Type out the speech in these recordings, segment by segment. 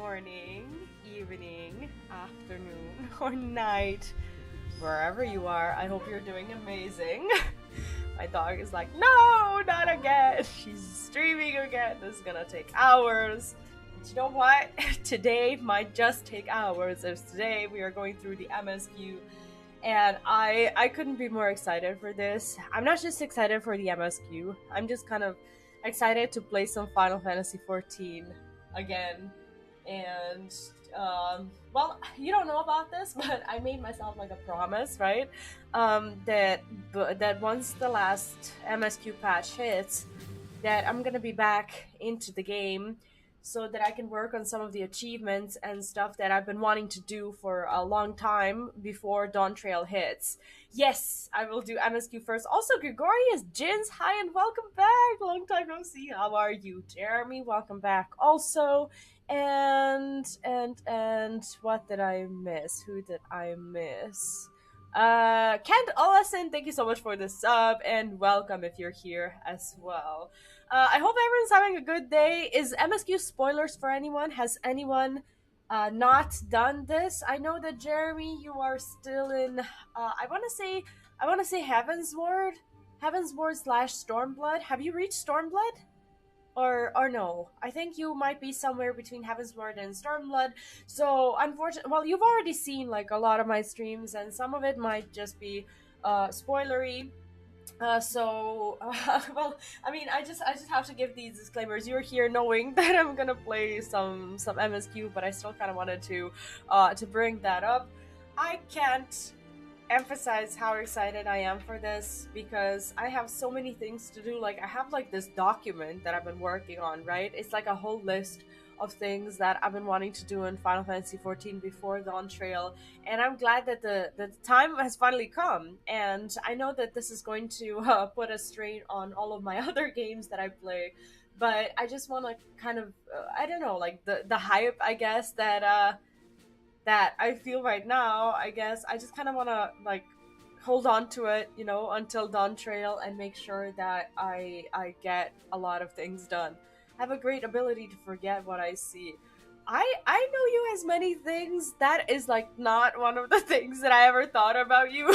morning, evening, afternoon, or night, wherever you are. I hope you're doing amazing. My dog is like, no, not again. She's streaming again. This is gonna take hours. But you know what? Today might just take hours. As today we are going through the MSQ, and I couldn't be more excited for this. I'm not just excited for the MSQ. I'm just kind of excited to play some Final Fantasy XIV again. And well, you don't know about this, but I made myself like a promise, right? That once the last MSQ patch hits, that I'm gonna be back into the game so that I can work on some of the achievements and stuff that I've been wanting to do for a long time before Dawn Trail hits. Yes, I will do MSQ first. Also, Gregorius Jins, hi and welcome back. Long time no see. How are you, Jeremy? Welcome back. Also, and what did I miss? Who did I miss? Kent Olesen, thank you so much for the sub and welcome if you're here as well. I hope everyone's having a good day. Is MSQ spoilers for anyone? Has anyone not done this? I know that Jeremy, you are still in. I want to say Heaven's Ward, Heaven's Ward slash Stormblood. Have you reached Stormblood? Or no? I think you might be somewhere between Heaven's Ward and Stormblood. So unfortunately, well, you've already seen like a lot of my streams, and some of it might just be spoilery. Well, I mean, I just have to give these disclaimers. You're here knowing that I'm gonna play some MSQ, but I still kind of wanted to bring that up. I can't emphasize how excited I am for this because I have so many things to do. Like I have like this document that I've been working on, right? It's like a whole list of things that I've been wanting to do in Final Fantasy XIV before Dawn Trail, and I'm glad that the time has finally come. And I know that this is going to put a strain on all of my other games that I play, but I just want to kind of I don't know, like the hype, I guess that I feel right now. I guess I just kind of want to like hold on to it, you know, until Dawn Trail and make sure that I get a lot of things done. I have a great ability to forget what I see. I know you as many things. That is like not one of the things that I ever thought about you.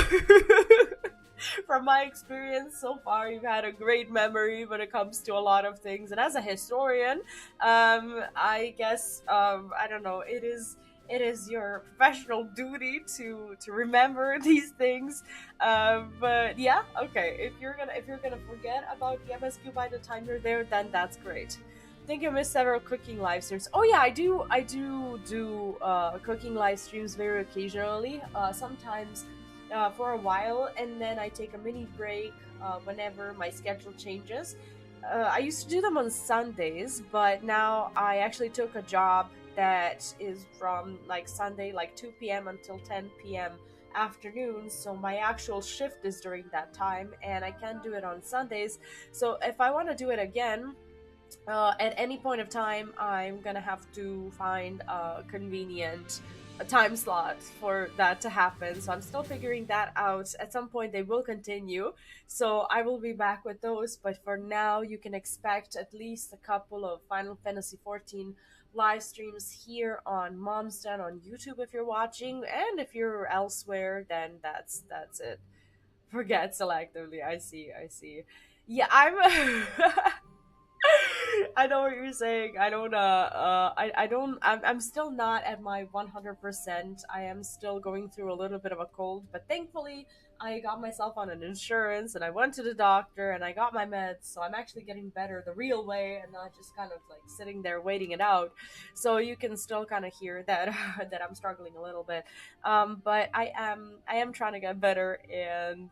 From my experience so far, you've had a great memory when it comes to a lot of things. And as a historian, I guess I don't know. It is your professional duty to remember these things. But yeah, okay. If you're gonna forget about the MSQ by the time you're there, then that's great. I think I missed several cooking live streams. Oh yeah, I do cooking live streams very occasionally. Sometimes for a while, and then I take a mini break whenever my schedule changes. I used to do them on Sundays, but now I actually took a job that is from like Sunday, like 2 p.m. until 10 p.m. afternoon. So my actual shift is during that time, and I can't do it on Sundays. So if I want to do it again, at any point of time, I'm gonna have to find a convenient time slot for that to happen. So I'm still figuring that out. At some point, they will continue. So I will be back with those. But for now, you can expect at least a couple of Final Fantasy XIV live streams here on Momsden on YouTube if you're watching, and if you're elsewhere, then that's it. Forget selectively. I see. I see. Yeah, I'm. I know what you're saying. I don't I don't I'm still not at my 100%. I am still going through a little bit of a cold, but thankfully I got myself on an insurance and I went to the doctor and I got my meds, so I'm actually getting better the real way and not just kind of like sitting there waiting it out. So you can still kind of hear that that I'm struggling a little bit. But I am trying to get better, and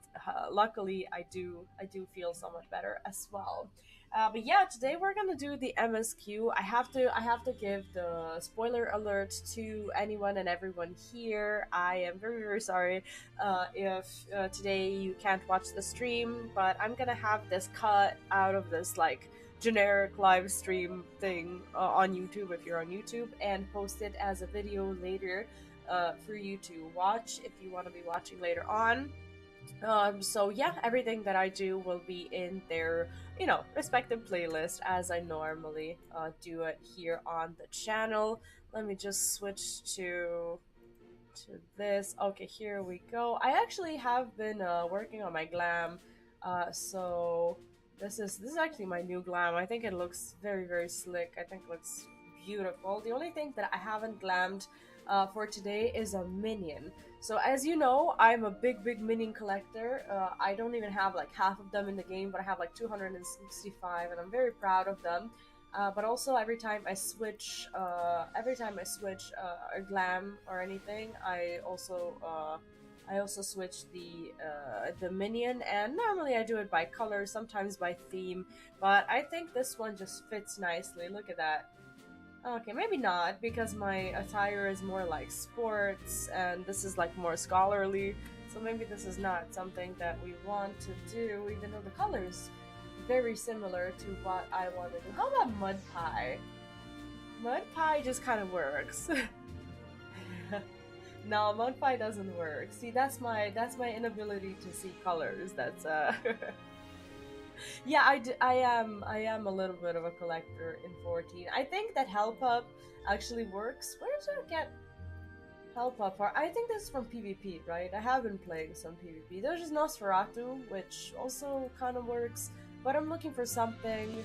luckily I do feel so much better as well. But yeah, today we're gonna do the MSQ. I have to give the spoiler alert to anyone and everyone here. I am very very sorry if today you can't watch the stream, but I'm gonna have this cut out of this like generic live stream thing on YouTube if you're on YouTube, and post it as a video later for you to watch if you want to be watching later on. So yeah, everything that I do will be in their, respective playlist as I normally do it here on the channel. Let me just switch to this. Okay, here we go. I actually have been working on my glam, so this is actually my new glam. I think it looks very slick. I think it looks beautiful. The only thing that I haven't glammed for today is a minion. So as you know, I'm a big minion collector. I don't even have like half of them in the game, but I have like 265, and I'm very proud of them. But also every time I switch a glam or anything, I also switch the minion, and normally I do it by color, sometimes by theme. But I think this one just fits nicely. Look at that. Okay, maybe not, because my attire is more like sports, and this is like more scholarly. So maybe this is not something that we want to do, even though the colors very similar to what I want to do. How about mud pie? Mud pie just kind of works. No, mud pie doesn't work. See, that's my inability to see colors. That's yeah, I am a little bit of a collector in 14. I think that help up actually works. Where did I get help up for? I think this is from PvP, right? I have been playing some PvP. There's just Nosferatu, which also kind of works, but I'm looking for something.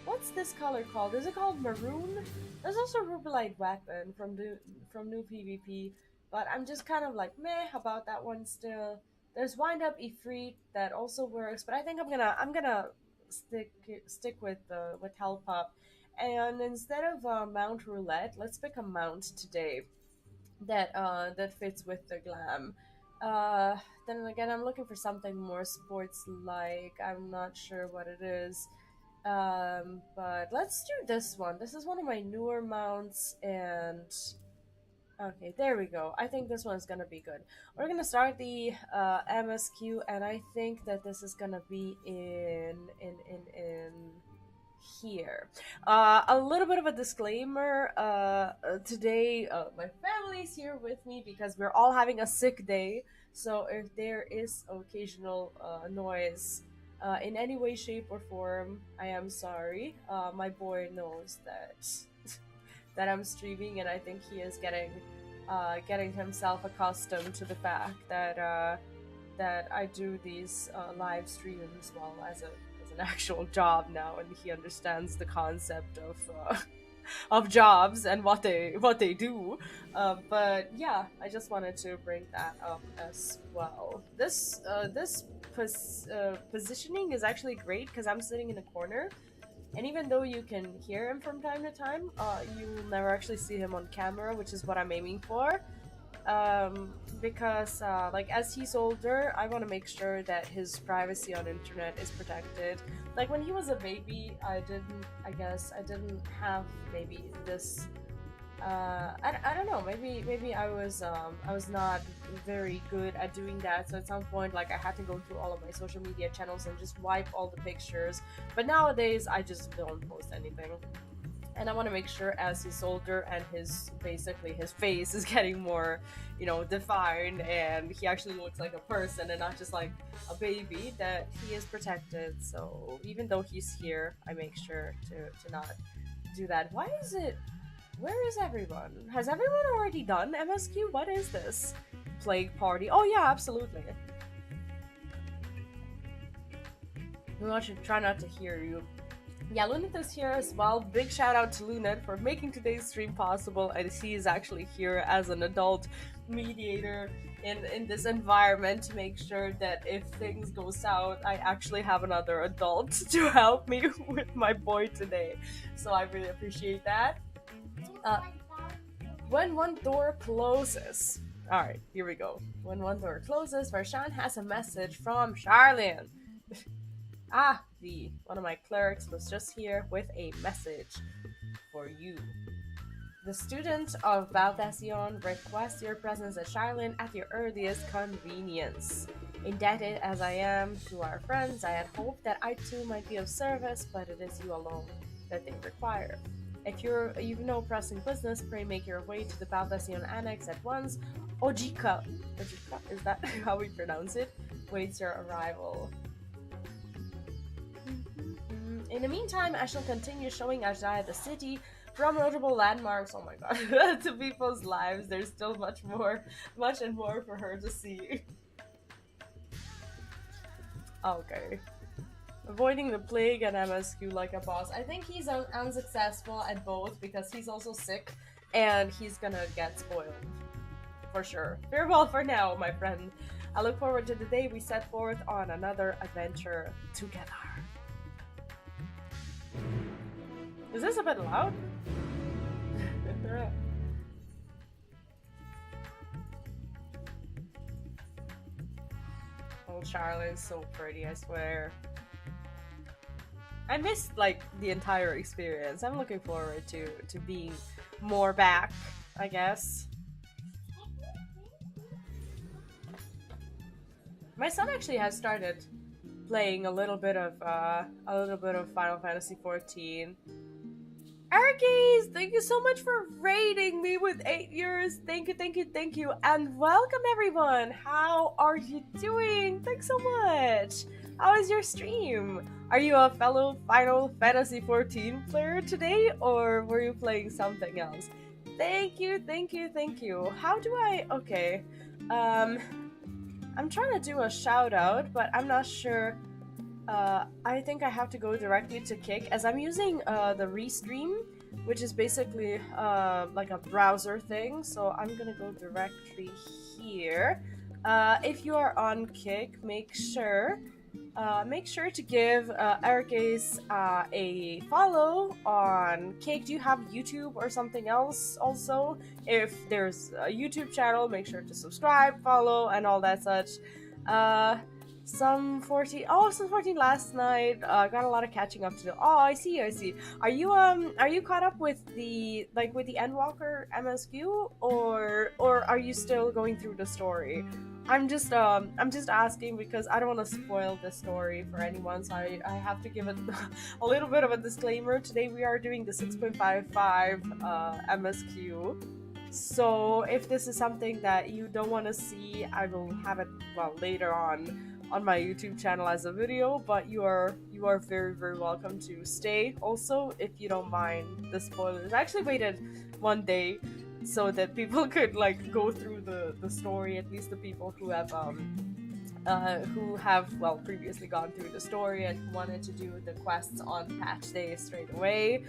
What's this color called? Is it called maroon? There's also Rubelite weapon from new PvP, but I'm just kind of like meh about that one still. There's wind up Ifrit that also works, but I think I'm gonna stick stick with help up, and instead of mount roulette, let's pick a mount today that fits with the glam. Uh, then again, I'm looking for something more sports like. I'm not sure what it is. But let's do this one. This is one of my newer mounts, and okay, there we go. I think this one's gonna be good. We're gonna start the MSQ, and I think that this is gonna be in here. A little bit of a disclaimer. Today, my family's here with me because we're all having a sick day. So if there is occasional noise in any way, shape, or form, I am sorry. My boy knows that that I'm streaming, and I think he is getting himself accustomed to the fact that I do these live streams well as an actual job now, and he understands the concept of jobs and what they do. But yeah, I just wanted to bring that up as well. This positioning is actually great because I'm sitting in a corner, and even though you can hear him from time to time, you will never actually see him on camera, which is what I'm aiming for. Because like as he's older, I want to make sure that his privacy on internet is protected. Like when he was a baby, I didn't have maybe this I don't know, maybe I was not very good at doing that, so at some point like I had to go through all of my social media channels and just wipe all the pictures. But nowadays I just don't post anything, and I want to make sure as he's older and his face is getting more, defined, and he actually looks like a person and not just like a baby, that he is protected. So even though he's here, I make sure to not do that. Why is it? Where is everyone? Has everyone already done MSQ? What is this? Plague party. Oh yeah, absolutely. I should try not to hear you. Yeah, Lunit is here as well. Big shout out to Lunit for making today's stream possible, and he is actually here as an adult mediator in this environment to make sure that if things go south, I actually have another adult to help me with my boy today. So I really appreciate that. Uh, when one door closes. Alright, here we go. When one door closes, Varshan has a message from Charlene. One of my clerics was just here with a message for you. The student of Valdacion requests your presence at Charlene at your earliest convenience. Indebted as I am to our friends, I had hoped that I too might be of service, but it is you alone that they require. If you've no pressing business, pray make your way to the Baldacion Annex at once. Ojika, is that how we pronounce it? waits your arrival. In the meantime, I shall continue showing Ajaya the city from notable landmarks. Oh my god, to people's lives. There's still much and more for her to see. Okay. Avoiding the plague and MSQ like a boss. I think he's unsuccessful at both because he's also sick and he's gonna get spoiled. For sure. Farewell for now, my friend. I look forward to the day we set forth on another adventure together. Is this a bit loud? Oh, Charlotte's so pretty, I swear. I missed, like, the entire experience. I'm looking forward to being more back, I guess. My son actually has started playing a little bit of Final Fantasy XIV. Arcades, thank you so much for raiding me with 8 years. Thank you. And welcome everyone. How are you doing? Thanks so much. How is your stream? Are you a fellow Final Fantasy XIV player today, or were you playing something else? Thank you. How do I... Okay. I'm trying to do a shout out, but I'm not sure. I think I have to go directly to Kick, as I'm using the Restream, which is basically like a browser thing, so I'm gonna go directly here. If you are on Kick, make sure to give Ericase a follow on Kick. Do you have YouTube or something else also? If there's a YouTube channel, make sure to subscribe, follow, and all that such. Some 14 last night. Got a lot of catching up to do. Oh, I see. Are you caught up with the Endwalker MSQ, or are you still going through the story? I'm just asking because I don't want to spoil the story for anyone, so I have to give it a little bit of a disclaimer. Today we are doing the 6.55 MSQ. So if this is something that you don't want to see, I will have it later on my YouTube channel as a video, but you are very, very welcome to stay also if you don't mind the spoilers. I actually waited one day so that people could like go through the story, at least the people who have previously gone through the story and wanted to do the quests on patch day straight away.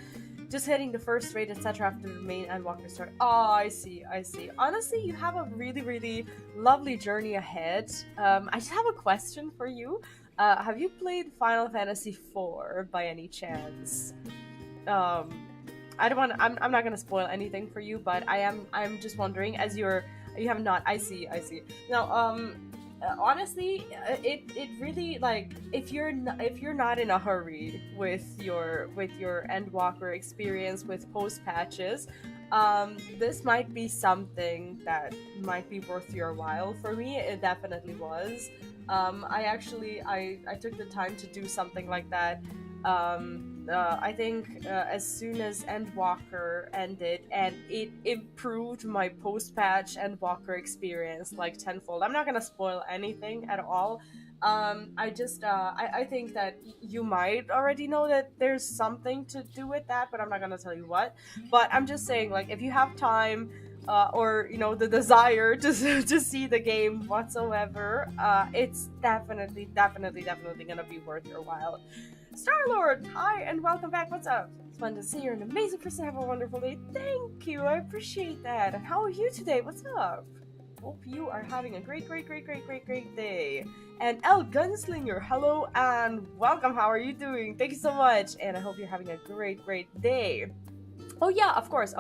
Just hitting the first raid, etc. after the main Endwalker start. Oh, I see. Honestly, you have a really, really lovely journey ahead. I just have a question for you. Have you played Final Fantasy IV by any chance? I don't want. I'm not gonna spoil anything for you, but I'm just wondering, as you have not. I see. Now, honestly, it really, like, if you're not in a hurry with your Endwalker experience with post patches, this might be something that might be worth your while. For me, it definitely was. I took the time to do something like that. I think as soon as Endwalker ended, and it improved my post-patch Endwalker experience like tenfold. I'm not gonna spoil anything at all. I think that you might already know that there's something to do with that, but I'm not gonna tell you what. But I'm just saying, like, if you have time, or the desire to see the game whatsoever, it's definitely gonna be worth your while. Star-Lord, hi and welcome back. What's up? It's fun to see you're an amazing person. Have a wonderful day. Thank you. I appreciate that. And how are you today? What's up? Hope you are having a great day. And El Gunslinger, hello and welcome. How are you doing? Thank you so much. And I hope you're having a great day. Oh yeah, of course.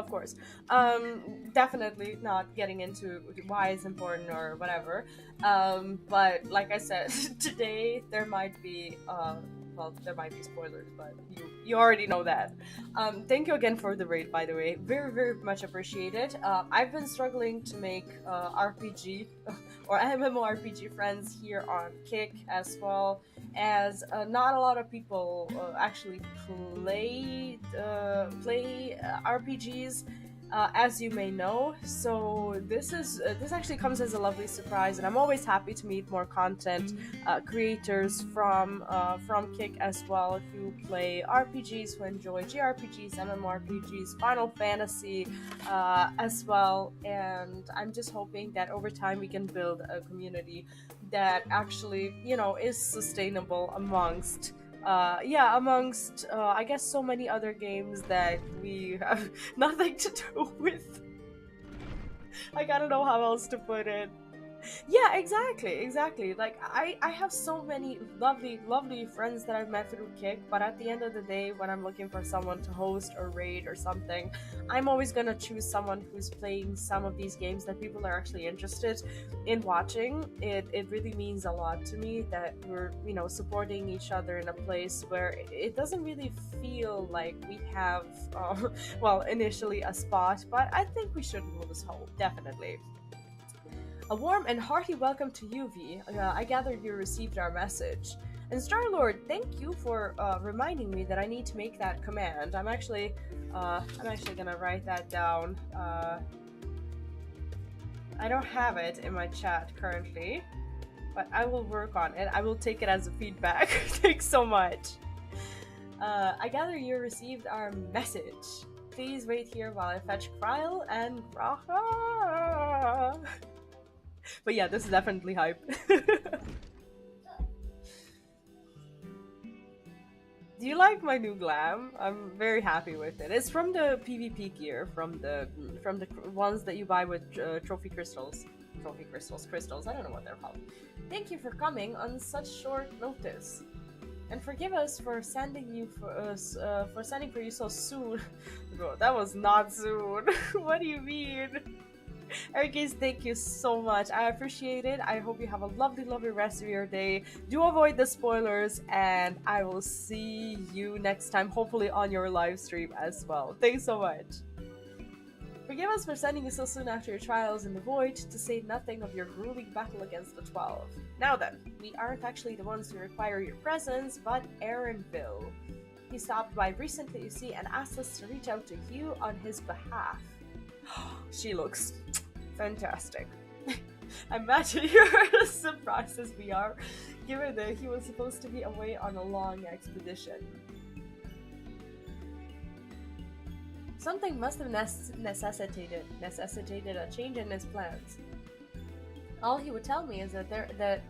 Definitely not getting into why it's important or whatever. But like I said, today there might be there might be spoilers, but you already know that. Thank you again for the raid, by the way. Very, very much appreciated. I've been struggling to make RPG or MMORPG friends here on Kick, as well as not a lot of people actually play RPGs. as you may know. So this actually comes as a lovely surprise, and I'm always happy to meet more content creators from Kick as well, who play RPGs, who enjoy JRPGs, MMORPGs, Final Fantasy as well. And I'm just hoping that over time we can build a community that actually, is sustainable amongst I guess so many other games that we have nothing to do with. I gotta know how else to put it. Yeah, exactly. Like I have so many lovely friends that I've met through Kick, but at the end of the day, when I'm looking for someone to host or raid or something, I'm always gonna choose someone who's playing some of these games that people are actually interested in watching. It really means a lot to me that we're, supporting each other in a place where it doesn't really feel like we have well, initially a spot, but I think we shouldn't lose hope, definitely. A warm and hearty welcome to you, V. I gather you received our message. And Starlord, thank you for reminding me that I need to make that command. I'm actually gonna write that down. I don't have it in my chat currently, but I will work on it. I will take it as a feedback. Thanks so much. I gather you received our message. Please wait here while I fetch Kryle and Raha. But yeah, this is definitely hype. Do you like my new glam? I'm very happy with it. It's from the PvP gear, from the ones that you buy with trophy crystals. Crystals. I don't know what they're called. Thank you for coming on such short notice, and forgive us for sending for you so soon. Bro, that was not soon. What do you mean? Ergis, thank you so much. I appreciate it. I hope you have a lovely rest of your day. Do avoid the spoilers, and I will see you next time, hopefully on your live stream as well. Thanks so much. Forgive us for sending you so soon after your trials in the Void, to say nothing of your grueling battle against the 12. Now then, we aren't actually the ones who require your presence, but Aaronville. He stopped by recently, you see, and asked us to reach out to you on his behalf. She looks fantastic. I imagine you're as surprised as we are, given that he was supposed to be away on a long expedition. Something must have necessitated a change in his plans. All he would tell me is that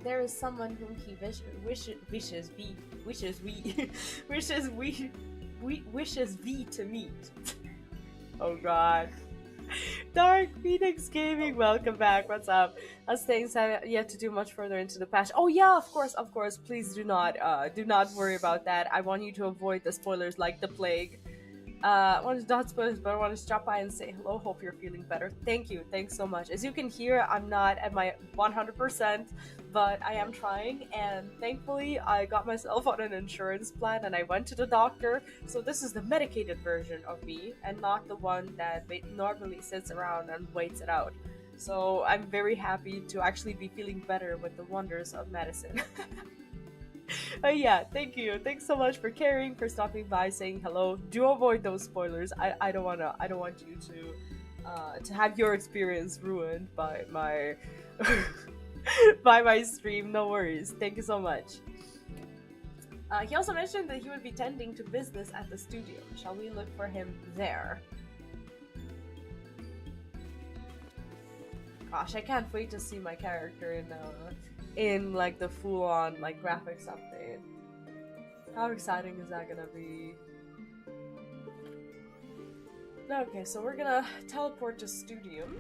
there is someone whom he wishes V to meet. Oh god. Dark Phoenix Gaming, welcome back. What's up? As things have yet to do much further into the patch. Oh yeah, of course. Please do not worry about that. I want you to avoid the spoilers like the plague. I want to not spoilers, but I want to stop by and say hello. Hope you're feeling better. Thank you. Thanks so much. As you can hear, I'm not at my 100%, but I am trying, and thankfully I got myself on an insurance plan and I went to the doctor. So this is the medicated version of me, and not the one that normally sits around and waits it out. So I'm very happy to actually be feeling better with the wonders of medicine. But yeah, thank you. Thanks so much for caring, for stopping by, saying hello. Do avoid those spoilers. I don't want you to have your experience ruined by my by my stream. No worries. Thank you so much. He also mentioned that he would be tending to business at the studio. Shall we look for him there? Gosh, I can't wait to see my character in like the full-on like graphics update. How exciting is that gonna be? Okay, so we're gonna teleport to Studium.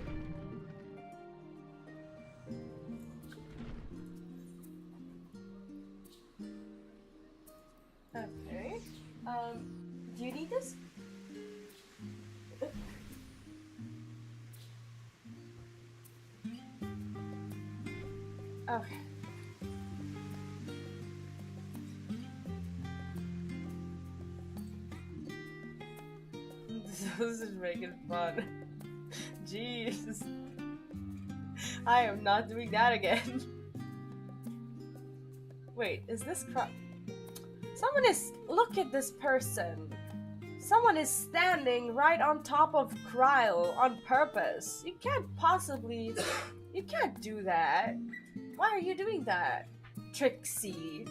Okay. Do you need this? Okay. This is making fun. Jeez. I am not doing that again. Wait, is this Someone is- look at this person! Someone is standing right on top of Kryl on purpose. You can't possibly. You can't do that. Why are you doing that? Trixie.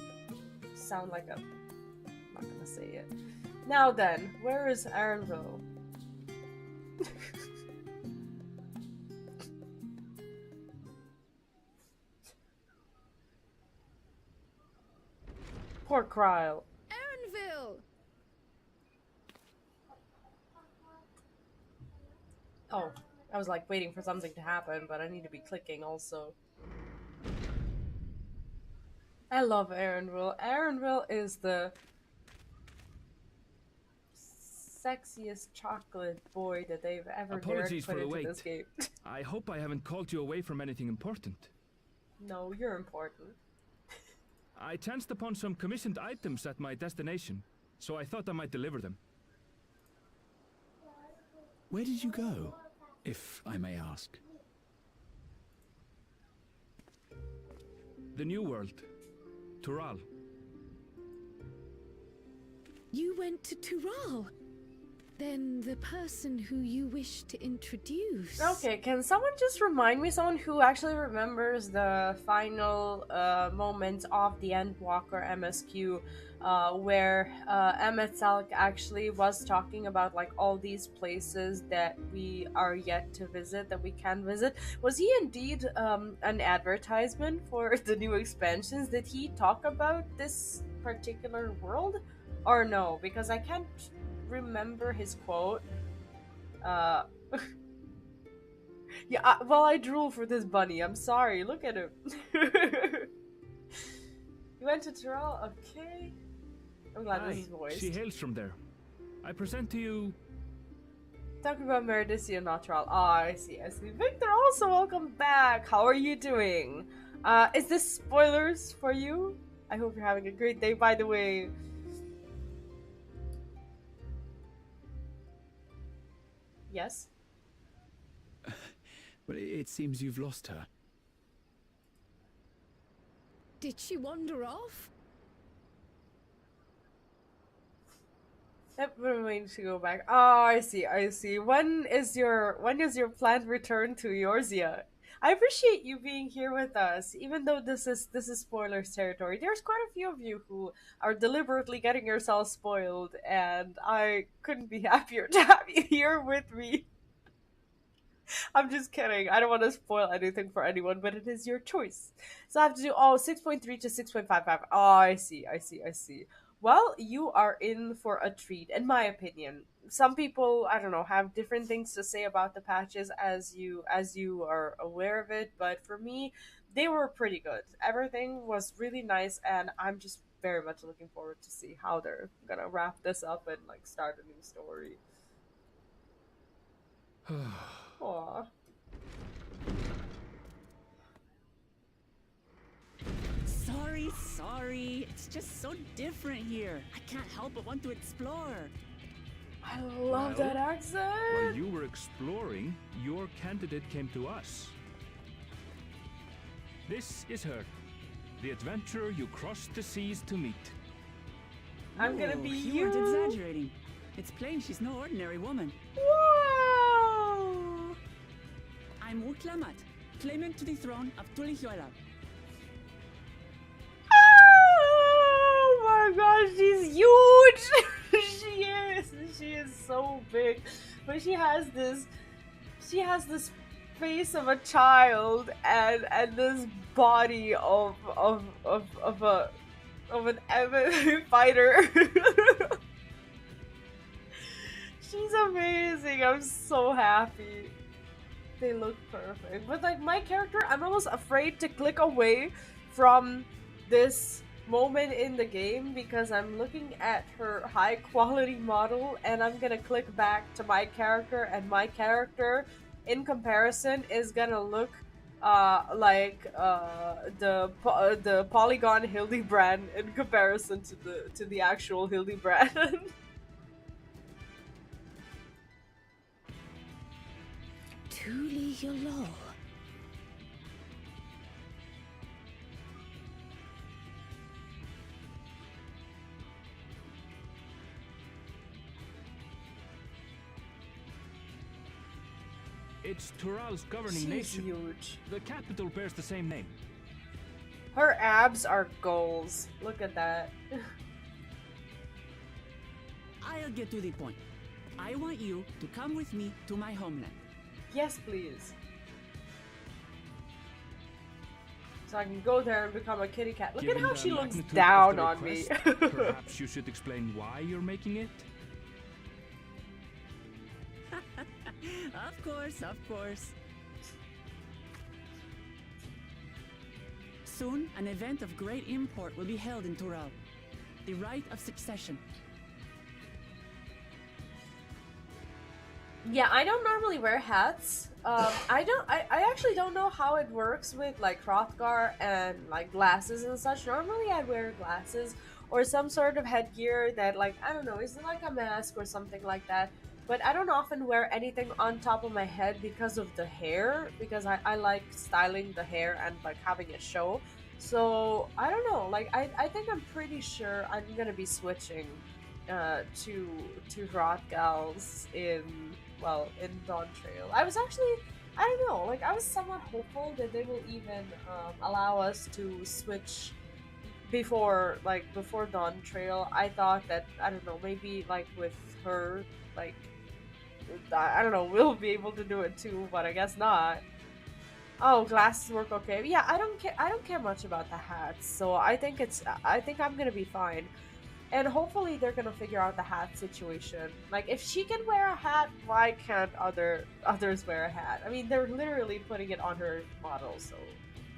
Sound like a. I'm not gonna say it. Now then, where is Arenville? Poor Kryl. Aaronville! Oh, I was like waiting for something to happen, but I need to be clicking also. I love Arenville. Arenville is the sexiest chocolate boy that they've ever Apologies dared for put the into wait. this game. I hope I haven't called you away from anything important. No, you're important. I chanced upon some commissioned items at my destination, so I thought I might deliver them. Where did you go, if I may ask? The New World. Tural. You went to Tural? Then the person who you wish to introduce... Okay, can someone just remind me, someone who actually remembers the final moments of the Endwalker MSQ, where Emmett Salk actually was talking about like all these places that we are yet to visit, that we can visit. Was he indeed an advertisement for the new expansions? Did he talk about this particular world? Or no? Because I can't remember his quote. Yeah, well, I drool for this bunny. I'm sorry. Look at him. You went to Tyrell? Okay. I'm glad this is voiced. She hails from there. I present to you... Talking about Meridisia, not Tyrell. Oh, I see, I see. Victor, also welcome back. How are you doing? Is this spoilers for you? I hope you're having a great day, by the way. Yes? Well, it seems you've lost her. Did she wander off? Yep, we're waiting to go back. Oh, I see, I see. When is your planned return to Eorzea? I appreciate you being here with us, even though this is spoilers territory. There's quite a few of you who are deliberately getting yourselves spoiled, and I couldn't be happier to have you here with me. I'm just kidding. I don't want to spoil anything for anyone, but it is your choice. So I have to do 6.3 to 6.55. Oh, I see, I see, I see. Well, you are in for a treat, in my opinion. Some people, I don't know, have different things to say about the patches as you are aware of it, but for me, they were pretty good. Everything was really nice, and I'm just very much looking forward to see how they're gonna wrap this up and like start a new story. Aww. Sorry. It's just so different here. I can't help but want to explore. I love that accent. While you were exploring, your candidate came to us. This is her. The adventurer you crossed the seas to meet. I'm gonna be You you. aren't exaggerating. It's plain she's no ordinary woman. Wow! I'm Uklamat, claimant to the throne of Tulihiola. Oh my gosh, she's huge! She is so big. But she has this face of a child and this body of an MMA fighter. She's amazing. I'm so happy. They look perfect. But like my character, I'm almost afraid to click away from this moment in the game because I'm looking at her high quality model and I'm gonna click back to my character, and my character in comparison is gonna look like the Polygon Hildebrand in comparison to the actual Hildebrand. Tulihiola. It's Tural's governing She's nation. huge. The capital bears the same name. Her abs are goals. Look at that. I'll get to the point. I want you to come with me to my homeland. Yes, please. So I can go there and become a kitty cat. Look at Given how the she looks magnitude of down the on me. request, perhaps you should explain why you're making it? Of course, of course. Soon, an event of great import will be held in Tural. The Rite of Succession. Yeah, I don't normally wear hats. I actually don't know how it works with like Hrothgar and like glasses and such. Normally I wear glasses or some sort of headgear that like, I don't know, is it like a mask or something like that? But I don't often wear anything on top of my head because of the hair, because I like styling the hair and like having a show. So I don't know, like I think I'm pretty sure I'm gonna be switching to Hrothgal's in Dawn Trail. I was actually, I don't know, like I was somewhat hopeful that they will even allow us to switch before Dawn Trail. I thought that, I don't know, maybe like with her, like I don't know, we'll be able to do it too, but I guess not. Oh, glasses work okay. Yeah, I don't care much about the hats, so I think I'm gonna be fine. And hopefully they're gonna figure out the hat situation. Like, if she can wear a hat, why can't others wear a hat? I mean, they're literally putting it on her model, so.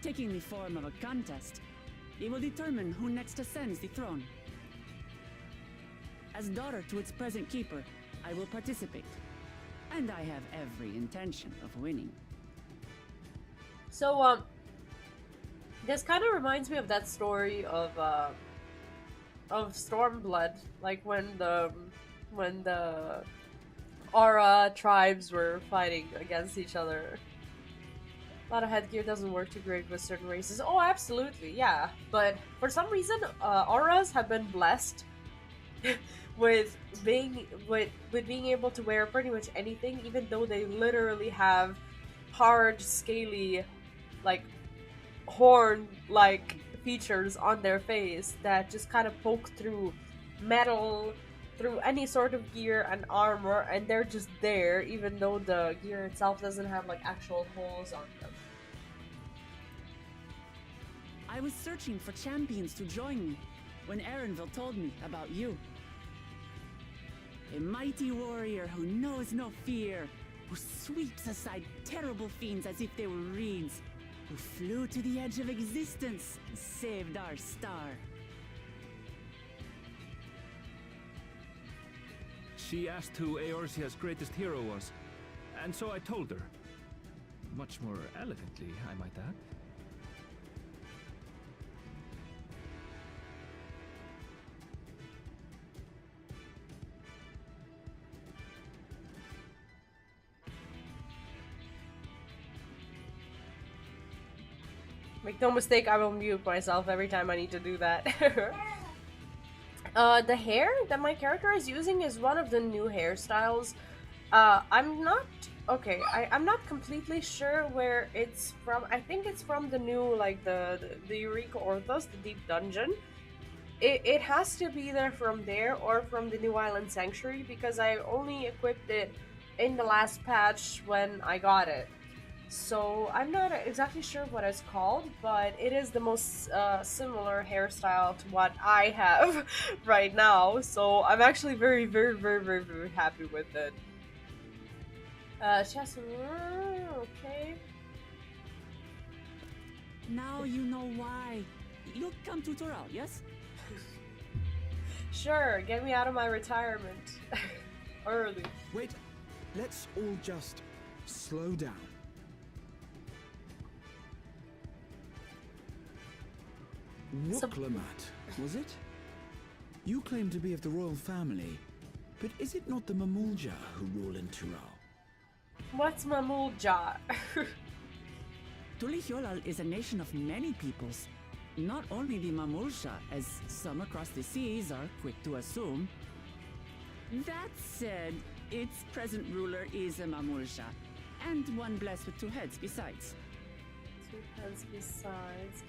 Taking the form of a contest, it will determine who next ascends the throne. As daughter to its present keeper, I will participate. And I have every intention of winning. So, this kind of reminds me of that story of Stormblood, like when the Aura tribes were fighting against each other. A lot of headgear doesn't work too great with certain races. Oh, absolutely, yeah. But for some reason, Auras have been blessed with being able to wear pretty much anything, even though they literally have hard, scaly, like horn-like features on their face that just kind of poke through metal, through any sort of gear and armor, and they're just there, even though the gear itself doesn't have like actual holes on them. I was searching for champions to join me when Erenville told me about you. A mighty warrior who knows no fear, who sweeps aside terrible fiends as if they were reeds, who flew to the edge of existence and saved our star. She asked who Eorzea's greatest hero was, and so I told her. Much more elegantly, I might add. Make no mistake, I will mute myself every time I need to do that. The hair that my character is using is one of the new hairstyles. I'm not completely sure where it's from. I think it's from the new, like the Eureka Orthos, the Deep Dungeon. It has to be there from there or from the New Island Sanctuary, because I only equipped it in the last patch when I got it. So I'm not exactly sure what it's called, but it is the most similar hairstyle to what I have right now. So I'm actually very, very, very, very, very happy with it. Chess, okay. Now you know why. You'll come to Tural, yes? Sure, get me out of my retirement early. Wait, let's all just slow down. Wuklemat, was it? You claim to be of the royal family, but is it not the Mamulja who rule in Tural? What's Mamulja? Tulihyolal is a nation of many peoples. Not only the Mamulja, as some across the seas are quick to assume. That said, its present ruler is a Mamulja, And one blessed with two heads besides. Two heads besides.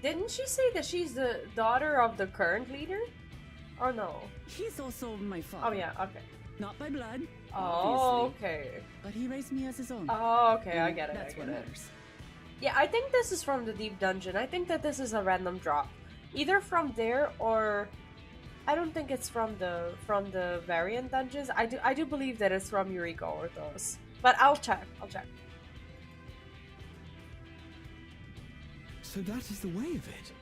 Didn't she say that she's the daughter of the current leader? Or no? He's also my father. Oh yeah, okay. Not by blood, Oh, obviously. okay. But he raised me as his own. Oh, okay, I And get it. That's I what get it. matters. Yeah, I think this is from the Deep Dungeon. I think that this is a random drop. Either from there or I don't think it's from the variant dungeons. I do believe that it's from Eureka Orthos. But I'll check. So that is the way of it.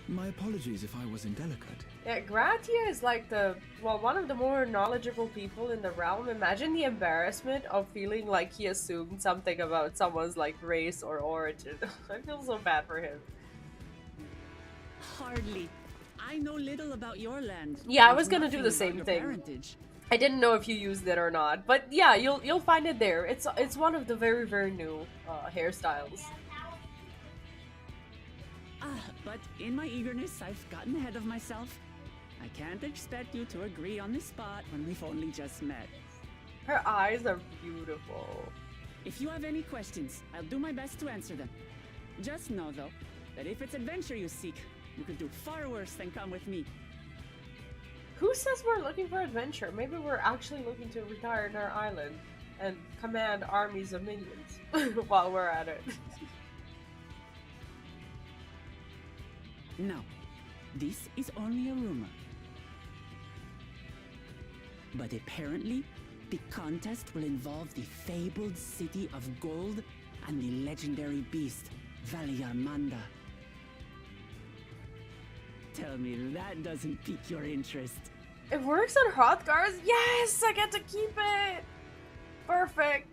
My apologies if I was indelicate. Yeah, Gratia is like one of the more knowledgeable people in the realm. Imagine the embarrassment of feeling like he assumed something about someone's like race or origin. I feel so bad for him. Hardly. I know little about your land. Yeah, I and was gonna do nothing the about same your thing. parentage. I didn't know if you used it or not, but yeah, you'll find it there. It's one of the very new hairstyles. But in my eagerness, I've gotten ahead of myself. I can't expect you to agree on the spot when we've only just met. Her eyes are beautiful. If you have any questions, I'll do my best to answer them. Just know, though, that if it's adventure you seek, you could do far worse than come with me. Who says we're looking for adventure? Maybe we're actually looking to retire in our island and command armies of minions while we're at it. No, this is only a rumor. But apparently, the contest will involve the fabled city of gold and the legendary beast, Valiarmanda. Tell me that doesn't pique your interest. It works on Hrothgar's? Yes! I get to keep it! Perfect!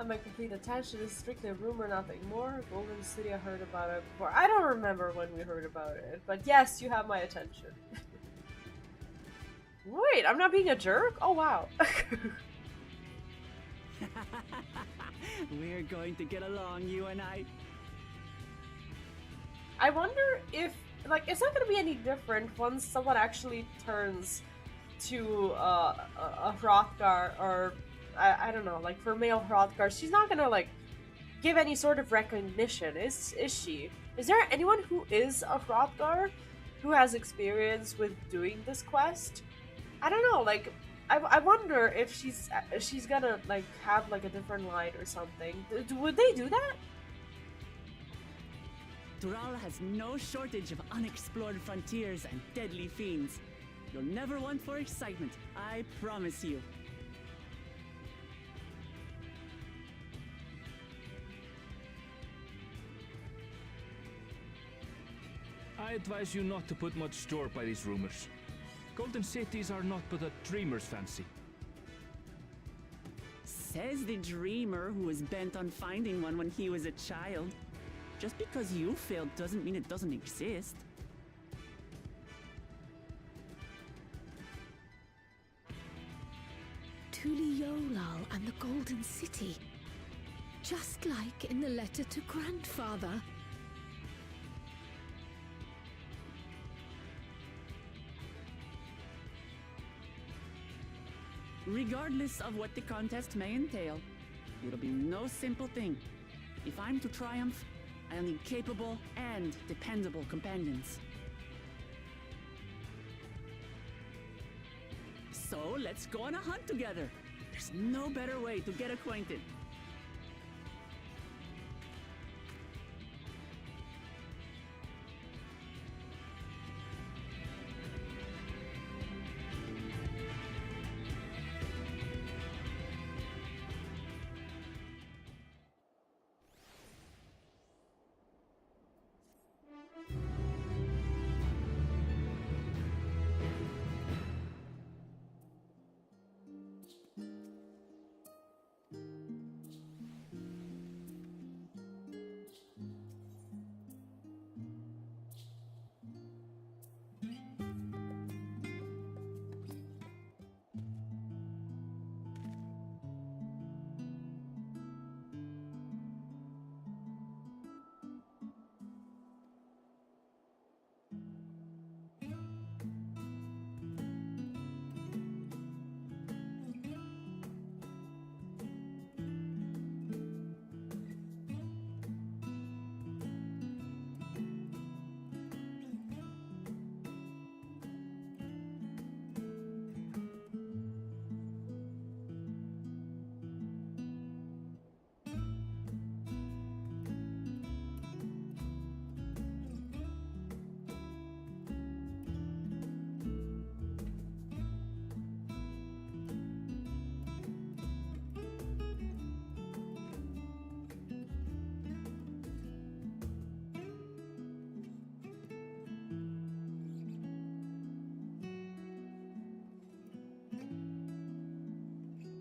I'm completely attached to this, strictly a rumor, nothing more. Golden City, I heard about it before. I don't remember when we heard about it, but yes, you have my attention. Wait, I'm not being a jerk? Oh wow. We're going to get along, you and I. I wonder if, like, it's not gonna be any different once someone actually turns to a Hrothgar, or I don't know, like for male Hrothgar, she's not gonna like give any sort of recognition, is she? Is there anyone who is a Hrothgar who has experience with doing this quest? I don't know, like I wonder if she's gonna like have like a different light or something. Would they do that? Tural has no shortage of unexplored frontiers and deadly fiends. You'll never want for excitement, I promise you. I advise you not to put much store by these rumors. Golden cities are not but a dreamer's fancy. Says the dreamer who was bent on finding one when he was a child. Just because you failed doesn't mean it doesn't exist. Tuliolal and the Golden City. Just like in the letter to Grandfather. Regardless of what the contest may entail, it'll be no simple thing. If I'm to triumph, I'll need capable and dependable companions. So let's go on a hunt together. There's no better way to get acquainted.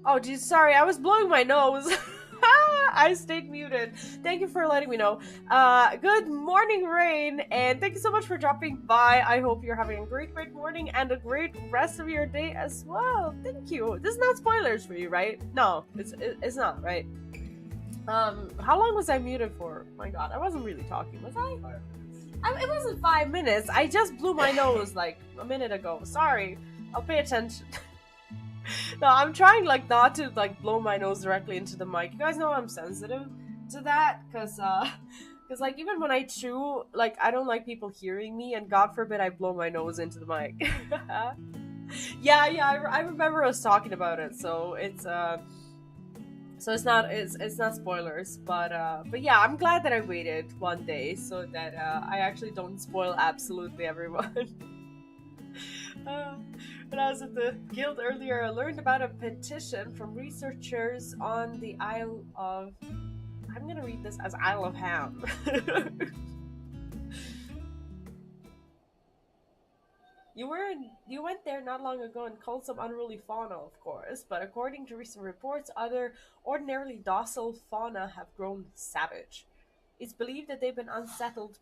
Oh, geez, sorry, I was blowing my nose. I stayed muted. Thank you for letting me know. Good morning, Rain, and thank you so much for dropping by. I hope you're having a great morning and a great rest of your day as well. Thank you. This is not spoilers for you, right? No, it's not, right? How long was I muted for? My God, I wasn't really talking, was I? 5 minutes. It wasn't 5 minutes. I just blew my nose like a minute ago. Sorry. I'll pay attention. No, I'm trying like not to like blow my nose directly into the mic. You guys know I'm sensitive to that, cause like even when I chew, like I don't like people hearing me, and God forbid I blow my nose into the mic. yeah, I remember us talking about it, so it's not spoilers, but yeah, I'm glad that I waited one day so that I actually don't spoil absolutely everyone. When I was at the guild earlier, I learned about a petition from researchers on the Isle of... I'm gonna read this as Isle of Ham. You went there not long ago and called some unruly fauna, of course, but according to recent reports, other ordinarily docile fauna have grown savage. It's believed that they've been unsettled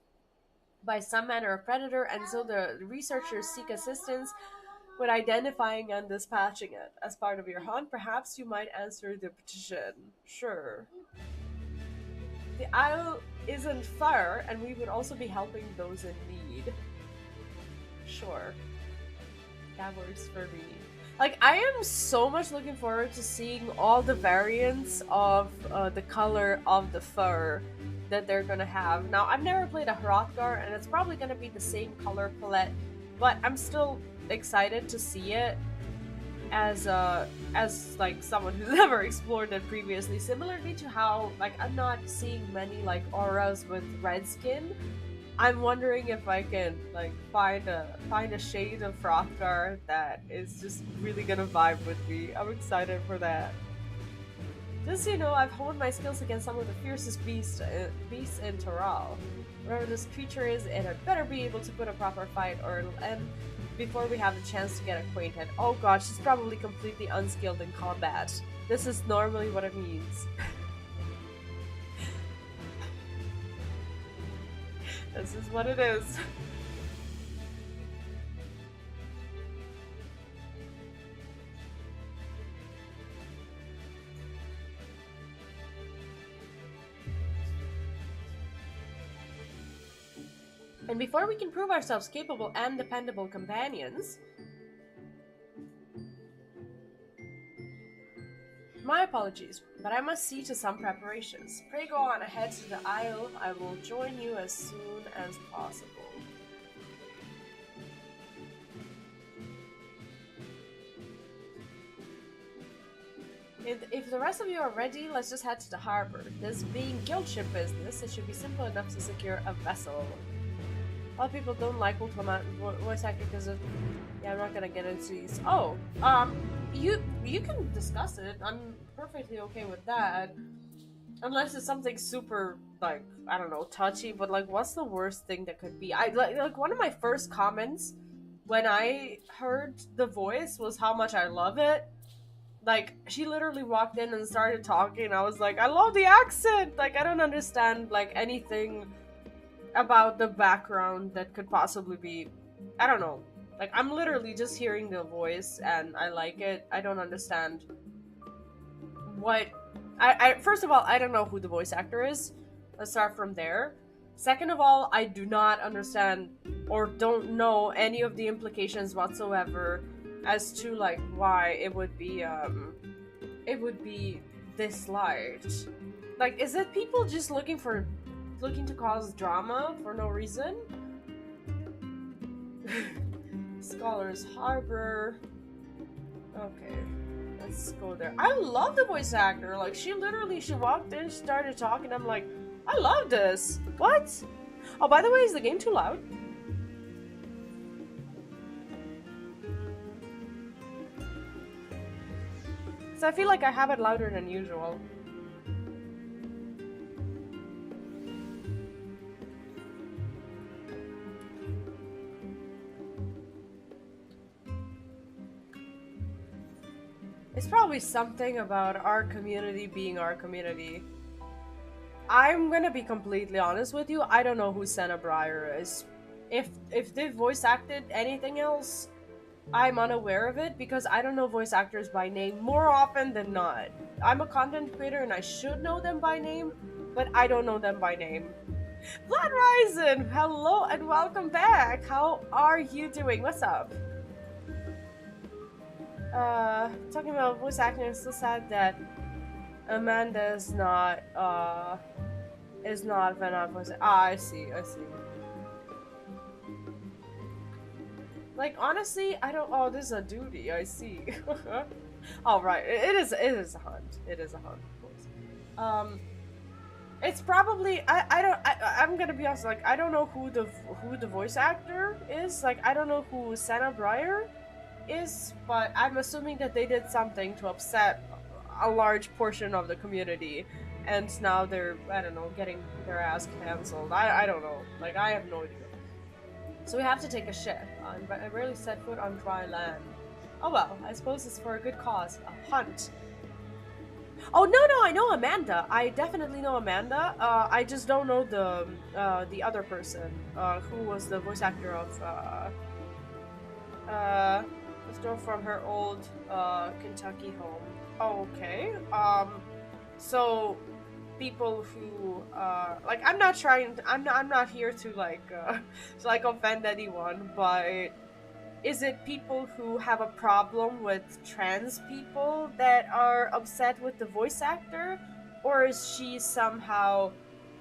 by some manner of predator, and so the researchers seek assistance with identifying and dispatching it. As part of your hunt, perhaps you might answer the petition. Sure. The isle isn't far, and we would also be helping those in need. Sure. That works for me. Like, I am so much looking forward to seeing all the variants of the color of the fur that they're gonna have. Now, I've never played a Hrothgar, and it's probably gonna be the same color palette, but I'm still excited to see it as like someone who's never explored it previously. Similarly to how like I'm not seeing many like auras with red skin. I'm wondering if I can like find a shade of Hrothgar that is just really gonna vibe with me. I'm excited for that. Just so you know, I've honed my skills against some of the fiercest beasts in Toral. Whatever this creature is, it had better be able to put a proper fight, or it'll end before we have the chance to get acquainted. Oh god, she's probably completely unskilled in combat. This is normally what it means. This is what it is. And before we can prove ourselves capable and dependable companions... My apologies, but I must see to some preparations. Pray go on ahead to the Isle. I will join you as soon as possible. If the rest of you are ready, let's just head to the harbor. This being guild ship business, it should be simple enough to secure a vessel. A lot of people don't like Ultimate voice acting because of... Yeah, I'm not gonna get into these. Oh, you can discuss it. I'm perfectly okay with that. Unless it's something super, like, I don't know, touchy, but, like, what's the worst thing that could be? Like, one of my first comments when I heard the voice was how much I love it. Like, she literally walked in and started talking, and I was like, I love the accent! Like, I don't understand, like, anything about the background that could possibly be... I don't know. Like, I'm literally just hearing the voice, and I like it. I don't understand what... First of all, I don't know who the voice actor is. Let's start from there. Second of all, I do not understand or don't know any of the implications whatsoever as to, like, why it would be disliked. Like, is it people just looking to cause drama for no reason? Scholars Harbor. Okay, let's go there. I love the voice actor. Like, she walked in, she started talking. I'm like, I love this. What? Oh, by the way, is the game too loud? So I feel like I have it louder than usual. It's probably something about our community being our community. I'm gonna be completely honest with you. I don't know who Senna Breyer is. If they voice acted anything else, I'm unaware of it because I don't know voice actors by name more often than not. I'm a content creator and I should know them by name, but I don't know them by name. Blood Rising, hello and welcome back. How are you doing? What's up? Talking about voice acting, it's so sad that Amanda is not fan of voice. Ah, I see. Like honestly, I don't. Oh, this is a duty. I see. All right, it is a hunt. It is a hunt, of course. It's probably I'm gonna be honest. Like I don't know who the voice actor is. Like I don't know who Senna Breyer is, but I'm assuming that they did something to upset a large portion of the community, and now they're, I don't know, getting their ass canceled. I don't know. Like I have no idea. So we have to take a ship. I rarely set foot on dry land. Oh well, I suppose it's for a good cause. A hunt. Oh no, I know Amanda. I definitely know Amanda. I just don't know the other person who was the voice actor of this girl from her old Kentucky home. Okay. So people who like I'm not here to like offend anyone, but is it people who have a problem with trans people that are upset with the voice actor, or is she somehow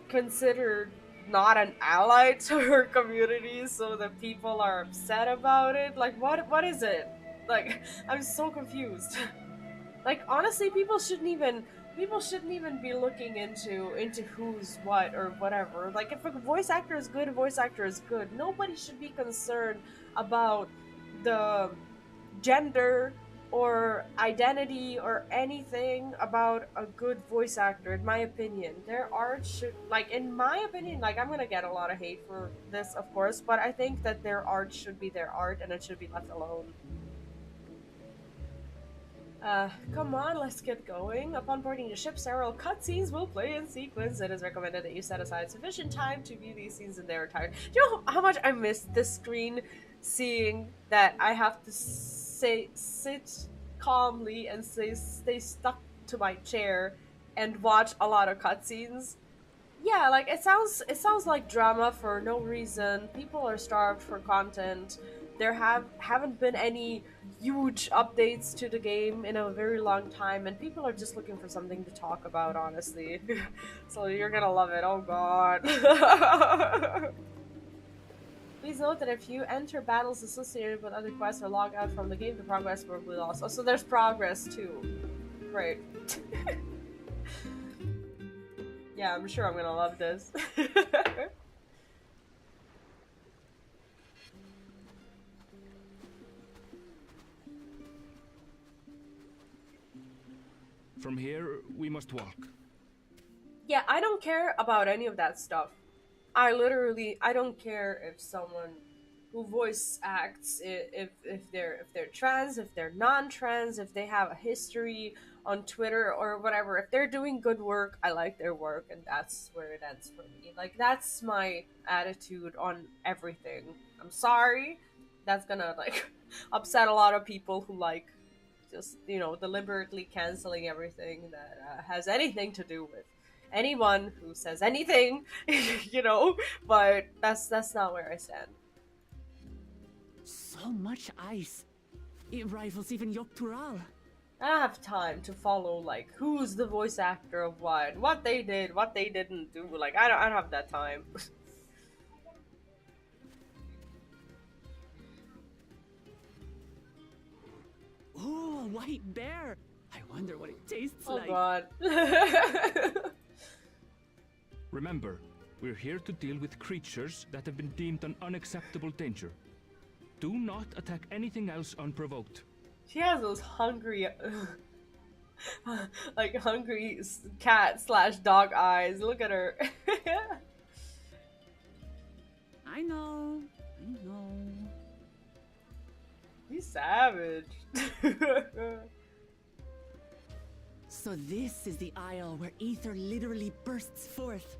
considered not an ally to her community so that people are upset about it? Like what is it? Like I'm so confused. Like honestly, people shouldn't even be looking into who's what or whatever. Like if a voice actor is good, a voice actor is good. Nobody should be concerned about the gender or identity or anything about a good voice actor, in my opinion. Their art should, like, in my opinion, like, I'm gonna get a lot of hate for this, of course, but I think that their art should be their art and it should be left alone. Come on, let's get going. Upon boarding the ship, several cutscenes will play in sequence. It is recommended that you set aside sufficient time to view these scenes in their entirety. Do you know how much I missed this screen, seeing that I have to sit calmly and stay stuck to my chair and watch a lot of cutscenes? Yeah, like it sounds like drama for no reason. People are starved for content. There haven't been any huge updates to the game in a very long time, and people are just looking for something to talk about, honestly. So you're gonna love it. Oh god. Please note that if you enter battles associated with other quests or log out from the game, the progress will be lost. Oh, so there's progress too. Great. Yeah, I'm sure I'm gonna love this. From here, we must walk. Yeah, I don't care about any of that stuff. I don't care if someone who voice acts, if they're trans, if they're non-trans, if they have a history on Twitter or whatever. If they're doing good work, I like their work, and that's where it ends for me. Like that's my attitude on everything. I'm sorry, that's gonna like upset a lot of people who like just, you know, deliberately canceling everything that has anything to do with anyone who says anything, you know, but that's not where I stand. So much ice. It rivals even Yogg-Tural. I don't have time to follow like who's the voice actor of what they did, what they didn't do. Like I don't have that time. Oh, a white bear! I wonder what it tastes Oh like. god. Remember, we're here to deal with creatures that have been deemed an unacceptable danger. Do not attack anything else unprovoked. She has those hungry, like hungry cat/dog eyes. Look at her. I know. He's savage. So this is the isle where ether literally bursts forth.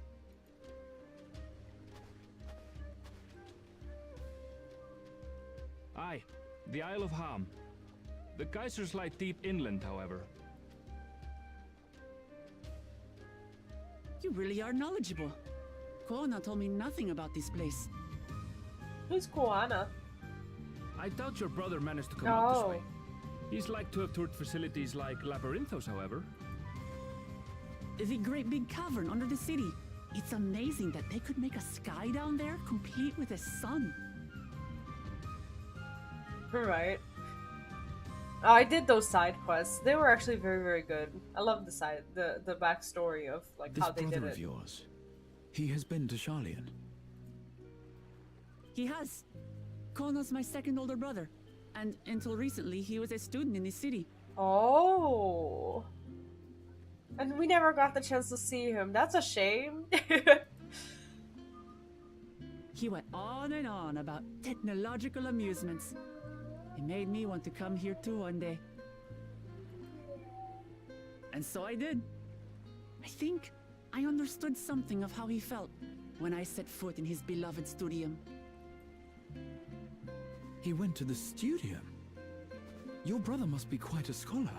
Aye, the Isle of Ham. The geysers lie deep inland, however. You really are knowledgeable. Kona told me nothing about this place. Who's Koana? I doubt your brother managed to come out this Oh. way. He's like to have toured facilities like Labyrinthos, however. The great big cavern under the city. It's amazing that they could make a sky down there complete with a sun. Right. Oh, I did those side quests. They were actually very, very good. I love the backstory of like This how they did brother it. of yours, he has been to Sharlayan. He has. Kona's my second older brother. And until recently, he was a student in the city. Oh. And we never got the chance to see him. That's a shame. He went on and on about technological amusements. It made me want to come here too one day. And so I did. I think I understood something of how he felt when I set foot in his beloved studium. He went to the studium. Your brother must be quite a scholar.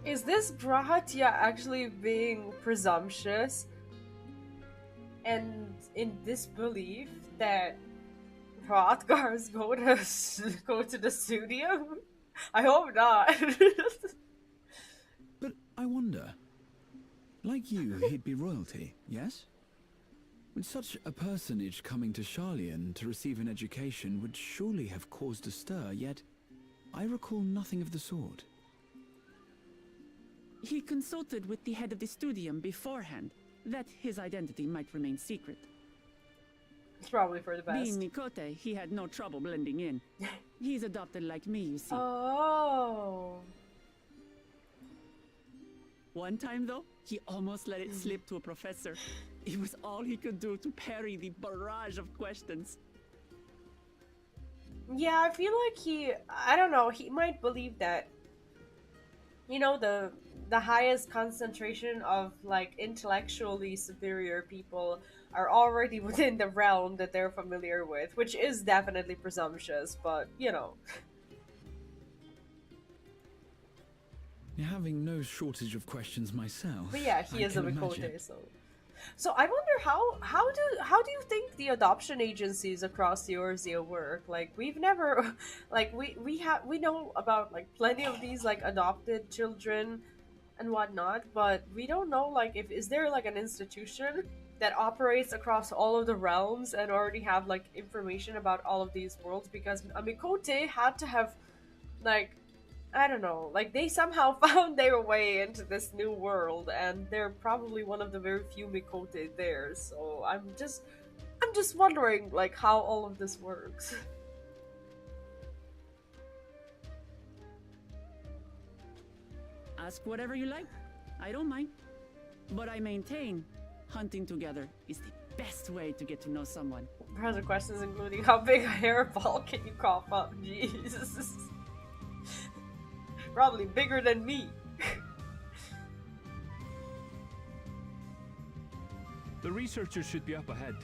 Is this Brahatya actually being presumptuous and in disbelief that Hrothgars go to the studio? I hope not. But I wonder, like you, he'd be royalty, yes? With such a personage coming to Sharlayan to receive an education would surely have caused a stir, yet I recall nothing of the sort. He consulted with the head of the studium beforehand, that his identity might remain secret. It's probably for the best. Being Mikote, he had no trouble blending in. He's adopted like me, you see. Oh. One time, though, he almost let it slip to a professor. It was all he could do to parry the barrage of questions. Yeah, I feel like I don't know, he might believe that, you know, the highest concentration of, like, intellectually superior people are already within the realm that they're familiar with, which is definitely presumptuous, but, you know. Having no shortage of questions myself. But yeah, he I is a can Mikote, imagine. so I wonder how do you think the adoption agencies across Eorzea work? Like, we've never, like, we know about, like, plenty of these, like, adopted children and whatnot, but we don't know, like, is there, like, an institution that operates across all of the realms and already have, like, information about all of these worlds? Because a Mikote had to have, like, I don't know, like, they somehow found their way into this new world, and they're probably one of the very few Mikote there, so I'm just wondering, like, how all of this works. Ask whatever you like. I don't mind. But I maintain, hunting together is the best way to get to know someone. Other questions including, how big a hairball can you cough up? Jesus. Probably bigger than me. The researchers should be up ahead.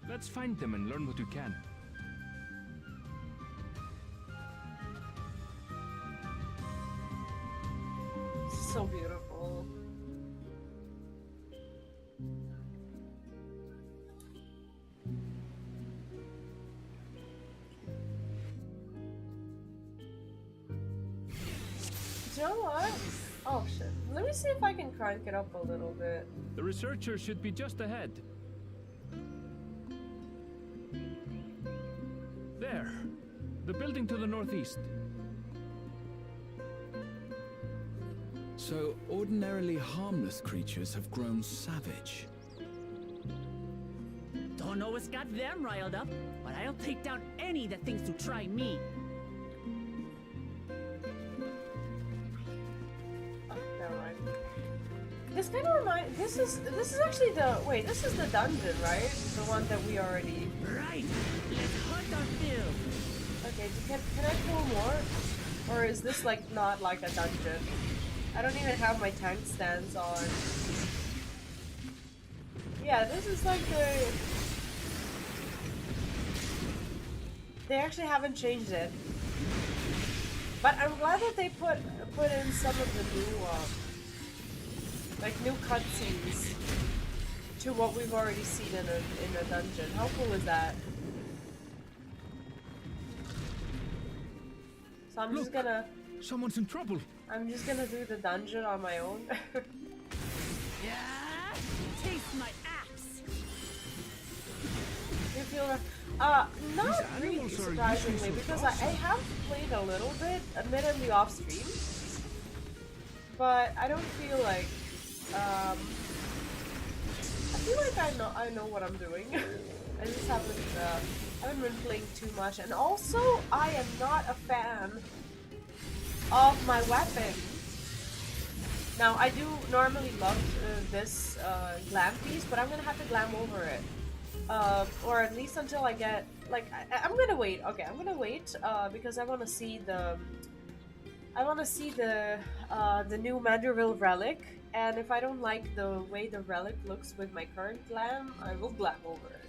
Let's find them and learn what we can. So beautiful. Do you know what? Oh shit. Let me see if I can crank it up a little bit. The researchers should be just ahead. There. The building to the northeast. So ordinarily harmless creatures have grown savage. Don't know what's got them riled up, but I'll take down any that thinks to try me. Oh, never mind. This kind of reminds. This is actually the wait. This is the dungeon, right? The one that we already. Right, let's hunt our fill. Okay. Can I pull more, or is this like not like a dungeon? I don't even have my tank stance on. Yeah, this is like the... They actually haven't changed it. But I'm glad that they put in some of the new, like new cutscenes to what we've already seen in a dungeon. How cool is that? So I'm just gonna... Someone's in trouble. I'm just gonna do the dungeon on my own. Yeah, taste my axe. You feel not really surprisingly, because I have played a little bit, admittedly off stream, but I don't feel like I feel like I know what I'm doing. I just haven't been playing too much, and also I am not a fan of my weapon. Now I do normally love this glam piece, but I'm gonna have to glam over it. Or at least until I get, like, I'm gonna wait. Okay, I'm gonna wait, because I want to see the new Manderville relic, and if I don't like the way the relic looks with my current glam, I will glam over it.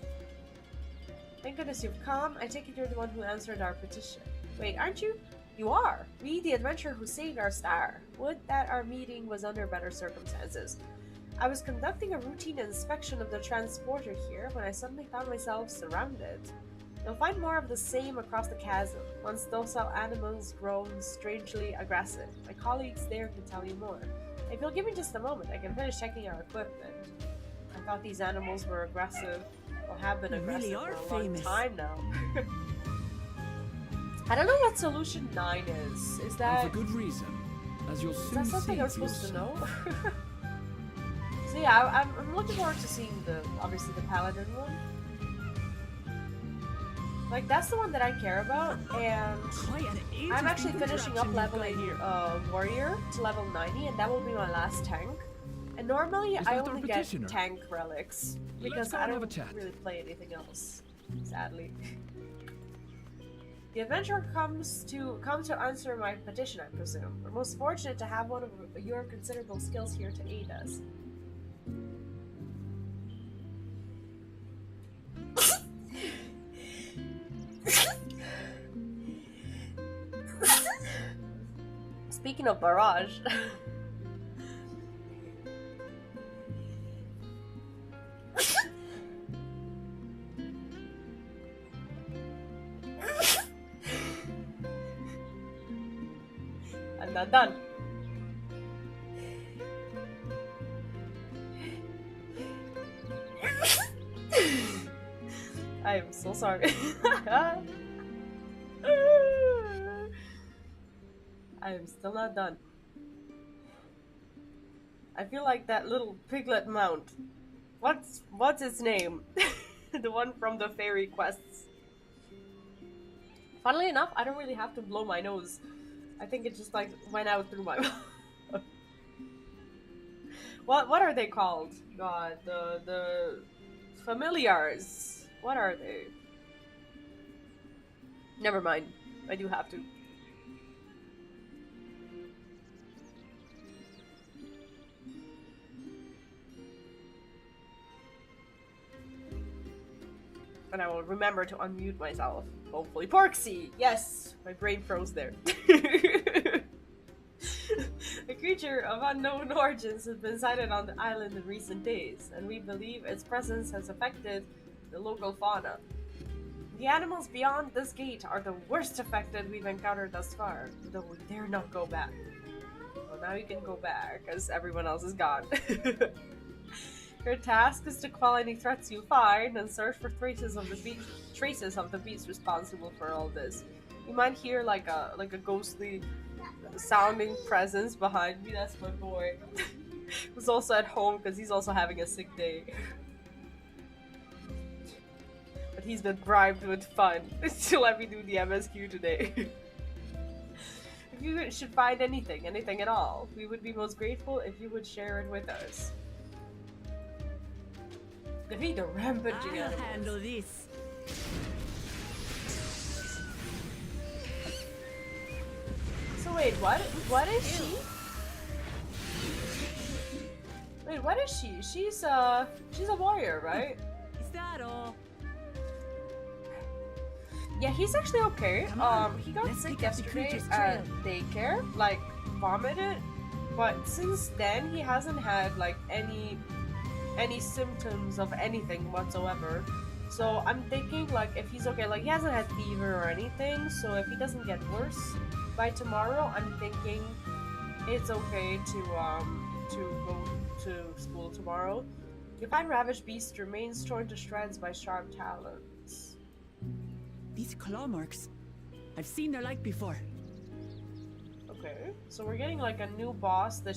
Thank goodness you've come. I take it you're the one who answered our petition. Wait, aren't you? You are! We, the adventurer who saved our star. Would that our meeting was under better circumstances. I was conducting a routine inspection of the transporter here when I suddenly found myself surrounded. You'll find more of the same across the chasm, once docile animals grown strangely aggressive. My colleagues there can tell you more. If you'll give me just a moment, I can finish checking our equipment. I thought these animals were aggressive, or have been aggressive really are for a long famous. time now. I don't know what Solution 9 is. Is that... And for good reason, as you'll Is soon that something see I'm for supposed to yourself. know? So yeah, I'm looking forward to seeing obviously the Paladin one. Like, that's the one that I care about, and Quite an I'm actually finishing up leveling leveling Warrior to level 90, and that will be my last tank. And normally Is I that our only get petitioner? tank relics, because go I and have a don't chat. really play anything else, sadly. The adventurer comes to answer my petition, I presume. We're most fortunate to have one of your considerable skills here to aid us. Speaking of barrage, I'm not done. I am so sorry. I am still not done. I feel like that little piglet mount. What's its name? The one from the fairy quests. Funnily enough, I don't really have to blow my nose. I think it just like went out through my mouth. What are they called? God, the familiars. What are they? Never mind. I do have to. And I will remember to unmute myself. Hopefully. Porksy! Yes! My brain froze there. A creature of unknown origins has been sighted on the island in recent days, and we believe its presence has affected the local fauna. The animals beyond this gate are the worst affected we've encountered thus far, though we dare not go back. Well, now you can go back, as everyone else is gone. Your task is to quell any threats you find and search for traces of the beast responsible for all this. You might hear like a ghostly sounding presence behind me. That's my boy. Who's also at home because he's also having a sick day. But he's been bribed with fun to let me do the MSQ today. If you should find anything at all, we would be most grateful if you would share it with us. Defeat the rampaging I'll animals. handle this. So wait, what is she? Wait, what is she? She's a warrior, right? Is that all? Yeah, he's actually okay. Come on, He got let's sick pick up the yesterday creature's at trail. daycare, like vomited. But since then, he hasn't had like any symptoms of anything whatsoever. So I'm thinking like if he's okay, like he hasn't had fever or anything. So if he doesn't get worse by tomorrow, I'm thinking it's okay to go to school tomorrow. You find ravaged beast remains torn to shreds by sharp talons. These claw marks. I've seen their like before. Okay, so we're getting like a new boss that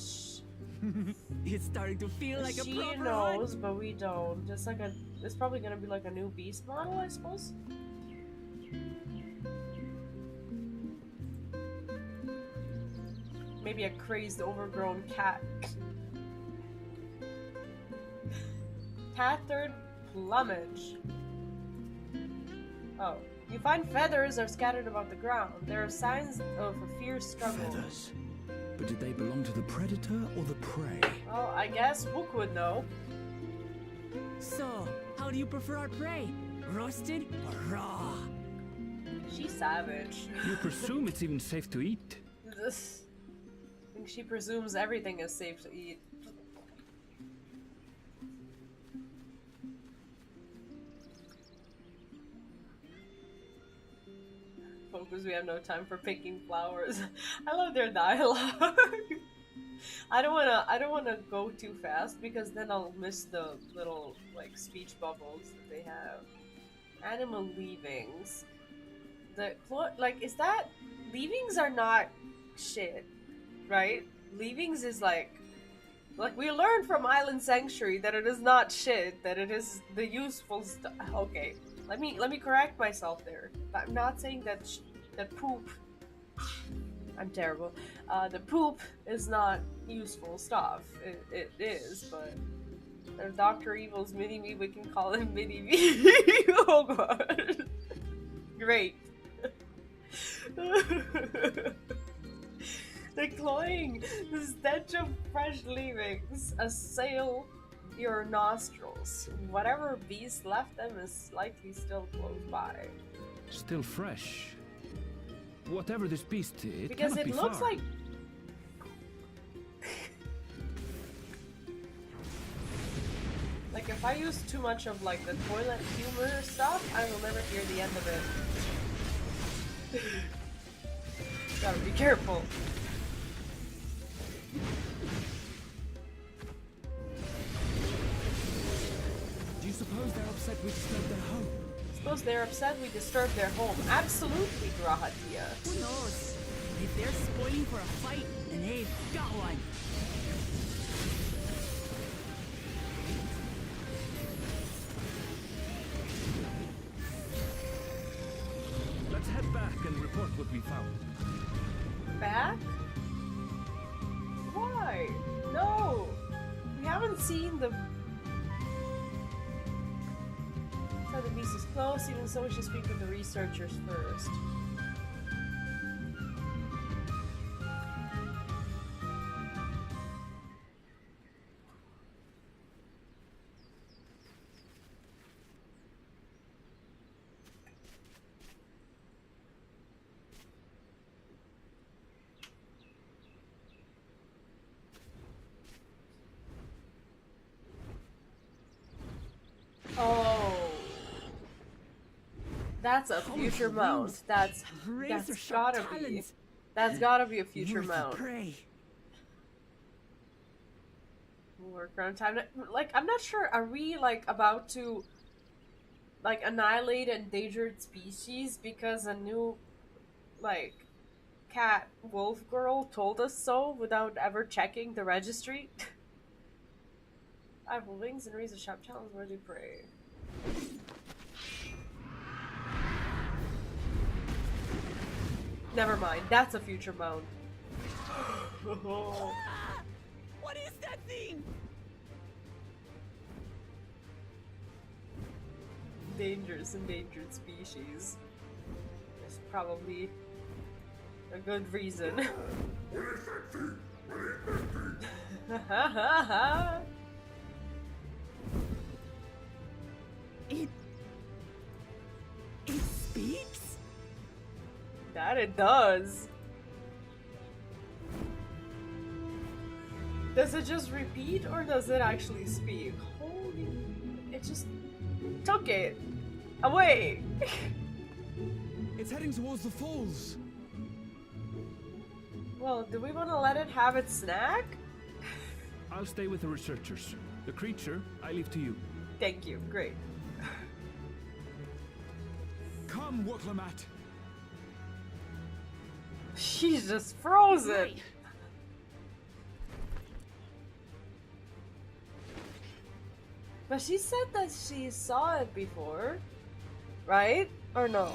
It's starting to feel like a she proper knows, hunt. but we don't. It's probably gonna be like a new beast model, I suppose. Maybe a crazed, overgrown cat. Tattered plumage. Oh. You find feathers are scattered about the ground. There are signs of a fierce struggle. Feathers. But did they belong to the predator or the prey? Well, I guess Book would know. So, how do you prefer our prey? Roasted or raw? She's savage. You presume it's even safe to eat? I think she presumes everything is safe to eat. Focus, we have no time for picking flowers. I love their dialogue. I don't wanna go too fast because then I'll miss the little like speech bubbles that they have. Animal leavings. Is that leavings are not shit, right? Leavings is like we learned from Island Sanctuary that it is not shit, that it is the useful stuff. Okay, let me correct myself there. I'm not saying that that poop. I'm terrible. The poop is not useful stuff. It is, but Dr. Evil's mini-me, we can call him mini-me. Oh god. Great. The cloying, the stench of fresh leavings assail your nostrils. Whatever beast left them is likely still close by. Still fresh. Whatever this beast, it Because cannot it be looks far. like... Like if I use too much of like the toilet humor stuff, I will never hear the end of it. Gotta be careful. Do you suppose they're upset we disturbed their home? Suppose they're upset we disturbed their home. Absolutely, Grahatia. Who knows? If they're spoiling for a fight, then they've got one. Let's head back and report what we found. Back? Why? No! We haven't seen the... So the beast is close, even so we should speak with the researchers first. Oh. That's a future mount. That's gotta be. That's gotta be a future mount. Prey. Work around time. Like, I'm not sure. Are we like about to like annihilate endangered species because a new like cat wolf girl told us so without ever checking the registry? I have wings and raise a sharp challenge where they pray. Never mind. That's a future mount. Ah! What is that thing? Dangerous endangered species. There's probably a good reason. It speaks? That it does. Does it just repeat or does it actually speak? Holy... It just took it away. It's heading towards the falls. Well, do we want to let it have its snack? I'll stay with the researchers. The creature, I leave to you. Thank you. Great. Come, Waklamat. She's just frozen. Right. But she said that she saw it before, right? Or no?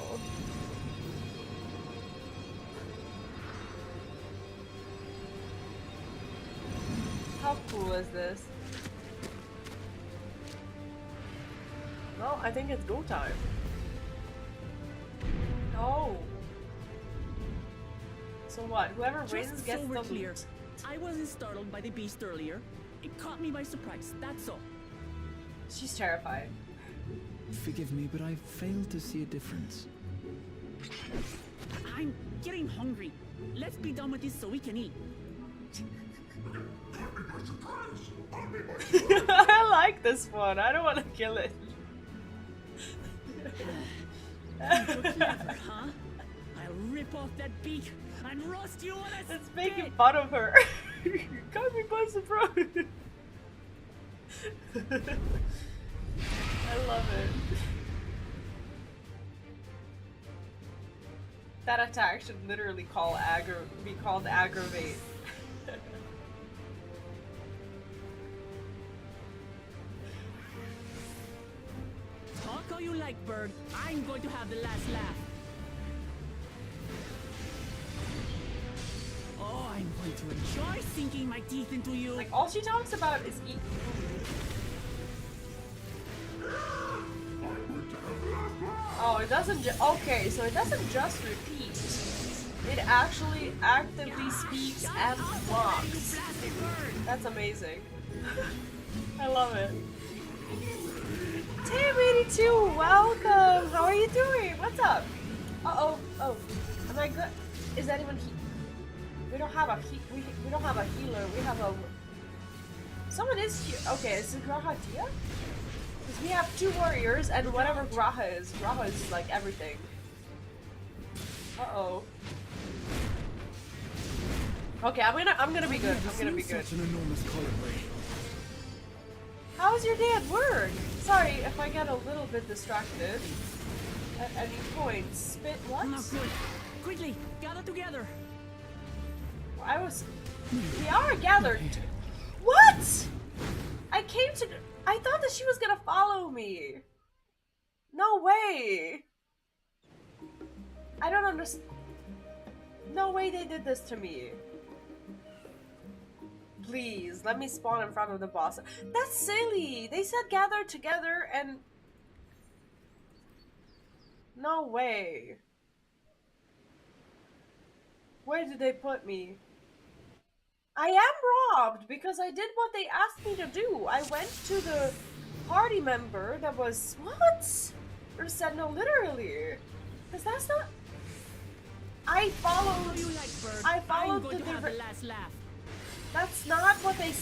How cool is this? Well, I think it's go time. Oh. So what? Whoever wins Just gets so the we're clear, loot. I wasn't startled by the beast earlier. It caught me by surprise, that's all. She's terrified. Forgive me, but I failed to see a difference. I'm getting hungry. Let's be done with this so we can eat. I like this one. I don't want to kill it. You're clever, huh? I'll rip off that beak and roast you on a It's making spit. fun of her. You got me by surprise. I love it. That attack should literally be called aggravate. Talk all you like, bird. I'm going to have the last laugh. Oh, I'm going to enjoy sinking my teeth into you. Like, all she talks about is eating food. Oh, it doesn't okay, so it doesn't just repeat. It actually actively speaks and walks. That's amazing. I love it. Tam82, welcome! How are you doing? What's up? Uh-oh. Oh. Am I good? Is anyone we don't have a we don't have a healer. We have a... Someone is here. Okay, is it Graha Dia? Because we have two warriors and whatever Graha is. Graha is like everything. Uh-oh. Okay, I'm gonna be good. I'm gonna be good. Such an enormous colibri. How's your day at work? Sorry if I get a little bit distracted at any point. Spit what? Not good. Quickly, gather together. We are gathered. What? I thought that she was gonna follow me. No way. I don't understand. No way they did this to me. Please, let me spawn in front of the boss. That's silly. They said gather together and... No way. Where did they put me? I am robbed because I did what they asked me to do. I went to the party member that was... What? Or said no, literally. Because that's not... I followed... You like, bird. I followed I'm going the to have the different... last laugh. That's not what they...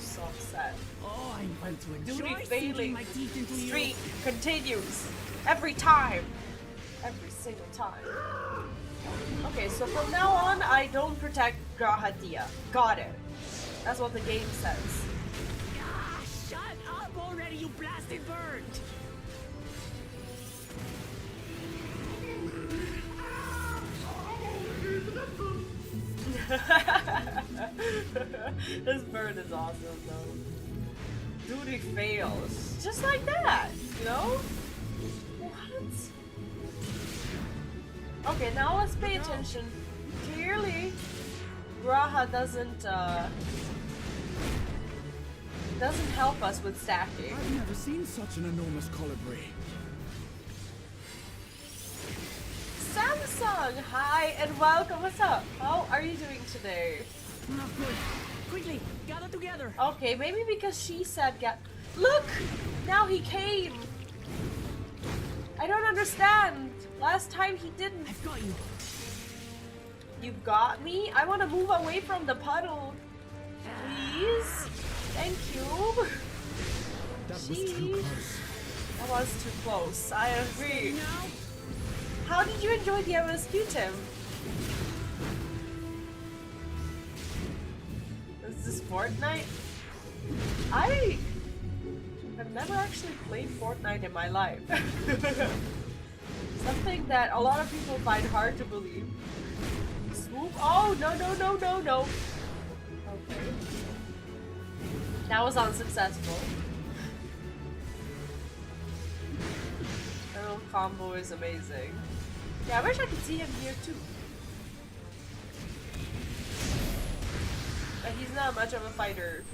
So upset. Oh, I'm going to enjoy Duty sinking failing. my teeth into you. Streak continues. Every time. Every single time. Okay, so from now on, I don't protect Grahatia. Got it. That's what the game says. Ah, shut up already, you blasted bird! This bird is awesome, though. Duty fails. Just like that, you know? What? Okay, now let's pay attention. Clearly, Graha doesn't help us with stacking. I've never seen such an enormous colibri. Samsung, hi and welcome. What's up? How are you doing today? Not good. Quickly, gather together. Okay, maybe because she said get. Look! Now he came! I don't understand! Last time he didn't. I've got you. You got me? I want to move away from the puddle. Please? Thank you. That was too close. That was too close. I agree. Now, How did you enjoy the MSQ, Tim? Is this Fortnite? I have never actually played Fortnite in my life. Something that a lot of people find hard to believe. Swoop? Oh, no, no, no, no, no. Okay. That was unsuccessful. That little combo is amazing. Yeah, I wish I could see him here too. But he's not much of a fighter.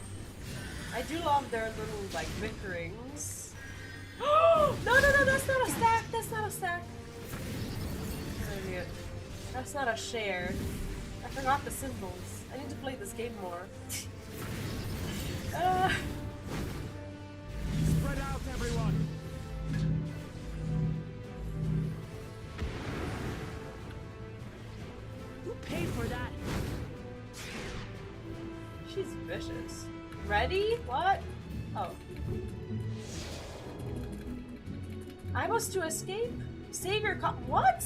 I do love their little, like, bickerings. No, no, no, that's not a stack! That's not a stack! Idiot. That's not a share. I forgot the symbols. I need to play this game more. Spread out, everyone. who paid for that? She's vicious. Ready? What? Oh. I was to escape? Save your what?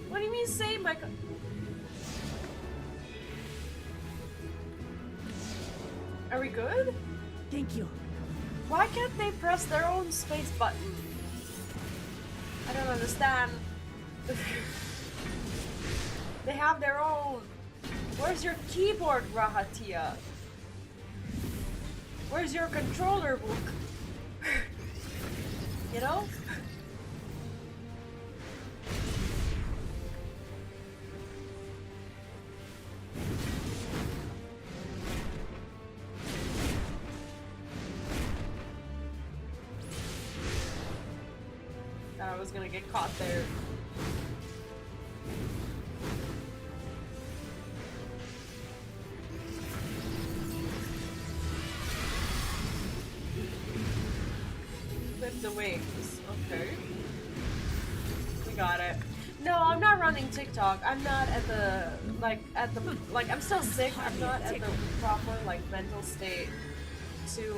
What do you mean save my Are we good? Thank you. Why can't they press their own space button? I don't understand. They have their own. Where's your keyboard, Rahatia? Where's your controller book? You know? Thought I was gonna get caught there. Flip the wings. Okay. We got it. No, I'm not running TikTok. I'm not at the I'm still sick. I'm not at the proper like mental state to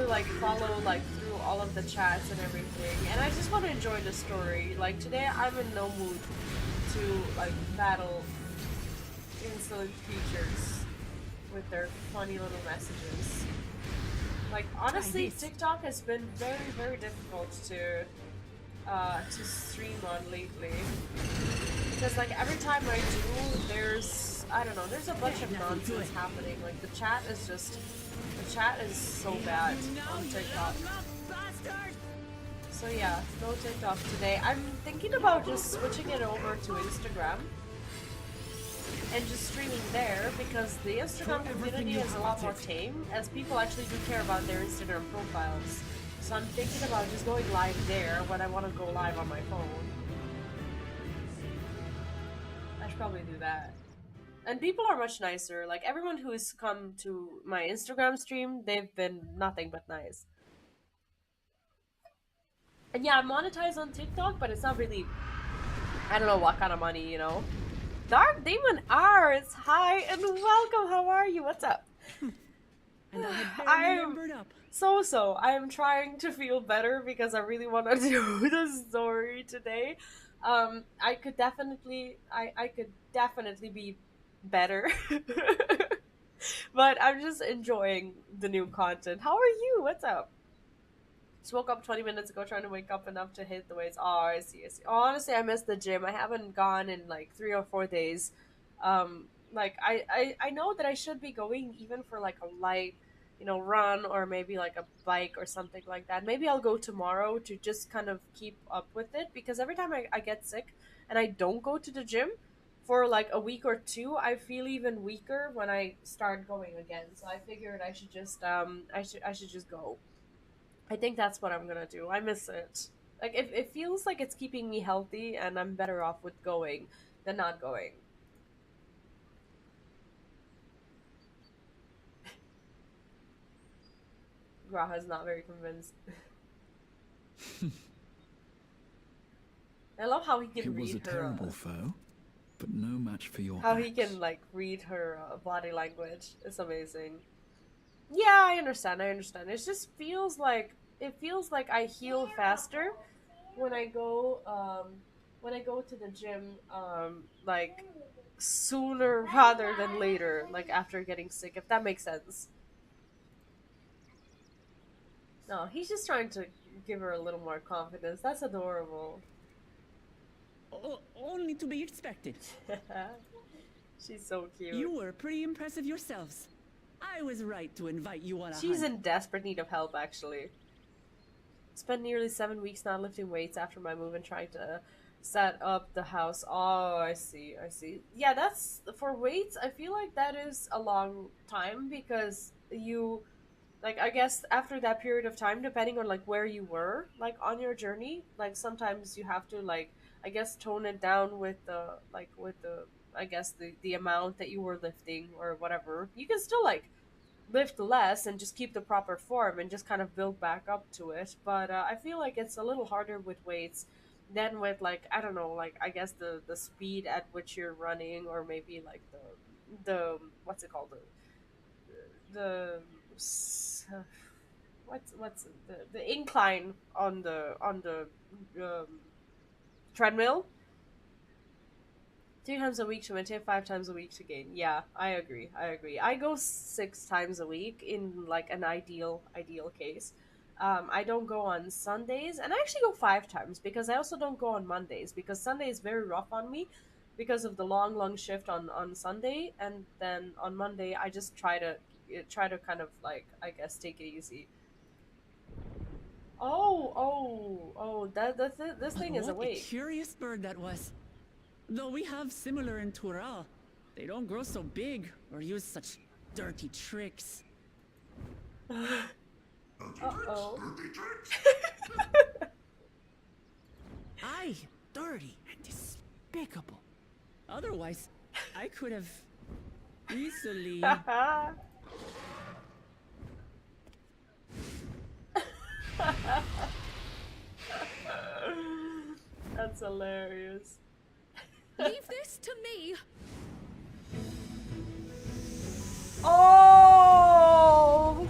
like follow like through all of the chats and everything. And I just want to enjoy the story. Like today I'm in no mood to like battle insolent creatures with their funny little messages. Like honestly, TikTok has been very, very difficult to stream on lately. Because like every time I do, there's there's a bunch of nonsense happening. Like the chat is so bad on TikTok. So yeah, no TikTok today. I'm thinking about just switching it over to Instagram and just streaming there because the Instagram community is a lot more tame, as people actually do care about their Instagram profiles. So I'm thinking about just going live there when I want to go live on my phone. I should probably do that. And people are much nicer. Like everyone who's come to my Instagram stream, they've been nothing but nice. And yeah, I'm monetized on TikTok, but it's not really, I don't know what kind of money, you know. Dark Demon Rs, hi and welcome. How are you? What's up? And I had barely remembered up. So I am trying to feel better because I really want to do the story today. I could definitely be better. But I'm just enjoying the new content. How are you? What's up? Just woke up 20 minutes ago trying to wake up enough to hit the weights. Oh, I see. Honestly, I missed the gym. I haven't gone in like 3 or 4 days. Like I know that I should be going even for like a light, run or maybe like a bike or something like that. Maybe I'll go tomorrow to just kind of keep up with it, because every time I get sick and I don't go to the gym for like a week or two, I feel even weaker when I start going again. So I figured I should just I should just go. I think that's what I'm gonna do. I miss it. Like, it feels like it's keeping me healthy, and I'm better off with going than not going. Graha's not very convinced. I love how he can It read was a her. terrible foe, but no match for your How axe. he can like read her body language. It's amazing. Yeah, I understand. I understand. It just feels like I heal faster when I go to the gym like sooner rather than later, like after getting sick, if that makes sense. No, he's just trying to give her a little more confidence. That's adorable. Only to be expected. She's so cute. You were pretty impressive yourselves. I was right to invite you on a She's hunt. in desperate need of help, actually. Spent nearly 7 weeks not lifting weights after my move and trying to set up the house. Oh, I see, I see. Yeah, that's for weights. I feel like that is a long time because you, like, I guess after that period of time, depending on like where you were, like on your journey, like sometimes you have to like, I guess, tone it down with the I guess the amount that you were lifting or whatever. You can still like lift less and just keep the proper form and just kind of build back up to it. But I feel like it's a little harder with weights than with like I don't know, like I guess the speed at which you're running, or maybe like the what's it called, the what's the incline on the treadmill. 3 times a week to maintain, 5 times a week to gain. Yeah, I agree. I agree. I go 6 times a week in like an ideal case. I don't go on Sundays, and I actually go 5 times because I also don't go on Mondays because Sunday is very rough on me because of the long shift on Sunday, and then on Monday I just try to kind of like I guess take it easy. Oh! This thing is What a awake. curious bird that was. Though we have similar in Tural, they don't grow so big or use such dirty tricks. Uh-oh. Aye, dirty and despicable. Otherwise, I could have easily... That's hilarious. Leave this to me. Oh!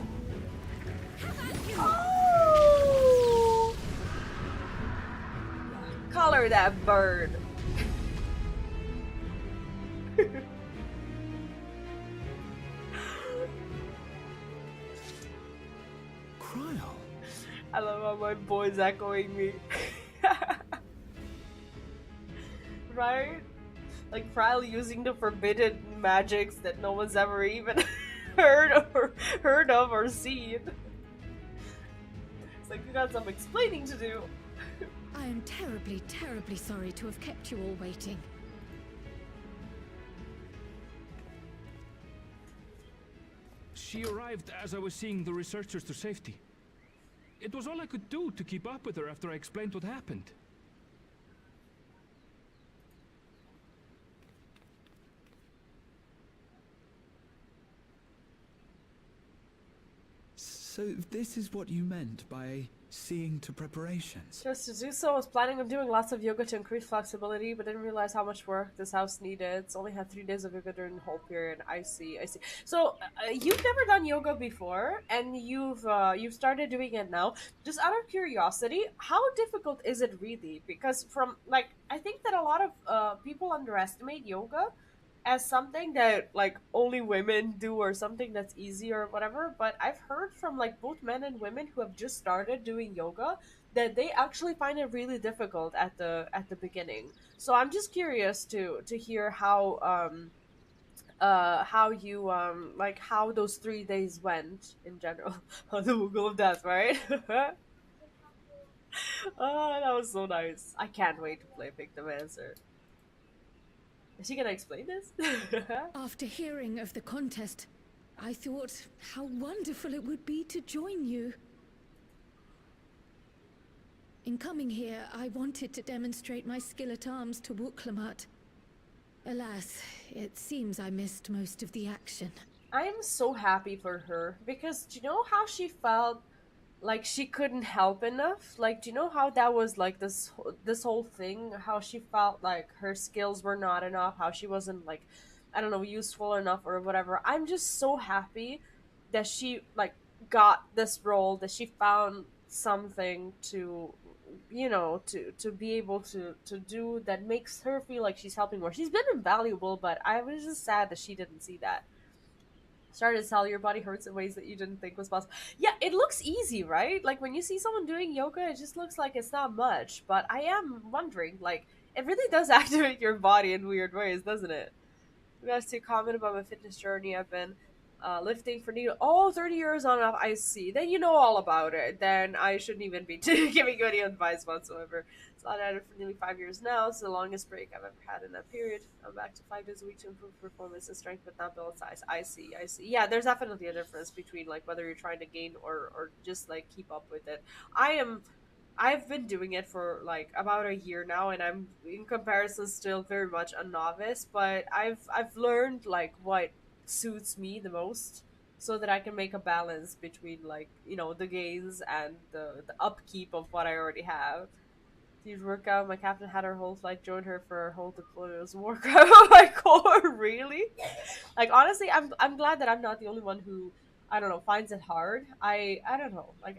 Oh! Color that bird. Cryle. I love how my boy's echoing me. Right? Like Fryle using the forbidden magics that no one's ever even heard of or seen. It's like you got some explaining to do. I am terribly, terribly sorry to have kept you all waiting. She arrived as I was seeing the researchers to safety. It was all I could do to keep up with her after I explained what happened. So this is what you meant by seeing to preparations? Just to do so, I was planning on doing lots of yoga to increase flexibility, but didn't realize how much work this house needed. It's only had 3 days of yoga during the whole period. I see. So you've never done yoga before, and you've started doing it now. Just out of curiosity, how difficult is it really? Because from like, I think that a lot of people underestimate yoga as something that like only women do or something that's easy or whatever, but I've heard from like both men and women who have just started doing yoga that they actually find it really difficult at the beginning. So I'm just curious to hear how you like how those 3 days went in general on the Google of Death, right? Oh, that was so nice. I can't wait to play Pick the Answer. Is she gonna explain this? After hearing of the contest, I thought how wonderful it would be to join you. In coming here, I wanted to demonstrate my skill at arms to Wuklamut. Alas, it seems I missed most of the action. I'm so happy for her because do you know how she felt like she couldn't help enough? Like, do you know how that was like this whole thing? How she felt like her skills were not enough, how she wasn't like, I don't know, useful enough or whatever. I'm just so happy that she like got this role, that she found something to to be able to do that makes her feel like she's helping more. She's been invaluable, but I was just sad that she didn't see that. Started to tell your body hurts in ways that you didn't think was possible. Yeah, it looks easy, right? Like when you see someone doing yoga, it just looks like it's not much. But I am wondering, like, it really does activate your body in weird ways, doesn't it? You guys to comment about my fitness journey. I've been lifting for nearly 30 years on and off. I see. Then you know all about it. Then I shouldn't even be giving you any advice whatsoever. So I've had it for nearly 5 years now. It's the longest break I've ever had in that period. I'm back to 5 days a week to improve performance and strength, but not build size. I see. I see. Yeah, there's definitely a difference between like whether you're trying to gain or just like keep up with it. I am I've been doing it for like about a year now, and I'm in comparison still very much a novice, but I've learned like what suits me the most so that I can make a balance between like, the gains and the upkeep of what I already have. Huge workout. My captain had her whole flight join her for her whole deployment. It was a workout. Oh my god, really? Like honestly, I'm glad that I'm not the only one who, I don't know, finds it hard. I don't know. Like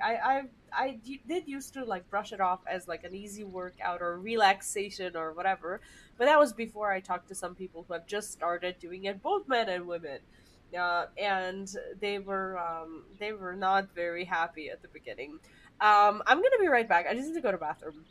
did used to like brush it off as like an easy workout or relaxation or whatever, but that was before I talked to some people who have just started doing it, both men and women. And they were not very happy at the beginning. I'm gonna be right back. I just need to go to the bathroom.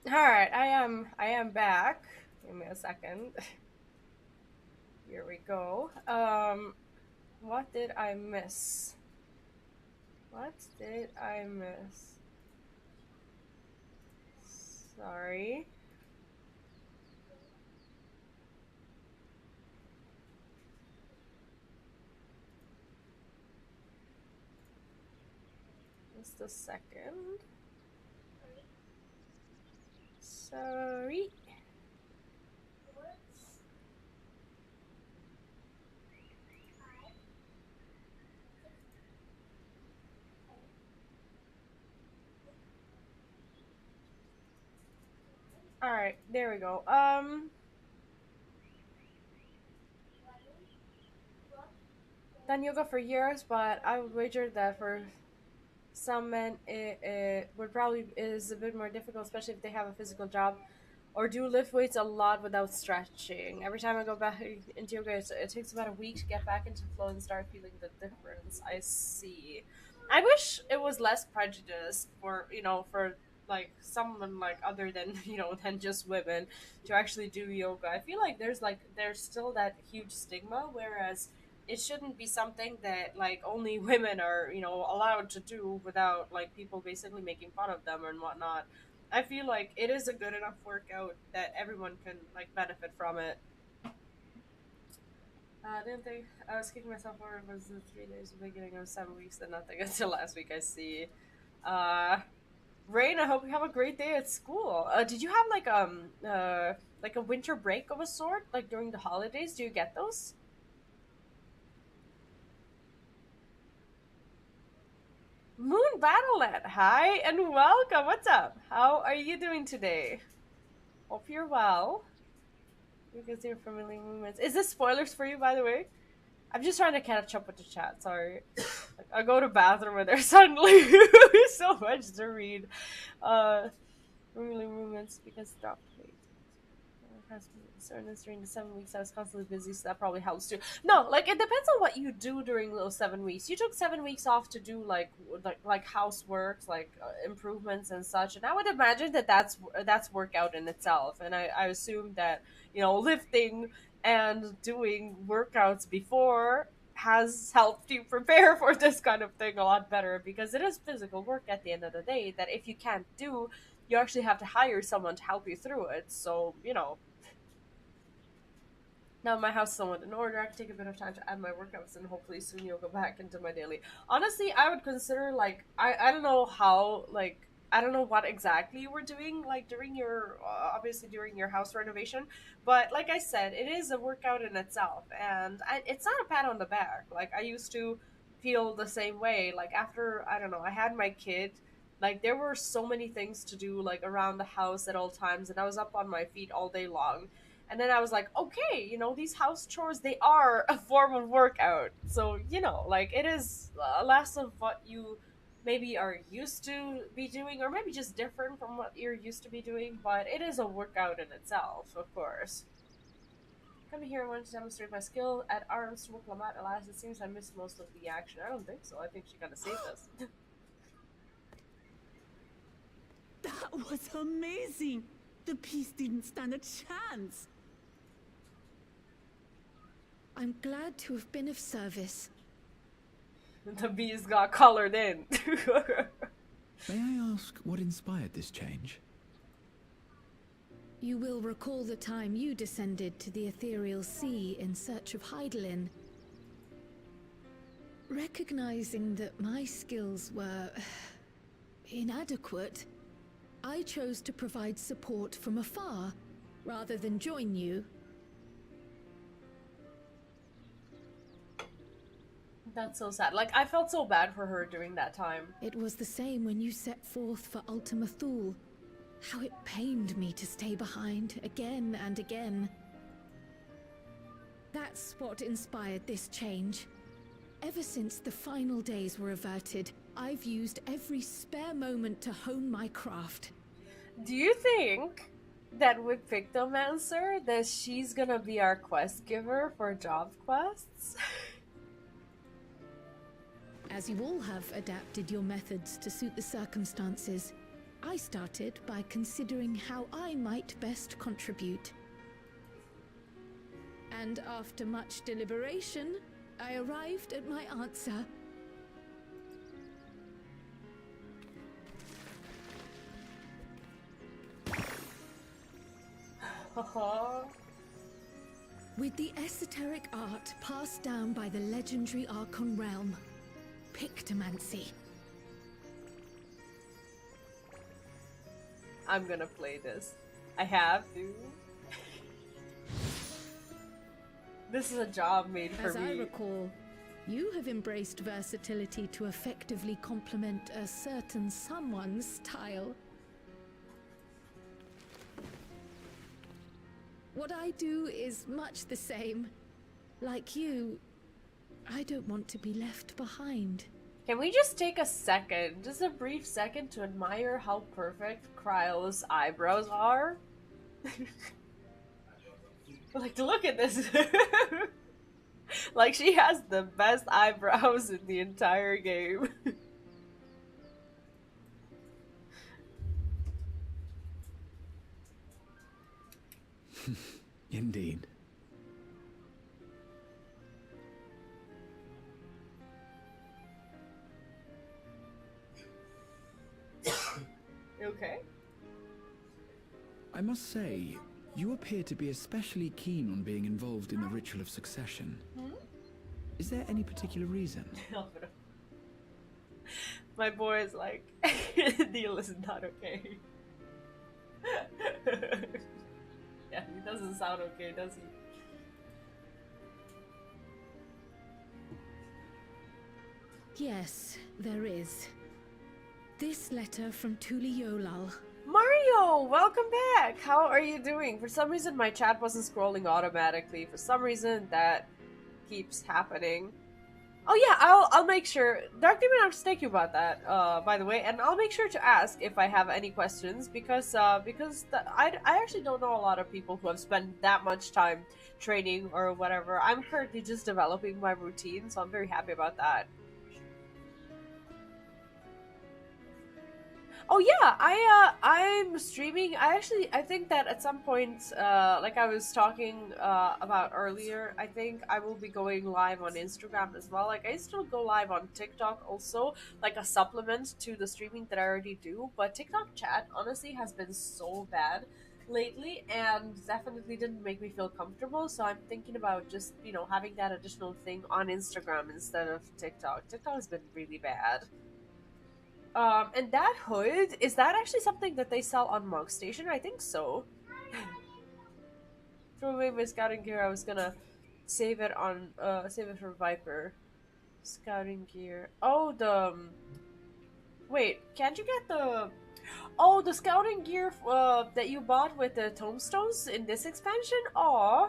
Alright, I am back. Give me a second. Here we go. What did I miss? What did I miss? Sorry. Just a second. Sorry. Alright, there we go. Done yoga for years, but I would wager that for some men it would probably is a bit more difficult, especially if they have a physical job or do lift weights a lot without stretching. Every time I go back into yoga, it takes about a week to get back into flow and start feeling the difference. I see. I wish it was less prejudice for for like someone like other than than just women to actually do yoga. I feel like there's still that huge stigma, whereas it shouldn't be something that like only women are allowed to do without like people basically making fun of them and whatnot. I feel like it is a good enough workout that everyone can like benefit from it. I didn't think I was kicking myself for it was the 3 days of the beginning of 7 weeks and nothing until last week. I see. uh Rain, I hope you have a great day at school. Did you have like a winter break of a sort, like during the holidays? Do you get those? Moon Battlenet, hi and welcome. What's up? How are you doing today? Hope you're well. You can see your familiar movements. Is this spoilers for you, by the way? I'm just trying to catch up with the chat. Sorry. Like, I go to bathroom and there's suddenly so much to read. Familiar movements because dropped weight. Has been soreness during the 7 weeks. I was constantly busy, so that probably helps too. No, like it depends on what you do during those 7 weeks. You took 7 weeks off to do like housework, like improvements and such, and I would imagine that that's workout in itself. And I assume that lifting and doing workouts before has helped you prepare for this kind of thing a lot better because it is physical work at the end of the day that if you can't do, you actually have to hire someone to help you through it. So now my house is somewhat in order. I can take a bit of time to add my workouts and hopefully soon you'll go back into my daily. Honestly, I would consider like I don't know how like I don't know what exactly you were doing like during your obviously during your house renovation, but like I said, it is a workout in itself, and it's not a pat on the back. Like I used to feel the same way. Like after I don't know, I had my kid. Like there were so many things to do like around the house at all times, and I was up on my feet all day long, and then I was like, okay, these house chores, they are a form of workout. So, like it is less of what you maybe are used to be doing, or maybe just different from what you're used to be doing, but it is a workout in itself, of course. Come here, I wanted to demonstrate my skill at arms to work Lamat. Alas, it seems I missed most of the action. I don't think so. I think she kind of saved us. That was amazing! The piece didn't stand a chance! I'm glad to have been of service. The bees got colored in. May I ask what inspired this change? You will recall the time you descended to the ethereal sea in search of Heidelin. Recognizing that my skills were inadequate, I chose to provide support from afar, rather than join you. That's so sad. Like, I felt so bad for her during that time. It was the same when you set forth for Ultima Thule. How it pained me to stay behind, again and again. That's what inspired this change. Ever since the final days were averted, I've used every spare moment to hone my craft. Do you think that with Pictomancer, that she's gonna be our quest giver for job quests? As you all have adapted your methods to suit the circumstances, I started by considering how I might best contribute. And after much deliberation, I arrived at my answer. With the esoteric art passed down by the legendary Archon realm, Pictomancy. I'm gonna play this. I have to. This is a job made for As me. I recall, you have embraced versatility to effectively complement a certain someone's style. What I do is much the same. Like you, I don't want to be left behind. Can we just take a second, just a brief second, to admire how perfect Kryle's eyebrows are? Like, look at this. Like, she has the best eyebrows in the entire game. Indeed. Okay. I must say, you appear to be especially keen on being involved in the ritual of succession. Is there any particular reason? My boy is like, deal is not okay. Yeah, he doesn't sound okay, does he? Yes, there is. This letter from Tuli Yolal. Mario, welcome back! How are you doing? For some reason my chat wasn't scrolling automatically. For some reason that keeps happening. Oh yeah, I'll make sure. Dark Demon, thank you about that, by the way, and I'll make sure to ask if I have any questions because I actually don't know a lot of people who have spent that much time training or whatever. I'm currently just developing my routine, so I'm very happy about that. Oh yeah, I'm streaming. I think that at some point, like I was talking about earlier, I think I will be going live on Instagram as well. Like I still go live on TikTok also, like a supplement to the streaming that I already do. But TikTok chat honestly has been so bad lately and definitely didn't make me feel comfortable. So I'm thinking about just, you know, having that additional thing on Instagram instead of TikTok. TikTok has been really bad. And that hood, is that actually something that they sell on Mog Station? I think so. Throw away my scouting gear, I was gonna save it on, save it for Viper. Scouting gear. Oh, wait, can't you get the... Oh, the scouting gear, that you bought with the tombstones in this expansion? Aw.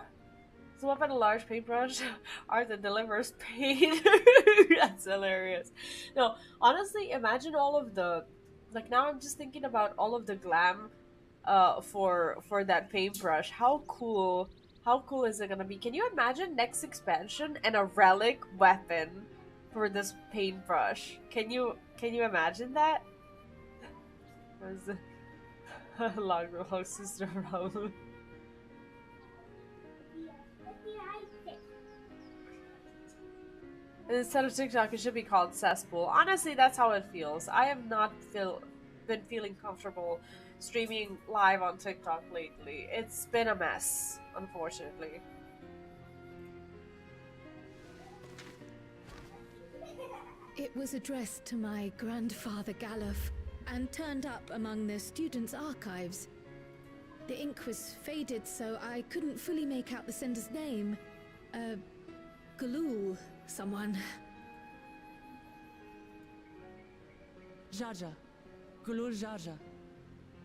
The weapon, a large paintbrush, art that delivers pain. That's hilarious. No, honestly, imagine all of the, like now I'm just thinking about all of the glam, for that paintbrush. How cool is it gonna be? Can you imagine next expansion and a relic weapon for this paintbrush? Can you imagine that? There's the long sister Raul. Instead of TikTok, it should be called Cesspool. Honestly, that's how it feels. I have not been feeling comfortable streaming live on TikTok lately. It's been a mess, unfortunately. It was addressed to my grandfather Galuf and turned up among the students' archives. The ink was faded, so I couldn't fully make out the sender's name. Galul, someone. Jaja. Gulul Jaja.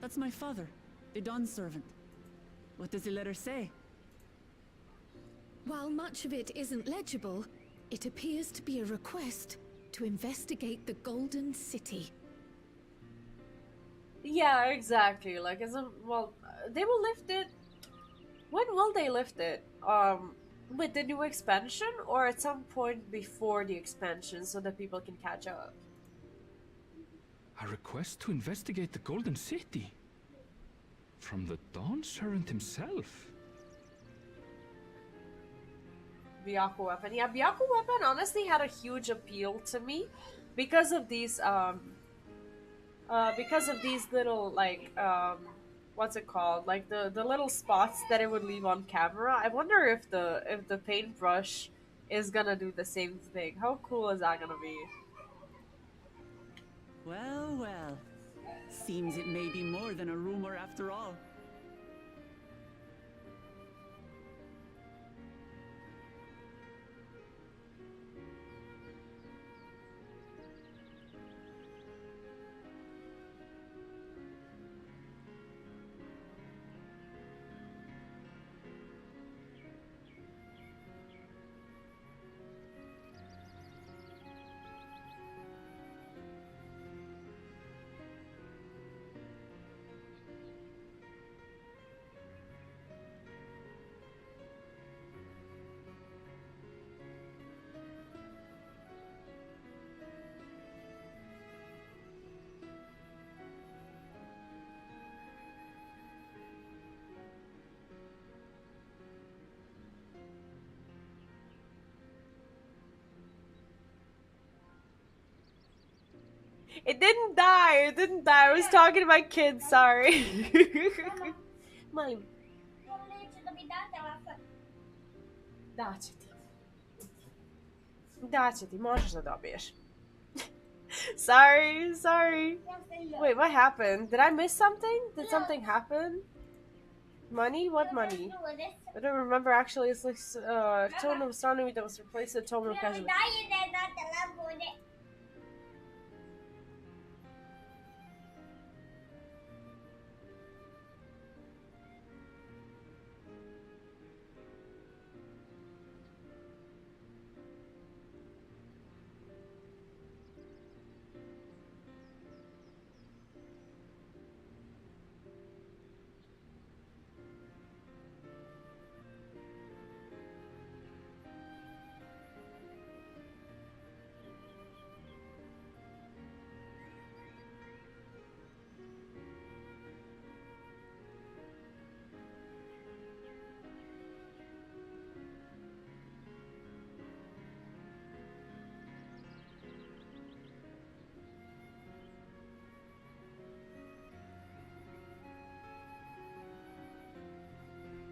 That's my father, the Dawn servant. What does the letter say? While much of it isn't legible, it appears to be a request to investigate the Golden City. Yeah, exactly. Like, well, they will lift it. When will they lift it? With the new expansion, or at some point before the expansion, so that people can catch up? A A request to investigate the Golden City? From the Dawn Servant himself? Byaku weapon. Yeah, Byaku weapon honestly had a huge appeal to me because of these little like what's it called? Like the little spots that it would leave on camera. I wonder if the paintbrush is gonna do the same thing. How cool is that gonna be? Well, well. Seems it may be more than a rumor after all. It didn't die. It didn't die. I was talking to my kids. Sorry. Mãe, dacie-ti. Dacie-ti. Możesz zadobierz. Sorry, sorry. Wait, what happened? Did I miss something? Did something happen? Money? What money? I don't remember actually. It's like tone of astronomy that was replaced with tone of casualty.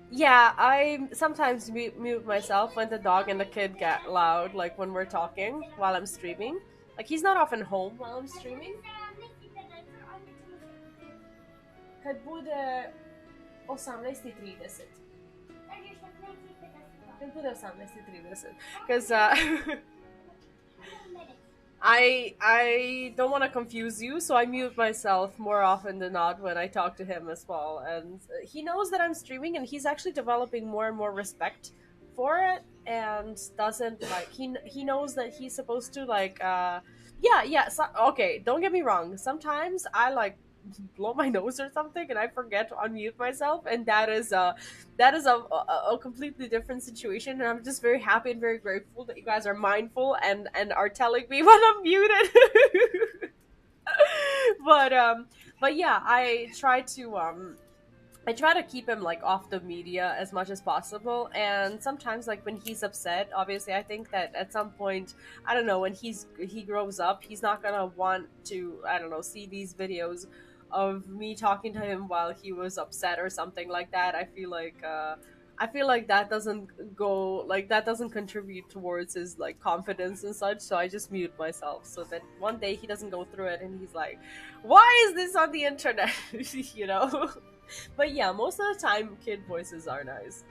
Yeah, I sometimes mute myself when the dog and the kid get loud, like when we're talking while I'm streaming. Like he's not often home while I'm streaming. Kad bude 18:30. Kad bude 18:30. Because I don't want to confuse you, so I mute myself more often than not when I talk to him as well. And he knows that I'm streaming, and he's actually developing more and more respect for it, and doesn't like he knows that he's supposed to like so, okay, don't get me wrong. Sometimes I like blow my nose or something and I forget to unmute myself, and that is a completely different situation, and I'm just very happy and very grateful that you guys are mindful and are telling me when I'm muted. But yeah, I try to keep him like off the media as much as possible, and sometimes like when he's upset, obviously I think that at some point, I don't know, when he grows up, he's not gonna want to, I don't know, see these videos of me talking to him while he was upset or something like that. I feel like that doesn't contribute towards his like confidence and such, so I just mute myself so that one day he doesn't go through it and he's like, why is this on the internet? You know. But yeah, most of the time kid voices are nice.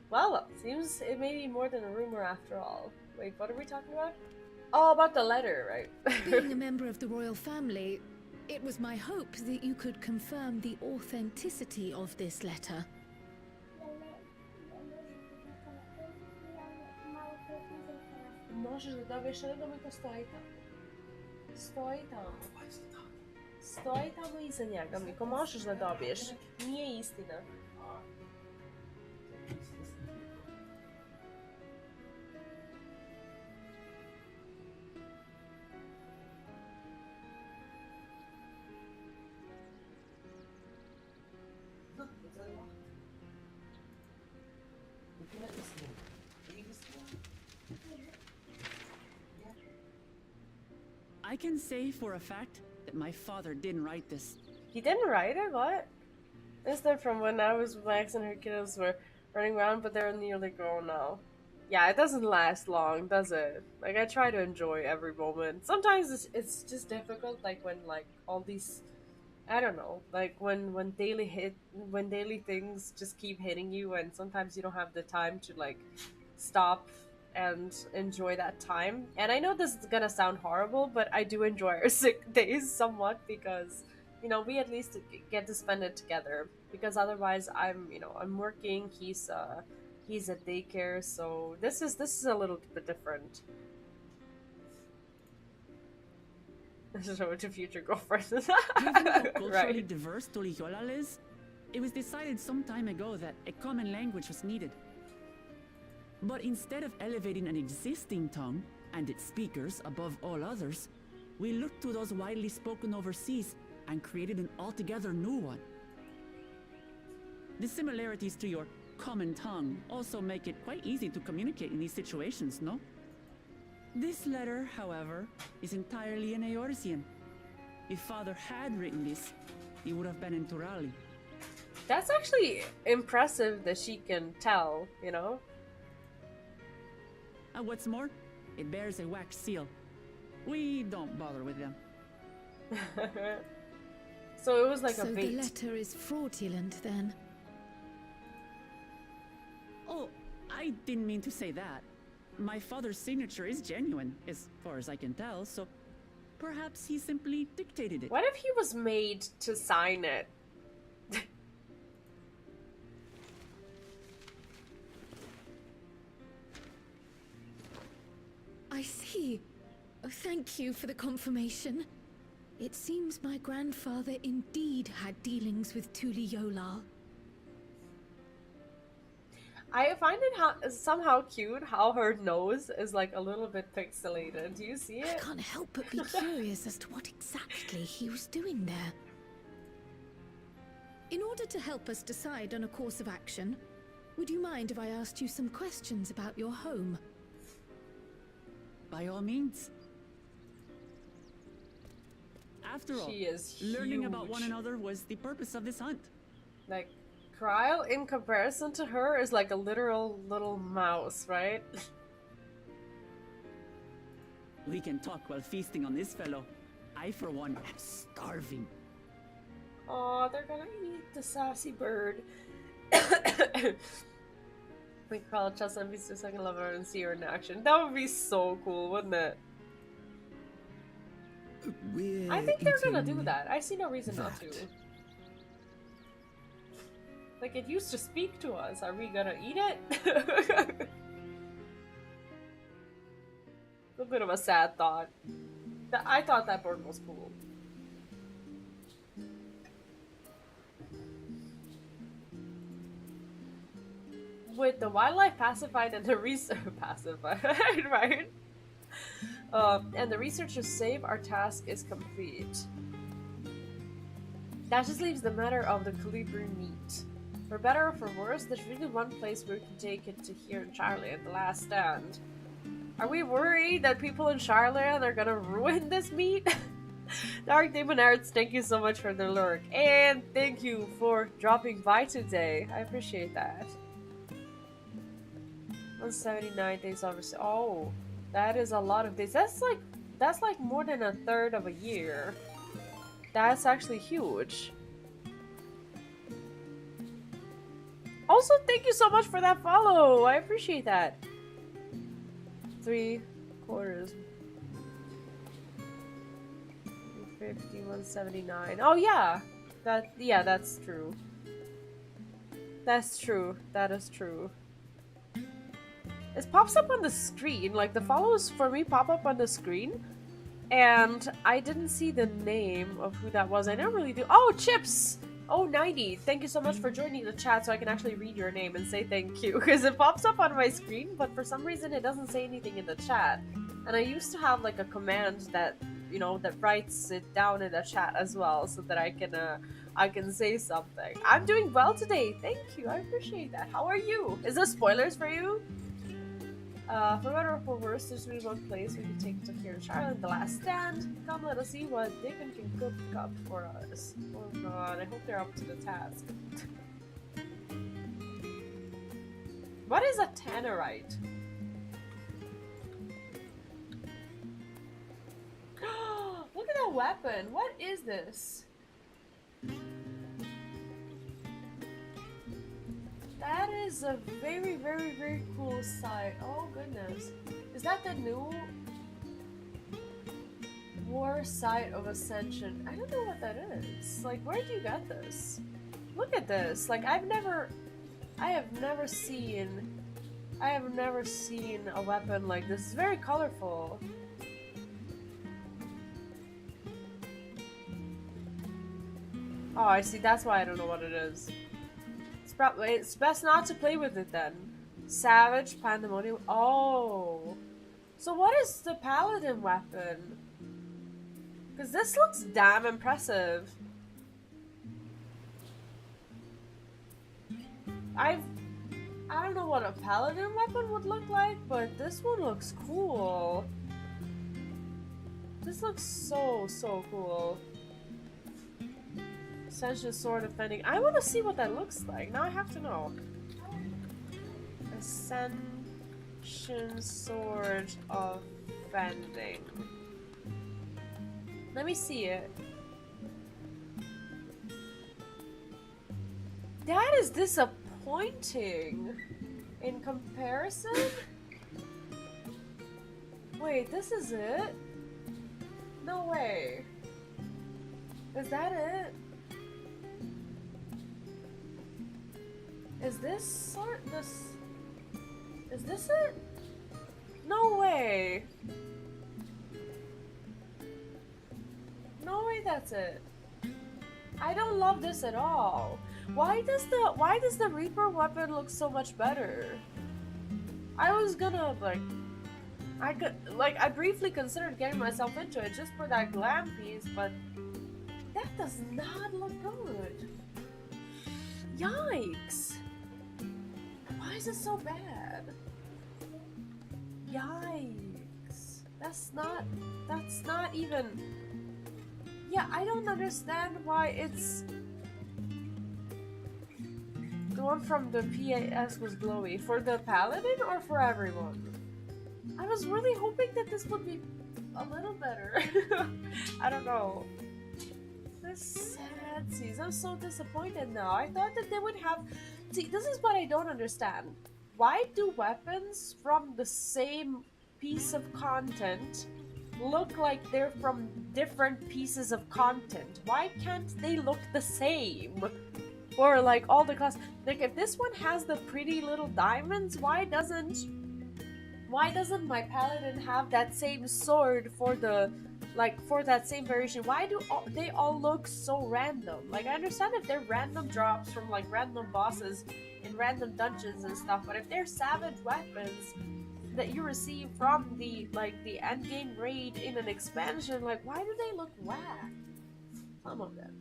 Well, seems it may be more than a rumor after all. Wait, what are we talking about? Oh, about the letter, right? Being a member of the royal family, it was my hope that you could confirm the authenticity of this letter. Možeš da dobiješ, nego mi to stoji tamo. Stoji tamo. Stoji tamo iza njega, Miko, možeš da dobiješ. Nije istina. I can say for a fact that my father didn't write this. He didn't write it? What? Is that from when I was Max and her kiddos were running around, but they're nearly grown now? Yeah, it doesn't last long, does it? Like, I try to enjoy every moment. Sometimes it's just difficult, like when like all these, I don't know, like when daily things just keep hitting you, and sometimes you don't have the time to like stop and enjoy that time. And I know this is gonna sound horrible, but I do enjoy our sick days somewhat because, you know, we at least get to spend it together. Because otherwise, I'm working. He's at daycare, so this is a little bit different. This is what to future girlfriends. Given how culturally Right. diverse Tolihiola is, it was decided some time ago that a common language was needed. But instead of elevating an existing tongue and its speakers above all others, we looked to those widely spoken overseas and created an altogether new one. The similarities to your common tongue also make it quite easy to communicate in these situations, no? This letter, however, is entirely in Eorzean. If Father had written this, he would have been in Turali. That's actually impressive that she can tell, you know? And what's more, it bears a wax seal. We don't bother with them. So it was like So a the bait. letter is fraudulent then? Oh, I didn't mean to say that. My father's signature is genuine, as far as I can tell, so perhaps he simply dictated it. What if he was made to sign it? I see. Oh, thank you for the confirmation. It seems my grandfather indeed had dealings with Tuliyola. I find it somehow cute how her nose is like a little bit pixelated. Do you see I it? can't help but be curious as to what exactly he was doing there. In order to help us decide on a course of action, would you mind if I asked you some questions about your home? By all means. After all, She is learning about one huge. another was the purpose of this hunt. Like, Kryle, in comparison to her, is like a literal little mouse, right? We can talk while feasting on this fellow. I, for one, am starving. Oh, they're gonna eat the sassy bird. We call it just NPC to second level and see her in action. That would be so cool, wouldn't it? We're I think they're gonna do eating that. I see no reason not to. that. Like, it used to speak to us. Are we gonna eat it? A bit of a sad thought. I thought that bird was cool. With the wildlife pacified and the research pacified, right? And the researchers save, our task is complete. That just leaves the matter of the colibri meat. For better or for worse, there's really one place where we can take it to here in Charlotte, the last stand. Are we worried that people in Charlotte are gonna ruin this meat? Dark Demon Arts, thank you so much for the lurk. And thank you for dropping by today. I appreciate that. 179 days overseas. Oh, that is a lot of days. That's like more than a third of a year. That's actually huge. Also, thank you so much for that follow. I appreciate that. 3 quarters. 50, 179. Oh yeah, that's true. That's true. That is true. It pops up on the screen. Like, the follows for me pop up on the screen, and I didn't see the name of who that was. I never really do. Oh, Chips. Oh, 90. Thank you so much for joining the chat so I can actually read your name and say thank you. Because it pops up on my screen, but for some reason it doesn't say anything in the chat. And I used to have like a command that you know, that writes it down in the chat as well, so that I can say something. I'm doing well today. Thank you. I appreciate that. How are you? Is this spoilers for you? For better or for worse, there's only one place we can take to here in Charlotte, the last stand. Come, let us see what Dickon can cook up for us. Oh god, I hope they're up to the task. What is a tannerite? Look at that weapon! What is this? That is a very, very, very cool sight. Oh goodness. Is that the new war site of Ascension? I don't know what that is. Like, where do you get this? Look at this. Like, I have never seen a weapon like this. It's very colorful. Oh, I see. That's why I don't know what it is. It's best not to play with it then. Savage, Pandemonium. Oh. So what is the Paladin weapon? Because this looks damn impressive. I don't know what a Paladin weapon would look like, but this one looks cool. This looks so cool. Ascension Sword Offending. I want to see what that looks like. Now I have to know. Ascension Sword Offending. Let me see it. That is disappointing. In comparison? Wait, this is it? No way. Is that it? Is this is this it? No way. No way that's it. I don't love this at all. Why does the Reaper weapon look so much better? I was gonna I briefly considered getting myself into it just for that glam piece, but that does not look good. Yikes. Why is it so bad? Yikes. That's not even... Yeah, I don't understand why it's... The one from the PAS was glowy. For the Paladin or for everyone? I was really hoping that this would be a little better. I don't know. This sad seas. I'm so disappointed now. I thought that they would have... See, this is what I don't understand. Why do weapons from the same piece of content look like they're from different pieces of content? Why can't they look the same? Or like all the class... Like if this one has the pretty little diamonds, why doesn't my Paladin have that same sword for the... Like, for that same variation? Why do they all look so random? Like, I understand if they're random drops from, like, random bosses in random dungeons and stuff, but if they're savage weapons that you receive from the, like, the endgame raid in an expansion, like, why do they look whack? Some of them.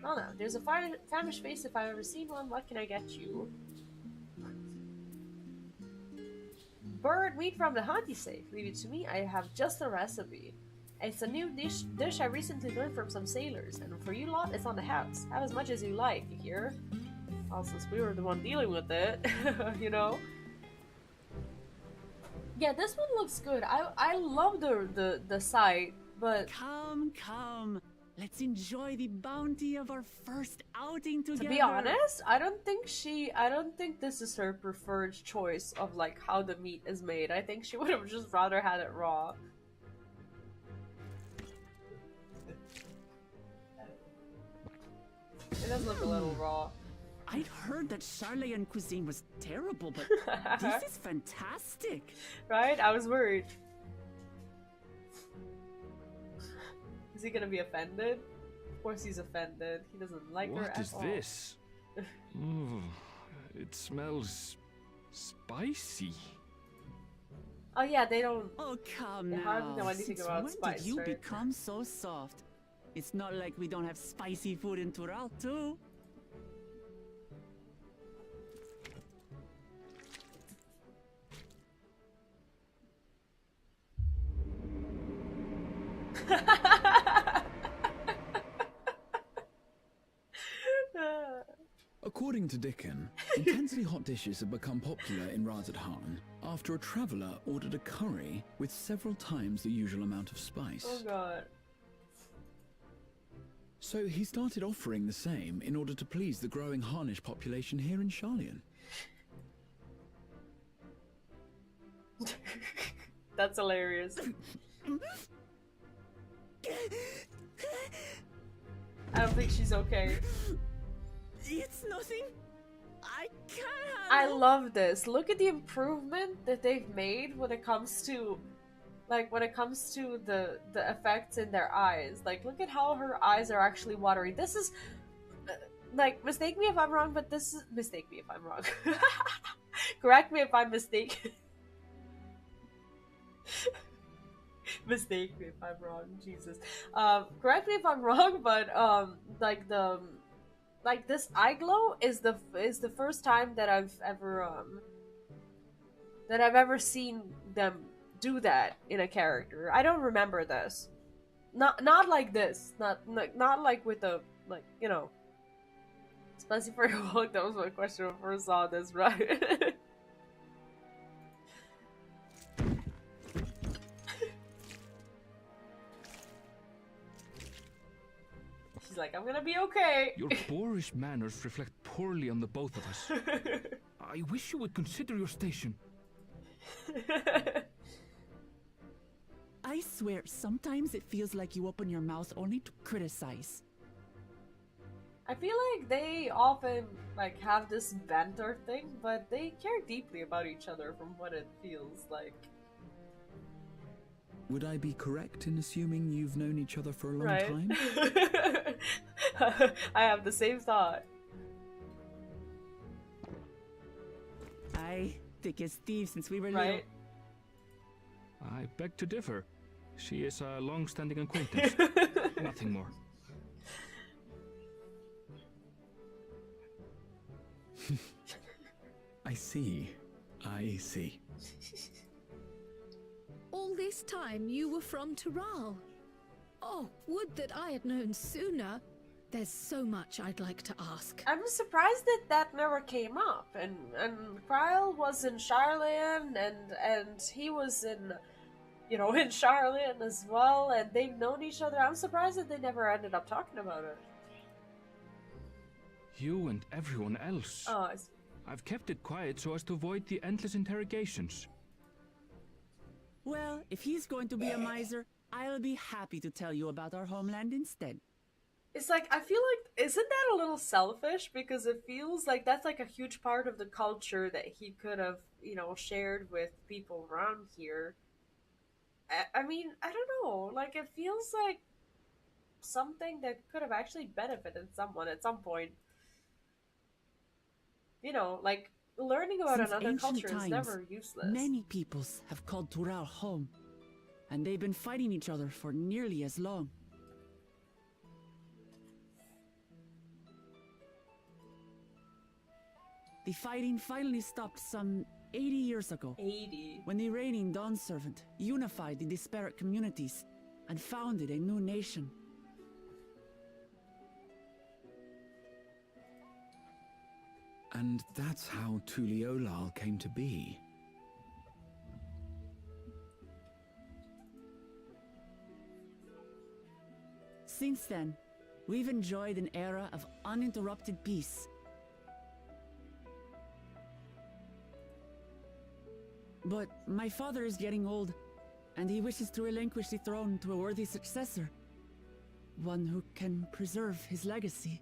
Oh no, there's a famished face if I've ever seen one. What can I get you? Bird meat from the Hanty safe. Leave it to me. I have just a recipe. It's a new dish I recently learned from some sailors, and for you lot, it's on the house. Have as much as you like, you hear? Well, since we were the one dealing with it, you know? Yeah, this one looks good. I love the site, but... Come. Let's enjoy the bounty of our first outing together. To be honest, I don't think this is her preferred choice of, like, how the meat is made. I think she would have just rather had it raw. It does look a little raw. I'd heard that Charlayan cuisine was terrible, but this is fantastic. Right? I was worried. Is he gonna be offended? Of course he's offended. He doesn't like her at all. What is this? It smells... spicy. Oh yeah, they don't. Oh, come They now. hardly know anything Since about when spice, did you right? become so soft? It's not like we don't have spicy food in Tural, too. According to Dickon, intensely hot dishes have become popular in Razadhan after a traveller ordered a curry with several times the usual amount of spice. Oh god. So he started offering the same in order to please the growing Harnish population here in Sharlayan. That's hilarious. I don't think she's okay. It's nothing. I can't I handle. love this. Look at the improvement that they've made when it comes to the effects in their eyes. Like, look at how her eyes are actually watery. This is like, mistake me if I'm wrong, but this is mistake me if I'm wrong. Correct me if I'm mistaken. Mistake me if I'm wrong, Jesus. Correct me if I'm wrong, but like this eye glow is the first time that I've ever seen them do that in a character. I don't remember this. Not like this. Not like with the, like, you know. Especially for Hulk, that was my question when I first saw this, right? She's like, I'm gonna be okay. Your boorish manners reflect poorly on the both of us. I wish you would consider your station. I swear, sometimes it feels like you open your mouth only to criticize. I feel like they often like have this banter thing, but they care deeply about each other from what it feels like. Would I be correct in assuming you've known each other for a long Right? time? I have the same thought. I thick as thieves since we were Right? I beg to differ. She is a long-standing acquaintance. Nothing more. I see. I see. All this time you were from Tural. Oh, would that I had known sooner. There's so much I'd like to ask. I'm surprised that that never came up. And Kryle was in Sharlayan, and he was in, you know, in Sharlayan as well, and they've known each other. I'm surprised that they never ended up talking about it. You and everyone else. Oh, I see. I've kept it quiet so as to avoid the endless interrogations. Well, if he's going to be a miser, I'll be happy to tell you about our homeland instead. It's like, I feel like, isn't that a little selfish? Because it feels like that's like a huge part of the culture that he could have, you know, shared with people around here. I mean, I don't know. Like, it feels like something that could have actually benefited someone at some point. You know, like, learning about Since another ancient culture is times, never useless. Many peoples have called Tural home, and they've been fighting each other for nearly as long. The fighting finally stopped some 80 years ago, 80. when the reigning Dawn Servant unified the disparate communities and founded a new nation. And that's how Tuliolal came to be. Since then, we've enjoyed an era of uninterrupted peace. But my father is getting old, and he wishes to relinquish the throne to a worthy successor. One who can preserve his legacy.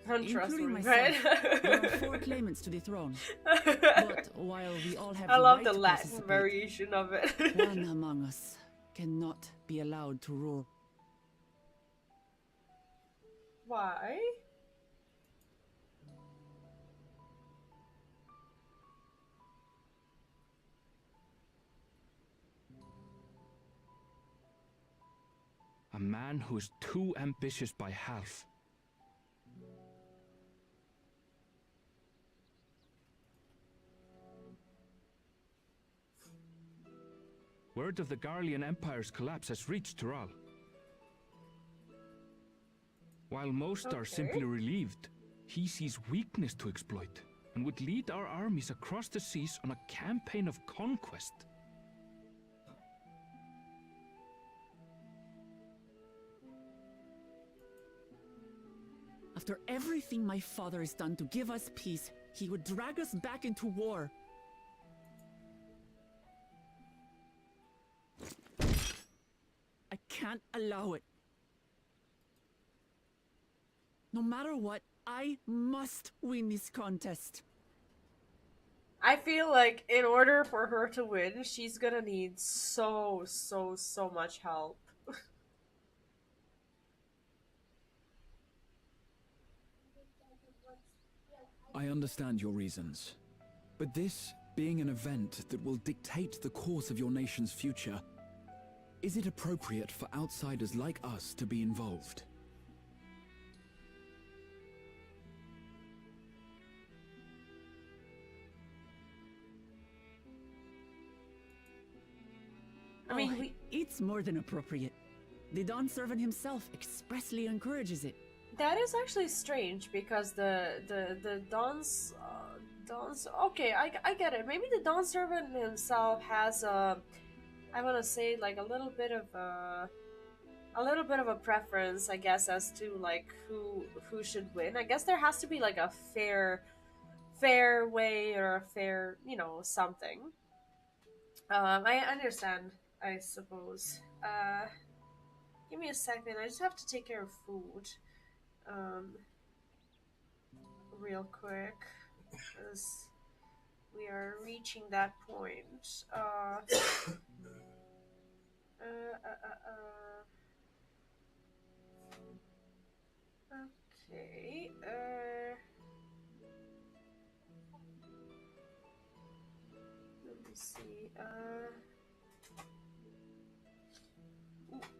including Untrustworthy, myself. There are right? 4 claimants to the throne. But while we all have I the love right the to Latin participate, variation of it. one among us cannot be allowed to rule. Why? A man who is too ambitious by half. Word of the Garlean Empire's collapse has reached Tural. While most are simply relieved, he sees weakness to exploit and would lead our armies across the seas on a campaign of conquest. After everything my father has done to give us peace, he would drag us back into war. I can't allow it. No matter what, I must win this contest. I feel like in order for her to win, she's gonna need so much help. I understand your reasons. But this being an event that will dictate the course of your nation's future, is it appropriate for outsiders like us to be involved? I mean, it's more than appropriate. The Dawn Servant himself expressly encourages it. that is actually strange because the Dawn's okay, I get it. Maybe the Dawn Servant himself has a, I want to say like a little bit of a preference, I guess, as to like who should win. I guess there has to be like a fair way or a fair, you know, something. I understand, I suppose. Give me a second. I just have to take care of food. Real quick, because we are reaching that point. Okay. Let me see.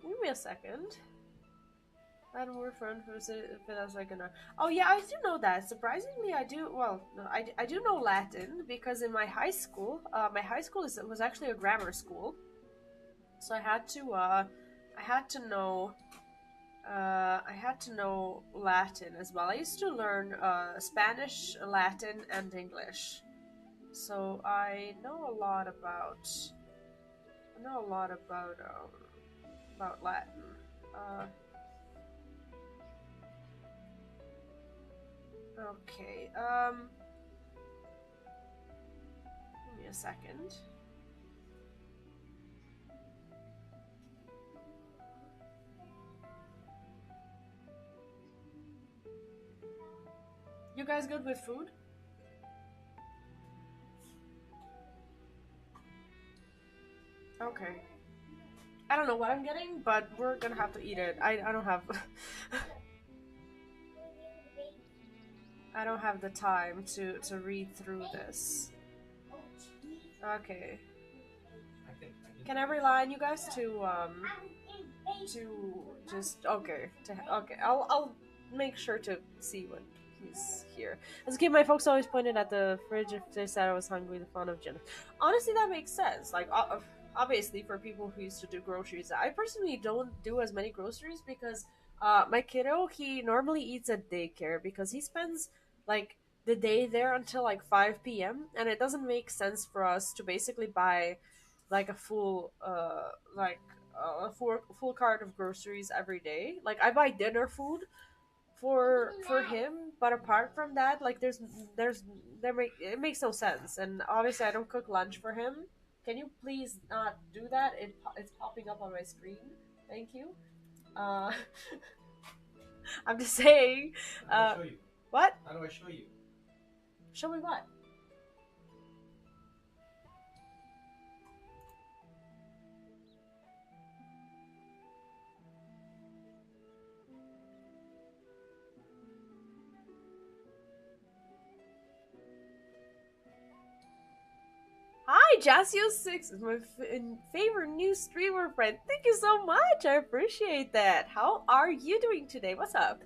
Give me a second. I don't work for if it was like an. Oh yeah, I do know that. Surprisingly, I do. Well, no, I do know Latin because in my high school was actually a grammar school, so I had to know Latin as well. I used to learn Spanish, Latin, and English, so I know a lot about Latin. Okay, give me a second. You guys good with food? Okay. I don't know what I'm getting, but we're gonna have to eat it. I don't have I don't have the time to read through this. Okay. Can I rely on you guys to just okay I'll make sure to see when he's here. As a kid, my folks always pointed at the fridge if they said I was hungry. The fun of Jenna. Honestly, that makes sense. Like obviously for people who used to do groceries, I personally don't do as many groceries because my kiddo, he normally eats at daycare because he spends like the day there until like 5 p.m. and it doesn't make sense for us to basically buy like a full full cart of groceries every day. Like I buy dinner food for him, but apart from that, like it makes no sense. And obviously I don't cook lunch for him. Can you please not do that? It's popping up on my screen. Thank you. I'm just saying. What? How do I show you? Show me what? Hi, Jasio6 is my favorite new streamer friend. Thank you so much. I appreciate that. How are you doing today? What's up?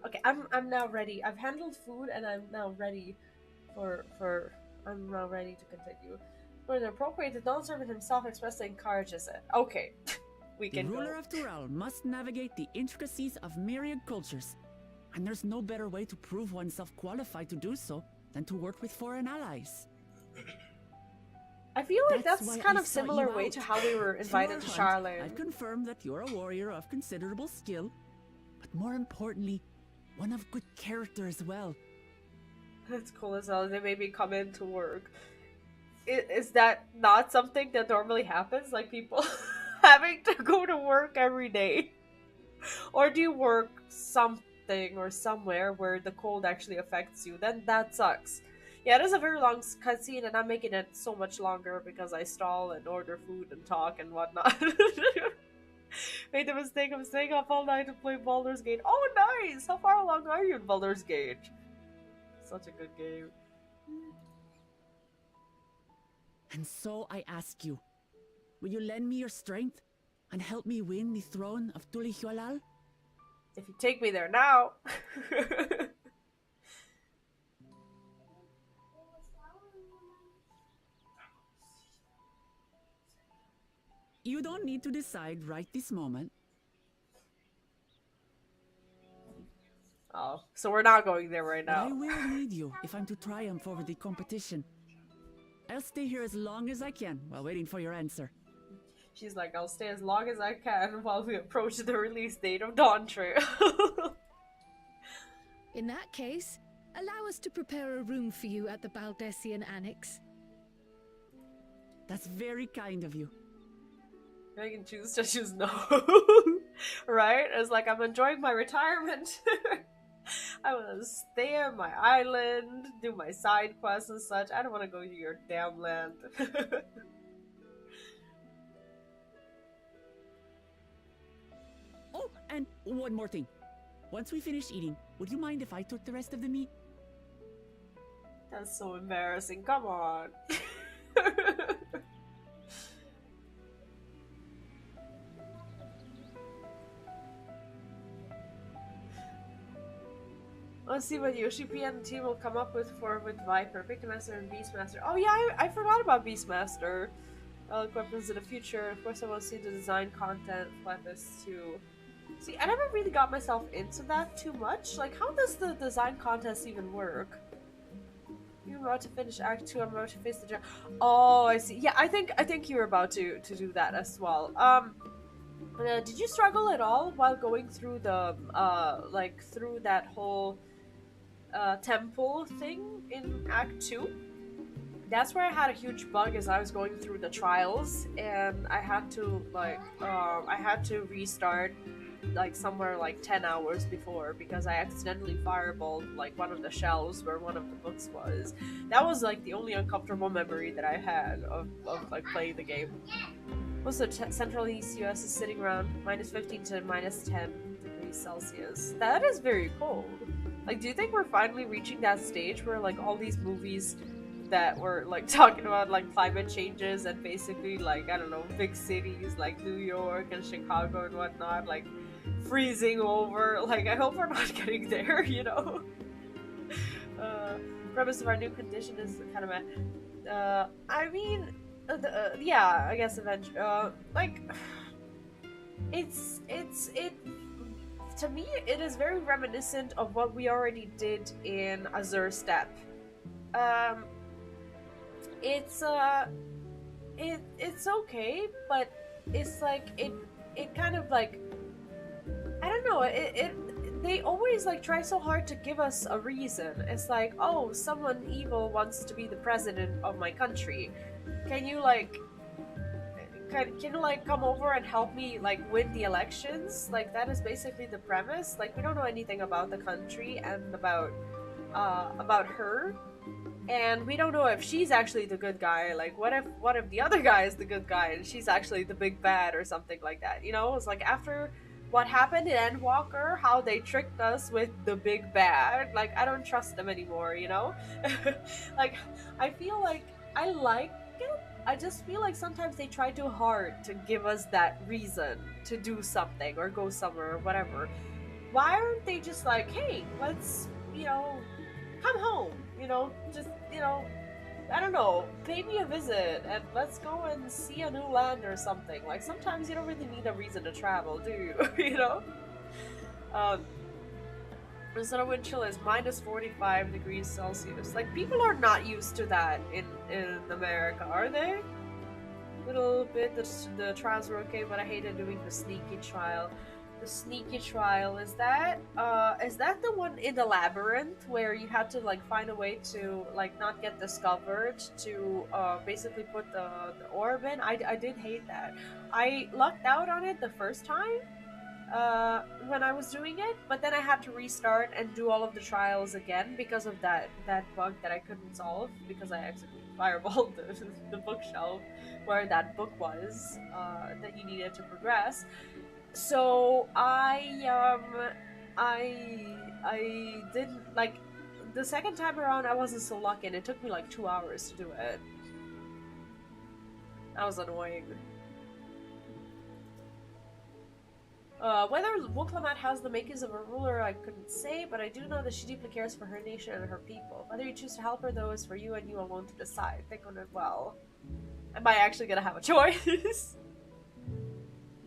Okay, I'm now ready. I've handled food and I'm now ready I'm now ready to continue. For the appropriate, the non-servant himself expressly encourages it. Okay, we The can ruler go. of Tural must navigate the intricacies of myriad cultures, and there's no better way to prove oneself qualified to do so than to work with foreign allies. I feel like that's why kind I of sought similar you way out. to how we were invited to Through our hunt, Charlotte. I've confirmed that you're a warrior of considerable skill, but more importantly, one of good character as well. That's cool as hell. They made me come in to work. Is that not something that normally happens? Like people having to go to work every day? Or do you work something or somewhere where the cold actually affects you? Then that sucks. Yeah, it is a very long cutscene, and I'm making it so much longer because I stall and order food and talk and whatnot. Made the mistake of staying up all night to play Baldur's Gate. Oh, nice! How far along are you in Baldur's Gate? Such a good game. And so I ask you, will you lend me your strength and help me win the throne of Tulihualal? If you take me there now. You don't need to decide right this moment. Oh, so we're not going there right But I now. will lead you if I'm to triumph over the competition. I'll stay here as long as I can while waiting for your answer. She's like, I'll stay as long as I can while we approach the release date of Dawn Trail. In that case, allow us to prepare a room for you at the Baldessian Annex. That's very kind of you. I can choose to choose no. Right? It's like, I'm enjoying my retirement. I want to stay on my island, do my side quests and such. I don't want to go to your damn land. Oh, and one more thing. Once we finish eating, would you mind if I took the rest of the meat? That's so embarrassing. Come on. Let's see what Yoshi P and the team will come up with with Viper, Pickmaster, and Beastmaster. Oh yeah, I forgot about Beastmaster. Weapons in the future. Of course, I want to see the design content, weapons too. See, I never really got myself into that too much. Like, how does the design contest even work? You're about to finish Act 2, I'm about to face the dragon. Oh, I see. Yeah, I think you're about to do that as well. Did you struggle at all while going through the, like, through that whole, temple thing in Act 2? That's where I had a huge bug as I was going through the trials, and I had to, like, I had to restart, like, somewhere, like, 10 hours before, because I accidentally fireballed, like, one of the shelves where one of the books was. That was, like, the only uncomfortable memory that I had of like, playing the game. Also, Central East US is sitting around -15 to -10 degrees Celsius. That is very cold. Like, do you think we're finally reaching that stage where, like, all these movies that were, like, talking about, like, climate changes and basically, like, I don't know, big cities like New York and Chicago and whatnot, like, freezing over? Like, I hope we're not getting there, you know? Premise of our new condition is kind of I mean, yeah, I guess eventually, like, to me, it is very reminiscent of what we already did in Azure Steppe. It's okay, but it's like, it kind of, like, I don't know, they always, like, try so hard to give us a reason. It's like, oh, someone evil wants to be the president of my country. Can you, like, can you, like, come over and help me, like, win the elections? Like, that is basically the premise. Like, we don't know anything about the country and about about her, and we don't know if she's actually the good guy. Like, what if the other guy is the good guy and she's actually the big bad or something like that? You know, it's like after what happened in Endwalker, how they tricked us with the big bad. Like, I don't trust them anymore. You know, like I feel like I like it. I just feel like sometimes they try too hard to give us that reason to do something or go somewhere or whatever. Why aren't they just like, hey, let's, you know, come home, you know, just, you know, I don't know, pay me a visit and let's go and see a new land or something. Like, sometimes you don't really need a reason to travel, do you? You know? The summer wind chill is minus 45 degrees Celsius. Like, people are not used to that in America, are they? Little bit, the trials were okay, but I hated doing the sneaky trial. The sneaky trial, is that the one in the labyrinth where you had to like find a way to like not get discovered to basically put the orb in? I did hate that. I lucked out on it the first time when I was doing it, but then I had to restart and do all of the trials again because of that bug that I couldn't solve because I accidentally fireballed the bookshelf where that book was that you needed to progress. So I didn't, like, the second time around I wasn't so lucky and it took me like 2 hours to do it. That was annoying. Whether Wuklamat has the makings of a ruler I couldn't say, but I do know that she deeply cares for her nation and her people. Whether you choose to help her though is for you and you alone to decide. Think on it well. Am I actually gonna have a choice?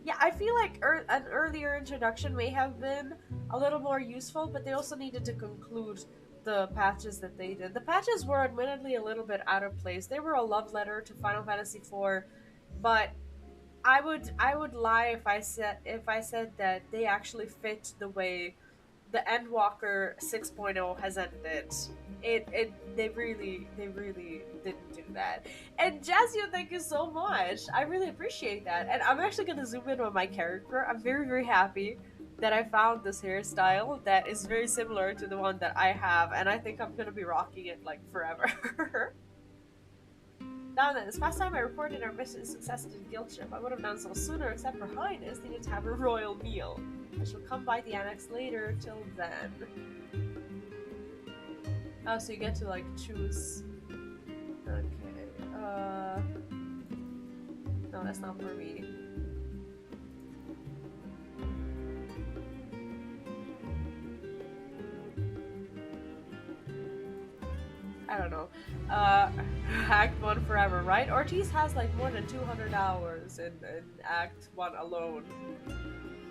Yeah, I feel like an earlier introduction may have been a little more useful, but they also needed to conclude the patches that they did. The patches were admittedly a little bit out of place. They were a love letter to Final Fantasy IV, but I would lie if I said that they actually fit the way the Endwalker 6.0 has ended. They really didn't do that. And Jazio, thank you so much. I really appreciate that. And I'm actually gonna zoom in on my character. I'm very happy that I found this hairstyle that is very similar to the one that I have, and I think I'm gonna be rocking it like forever. Now then, this past time I reported our mission success to the guild ship. I would have done so sooner, except Her Highness needed to have a royal meal. I shall come by the annex later. Till then. Oh, so you get to like choose. Okay. No, that's not for me. I don't know. Act 1 forever, right? Ortiz has like more than 200 hours in Act 1 alone.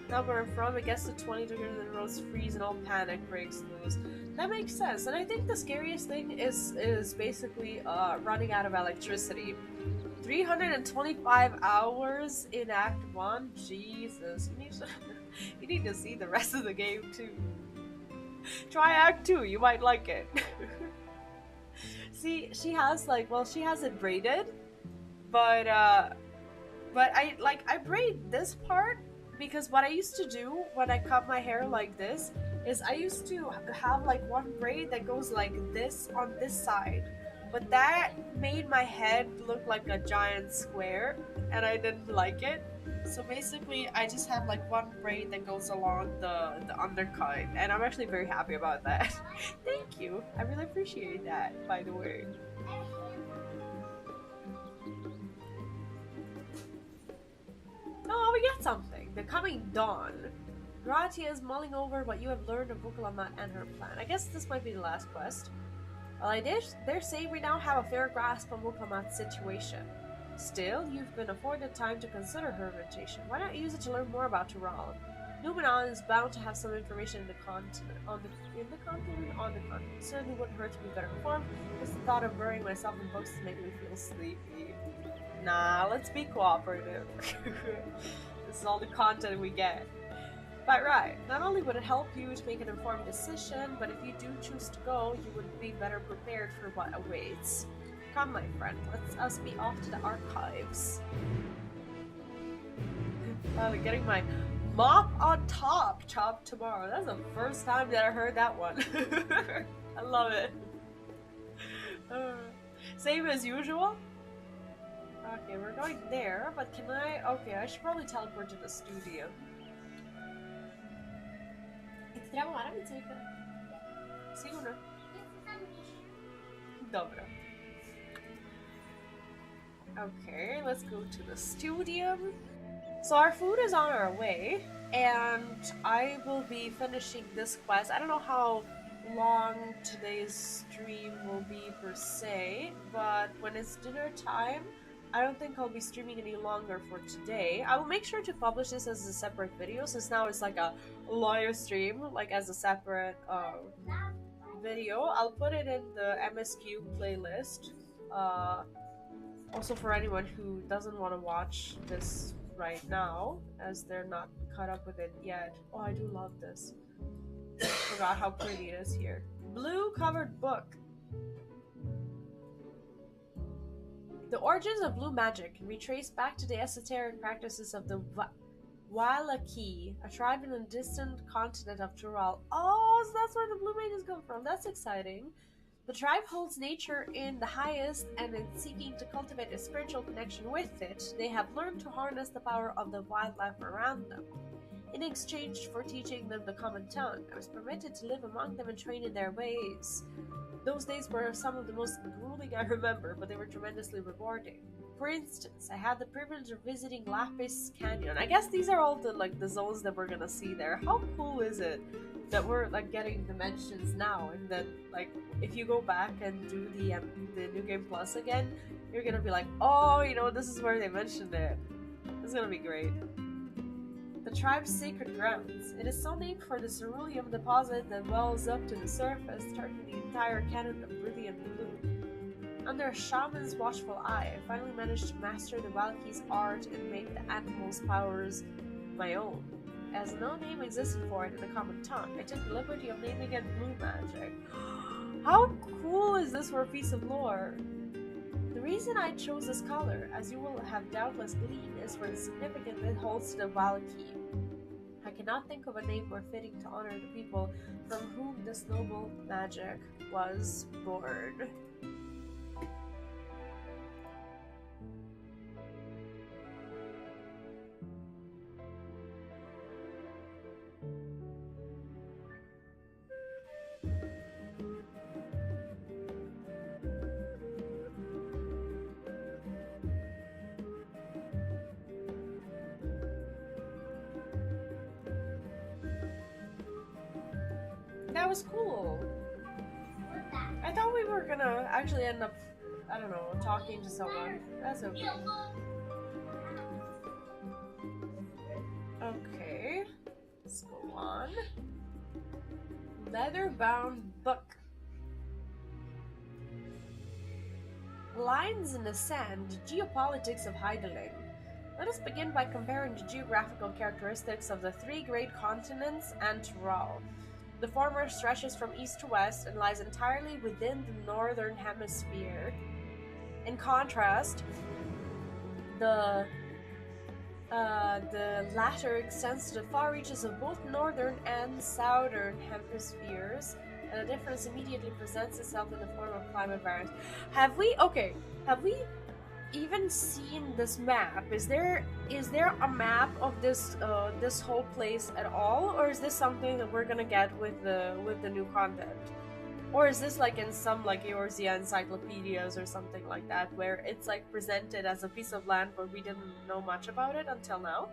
Now where I'm from, it gets to 20 degrees and the roads freeze and all panic breaks loose. That makes sense, and I think the scariest thing is basically running out of electricity. 325 hours in Act 1? Jesus, you need to see the rest of the game too. Try Act 2, you might like it. See, she has like, well, she has it braided, but I braid this part because what I used to do when I cut my hair like this is I used to have like one braid that goes like this on this side, but that made my head look like a giant square and I didn't like it. So basically I just have like one braid that goes along the undercut, and I'm actually very happy about that. Thank you. I really appreciate that, by the way. Oh, we got something. The coming dawn. Gratia is mulling over what you have learned of Wuklamat and her plan. I guess this might be the last quest. Well, I did. They're saying we now have a fair grasp on Wuklamat's situation. Still, you've been afforded time to consider her invitation. Why not use it to learn more about Tural? Numenon is bound to have some information in the continent. On the continent. Certainly wouldn't hurt to be better informed. Just the thought of burying myself in books is making me feel sleepy. Nah, let's be cooperative. This is all the content we get. But right, not only would it help you to make an informed decision, but if you do choose to go, you would be better prepared for what awaits. Come, my friend, let's us be off to the archives. Getting my mop on top chopped tomorrow. That's the first time that I heard that one. I love it. Same as usual. Okay, we're going there, but can I... Okay, I should probably teleport to the studio. I ti troviamo la musica. Sicuro? Dobra. Okay, let's go to the studio. So our food is on our way, and I will be finishing this quest. I don't know how long today's stream will be per se, but when it's dinner time, I don't think I'll be streaming any longer for today. I will make sure to publish this as a separate video, since now it's like a live stream, like as a separate video. I'll put it in the MSQ playlist. Also for anyone who doesn't want to watch this right now, as they're not caught up with it yet. Oh, I do love this. Forgot how pretty it is here. Blue covered book. The origins of blue magic can be traced back to the esoteric practices of the Wailaki, a tribe in the distant continent of Tural. Oh, so that's where the blue mages come from. That's exciting. The tribe holds nature in the highest, and in seeking to cultivate a spiritual connection with it, they have learned to harness the power of the wildlife around them. In exchange for teaching them the common tongue, I was permitted to live among them and train in their ways. Those days were some of the most grueling I remember, but they were tremendously rewarding. For instance, I had the privilege of visiting Lapis Canyon. I guess these are all the zones that we're gonna see there. How cool is it that we're like getting dimensions now, and then like if you go back and do the New Game Plus again, you're gonna be like, oh, you know, this is where they mentioned it. It's gonna be great. The tribe's sacred grounds. It is so named for the ceruleum deposit that wells up to the surface, turning the entire canyon a brilliant blue. Under a shaman's watchful eye, I finally managed to master the Valky's art and make the animal's powers my own. As no name existed for it in the common tongue, I took the liberty of naming it Blue Magic. How cool is this for a piece of lore? The reason I chose this color, as you will have doubtless gleaned, is for the significance it holds to the Valky. I cannot think of a name more fitting to honor the people from whom this noble magic was born. That was cool. I thought we were gonna actually end up, I don't know, talking to someone. That's okay. Okay, let's go on. Leather-bound book. Lines in the sand, geopolitics of Heideling. Let us begin by comparing the geographical characteristics of the three great continents and Tural. The former stretches from east to west and lies entirely within the northern hemisphere. In contrast, the latter extends to the far reaches of both northern and southern hemispheres, and the difference immediately presents itself in the form of climate variance. Have we even seen this map? Is there a map of this this whole place at all, or is this something that we're gonna get with the new content, or is this like in some like Eorzea encyclopedias or something like that, where it's like presented as a piece of land but we didn't know much about it until now?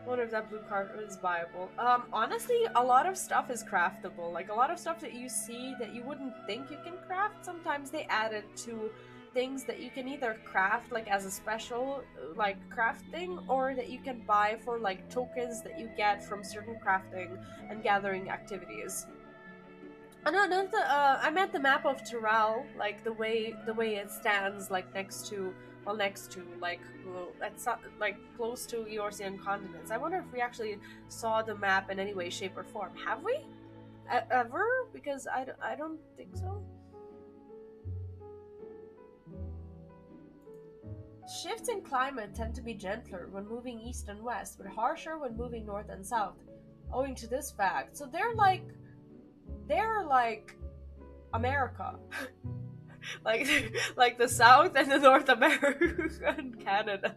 I wonder if that blue card is viable. Honestly, a lot of stuff is craftable. Like, a lot of stuff that you see that you wouldn't think you can craft, sometimes they add it to things that you can either craft, like, as a special, like, craft thing, or that you can buy for, like, tokens that you get from certain crafting and gathering activities. Oh, no, I meant the map of Tural, like, the way it stands, like, next to, like, close to Eorzean continents. I wonder if we actually saw the map in any way, shape, or form. Have we? Ever? Because I don't think so. Shifts in climate tend to be gentler when moving east and west, but harsher when moving north and south, owing to this fact. So they're like they're like America. like like the South and the North America and Canada.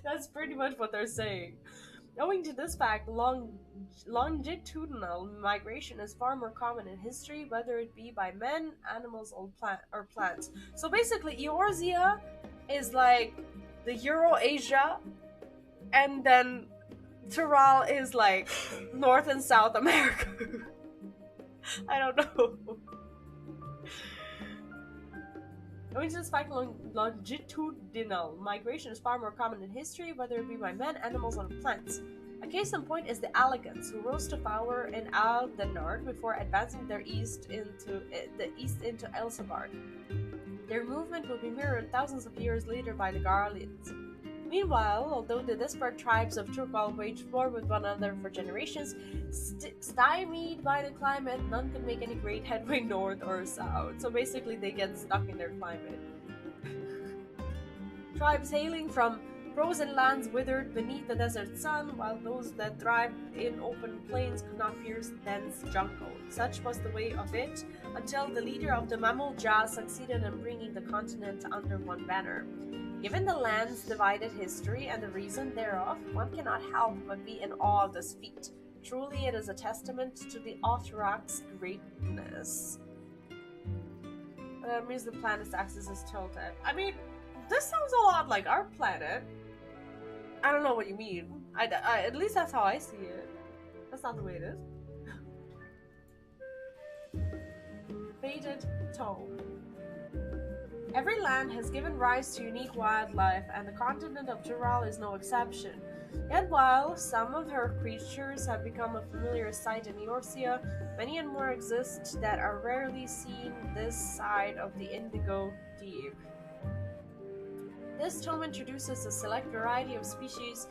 That's pretty much what they're saying. Owing to this fact, longitudinal migration is far more common in history, whether it be by men, animals, or plants. So basically, Eorzea is like the Eurasia, and then Tyrol is like North and South America. I don't know. Owing to this fact, longitudinal migration is far more common in history, whether it be by men, animals, or plants. A case in point is the Allegans, who rose to power in Aldenard before advancing their east into Elsabard. Their movement would be mirrored thousands of years later by the Garleans. Meanwhile, although the disparate tribes of Turkal waged war with one another for generations, stymied by the climate, none could make any great headway north or south. So basically, they get stuck in their climate. Tribes hailing from frozen lands withered beneath the desert sun, while those that thrived in open plains could not pierce dense jungle. Such was the way of it, until the leader of the Mamul Jah succeeded in bringing the continent under one banner. Given the land's divided history and the reason thereof, one cannot help but be in awe of this feat. Truly, it is a testament to the Otterak's greatness. Means the planet's axis is tilted. I mean, this sounds a lot like our planet. I don't know what you mean. At least that's how I see it. That's not the way it is. Fated Tome. Every land has given rise to unique wildlife, and the continent of Tyrol is no exception. Yet while some of her creatures have become a familiar sight in Eorzea, many and more exist that are rarely seen this side of the Indigo Deep. This tome introduces a select variety of species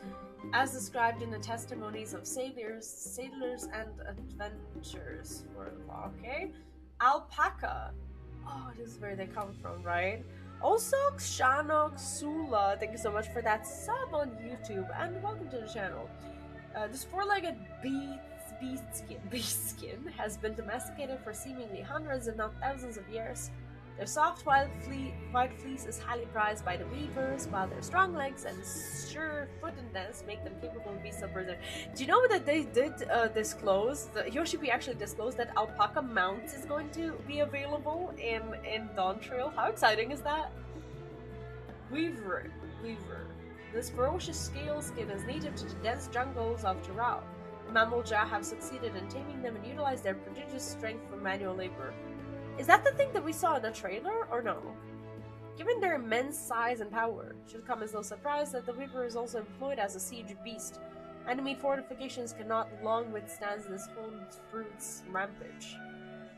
as described in the testimonies of sailors and adventurers. Okay. Alpaca. Oh, this is where they come from, right? Osok Shanok Sula, thank you so much for that sub on YouTube, and welcome to the channel. This four-legged beast skin has been domesticated for seemingly hundreds, if not thousands of years. Their soft white fleece is highly prized by the weavers, while their strong legs and sure-footedness make them capable of beasts of burden. Do you know that they did disclose, Yoshipi actually disclosed that alpaca mounts is going to be available in Dawn Trail? How exciting is that? Weaver. This ferocious scale skin is native to the dense jungles of Tyrol. The Mamul Jah have succeeded in taming them and utilize their prodigious strength for manual labor. Is that the thing that we saw in the trailer, or no? Given their immense size and power, it should come as no surprise that the Weaver is also employed as a siege beast. Enemy fortifications cannot long withstand this fruit's rampage.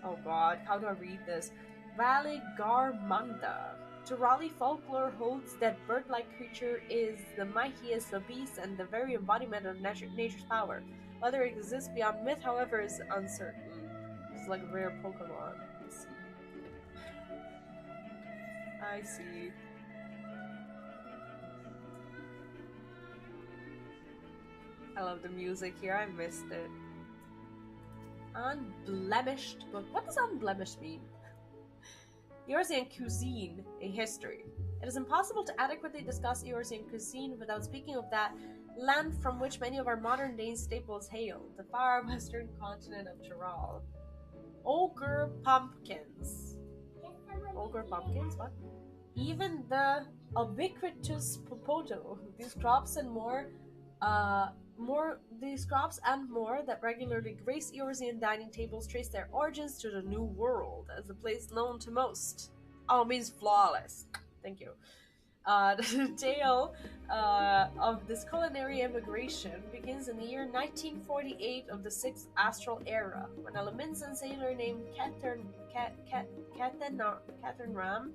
Oh god, how do I read this? Valigarmanda. Tyrali folklore holds that bird-like creature is the mightiest of beasts and the very embodiment of nature's power. Whether it exists beyond myth, however, is uncertain. It's like a rare Pokemon. I see. I love the music here. I missed it. Unblemished book. What does unblemished mean? Eorzean cuisine, a history. It is impossible to adequately discuss Eorzean cuisine without speaking of that land from which many of our modern-day staples hail, the far western continent of Tyrol. Ogre pumpkins. Ogre pumpkins? What? Even the ubiquitous popoto. These crops and more that regularly grace Eorzean dining tables trace their origins to the New World, as the place known to most. Oh, it means flawless. Thank you. The tale of this culinary immigration begins in the year 1948 of the 6th Astral Era, when a Laminsan sailor named Catherine Ram